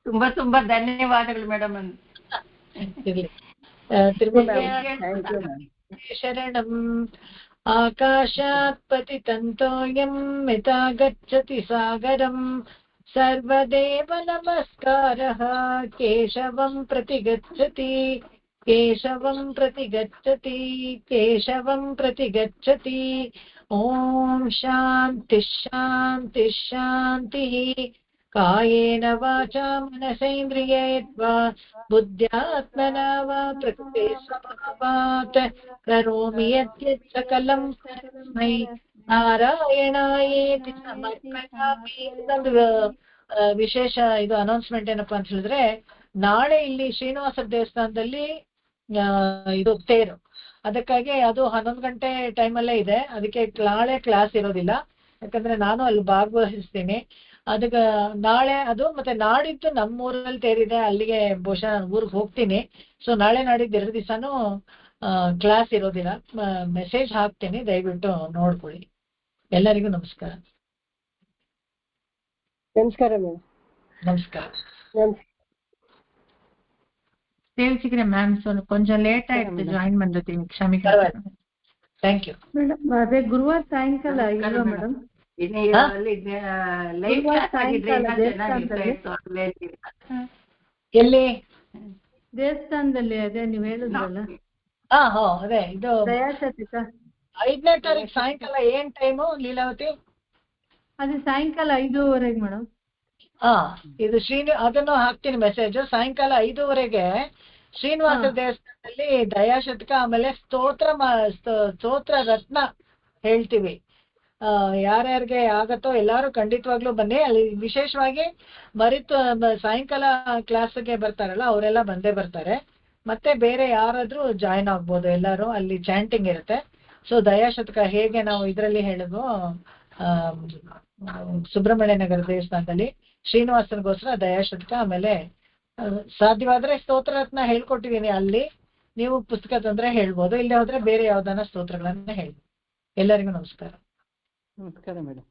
ತುಂಬಾ ಧನ್ಯವಾದಗಳು ಮೇಡಮ್. ಇರ್ಲಿ. ಶರಣಂ ಆಕಾಶಾತ್ ಪತಿತಂತೋಯಂ ಯಥಾ ಗಚ್ಚತಿ ಸಾಗರಂ ಸರ್ವದೇವ ನಮಸ್ಕಾರಃ ಕೇಶವಂ ಪ್ರತಿ ಗಚ್ಚತಿ ಕೇಶವಂ ಪ್ರತಿ ಗಚ್ಚತಿ ಕೇಶವಂ ಪ್ರತಿ ಗಚ್ಚತಿ. ಓಂ ಶಾಂತಿ ಶಾಂತಿ ಶಾಂತಿ. ಕಾಯೇನ ವಾಚಾ ಮನಸೇಂದ್ರಿಯೇರ್ವಾ ಬುದ್ಧ್ಯಾತ್ಮನಾ ವಾ ಪ್ರಕೃತಿ ಸ್ವಭಾವಾತ್ ಕರೋಮಿ ಯದ್ಯತ್ ಸಕಲಂ ತಸ್ಮೈ ನಾರಾಯಣಾಯೇತಿ ಸಮರ್ಪಯಾಮಿ. ಇದೊಂದು ವಿಶೇಷ ಇದು ಅನೌನ್ಸ್ಮೆಂಟ್ ಏನಪ್ಪಾ ಅಂತ ಹೇಳಿದ್ರೆ, ನಾಳೆ ಇಲ್ಲಿ ಶ್ರೀನಿವಾಸ ದೇವಸ್ಥಾನದಲ್ಲಿ ಇದು ತೇರು. ಅದಕ್ಕಾಗಿ ಅದು 11 ಗಂಟೆ ಟೈಮಲ್ಲೇ ಇದೆ. ಅದಕ್ಕೆ ನಾಳೆ ಕ್ಲಾಸ್ ಇರೋದಿಲ್ಲ, ಯಾಕಂದ್ರೆ ನಾನು ಅಲ್ಲಿ ಭಾಗವಹಿಸ್ತೀನಿ. ಅದಕ್ಕೆ ನಾಳೆ ಅದು ಮತ್ತೆ ನಾಡಿದ್ದು ನಮ್ಮೂರಲ್ಲಿ ತೇರಿದೆ, ಅಲ್ಲಿಗೆ ಬಹುಶಃ ನಾನು ಊರಿಗೆ ಹೋಗ್ತೀನಿ. ಸೊ ನಾಳೆ ನಾಡಿದ್ದು 2 ದಿವಸನೂ ಕ್ಲಾಸ್ ಇರೋದಿಲ್ಲ. ಮೆಸೇಜ್ ಹಾಕ್ತೀನಿ, ದಯವಿಟ್ಟು ನೋಡ್ಕೊಳ್ಳಿ. ಎಲ್ಲರಿಗೂ ನಮಸ್ಕಾರ. ನಮಸ್ಕಾರ ಮೇಡಮ್. ನಮಸ್ಕಾರ. தேவசிக்கிற மேம் கொஞ்சம் லேட் ஆயிடுச்சு ஜாயின் பண்றது, ಕ್ಷಮಿಸಿ. Thank you madam. ಅದೇ ಗುರುವಾರ ಸಾಯಂಕಾಲ ಇಲ್ವಾ ಮೇಡಮ್? ಎಲ್ಲಿ ದೇವಸ್ಥಾನದಲ್ಲಿ ಅದೇ ನೀವ್ ಹೇಳಿದ್ರಲ್ಲ, ಅದೇ ಇದು ದಯಾಶತಿಕ 5ನೇ ತಾರೀಕು ಸಾಯಂಕಾಲ. ಏನ್ ಟೈಮು ಲೀಲಾವತಿ? ಅದು ಸಾಯಂಕಾಲ 5:30 ಮೇಡಮ್. ಇದು ಅದನ್ನು ಹಾಕ್ತೀನಿ ಮೆಸೇಜ್. ಸಾಯಂಕಾಲ 5:30ಗೆ ಶ್ರೀನಿವಾಸ ದೇವಸ್ಥಾನದಲ್ಲಿ ದಯಾಶತಕ ಆಮೇಲೆ ಸ್ತೋತ್ರ ರತ್ನ ಹೇಳ್ತೀವಿ. ಯಾರ್ಯಾರಿಗೆ ಆಗತ್ತೋ ಎಲ್ಲಾರು ಖಂಡಿತವಾಗ್ಲೂ ಬನ್ನಿ. ಅಲ್ಲಿ ವಿಶೇಷವಾಗಿ ಸಾಯಂಕಾಲ ಕ್ಲಾಸ್ಗೆ ಬರ್ತಾರಲ್ಲ ಅವರೆಲ್ಲ ಬಂದೇ ಬರ್ತಾರೆ. ಮತ್ತೆ ಬೇರೆ ಯಾರಾದ್ರೂ ಜಾಯಿನ್ ಆಗ್ಬೋದು ಎಲ್ಲಾರು. ಅಲ್ಲಿ ಚಾಂಟಿಂಗ್ ಇರುತ್ತೆ. ಸೊ ದಯಾಶತಕ ಹೇಗೆ ನಾವು ಇದರಲ್ಲಿ ಹೇಳಿದ್ವು ಸುಬ್ರಹ್ಮಣ್ಯ ನಗರ ದೇವಸ್ಥಾನದಲ್ಲಿ ಶ್ರೀನಿವಾಸನಿಗೋಸ್ಕರ ದಯಾಶತಕ, ಆಮೇಲೆ ಸಾಧ್ಯವಾದ್ರೆ ಸ್ತೋತ್ರ ರತ್ನ ಹೇಳ್ಕೊಟ್ಟಿದ್ದೀನಿ. ಅಲ್ಲಿ ನೀವು ಪುಸ್ತಕ ತಂದ್ರೆ ಹೇಳ್ಬೋದು, ಇಲ್ಲೇ ಹೋದ್ರೆ ಬೇರೆ ಯಾವ್ದಾನ ಸ್ತೋತ್ರಗಳನ್ನ ಹೇಳ್ಬೋದು. ಎಲ್ಲರಿಗೂ ನಮಸ್ಕಾರ. ನಮಸ್ಕಾರ ಮೇಡಮ್.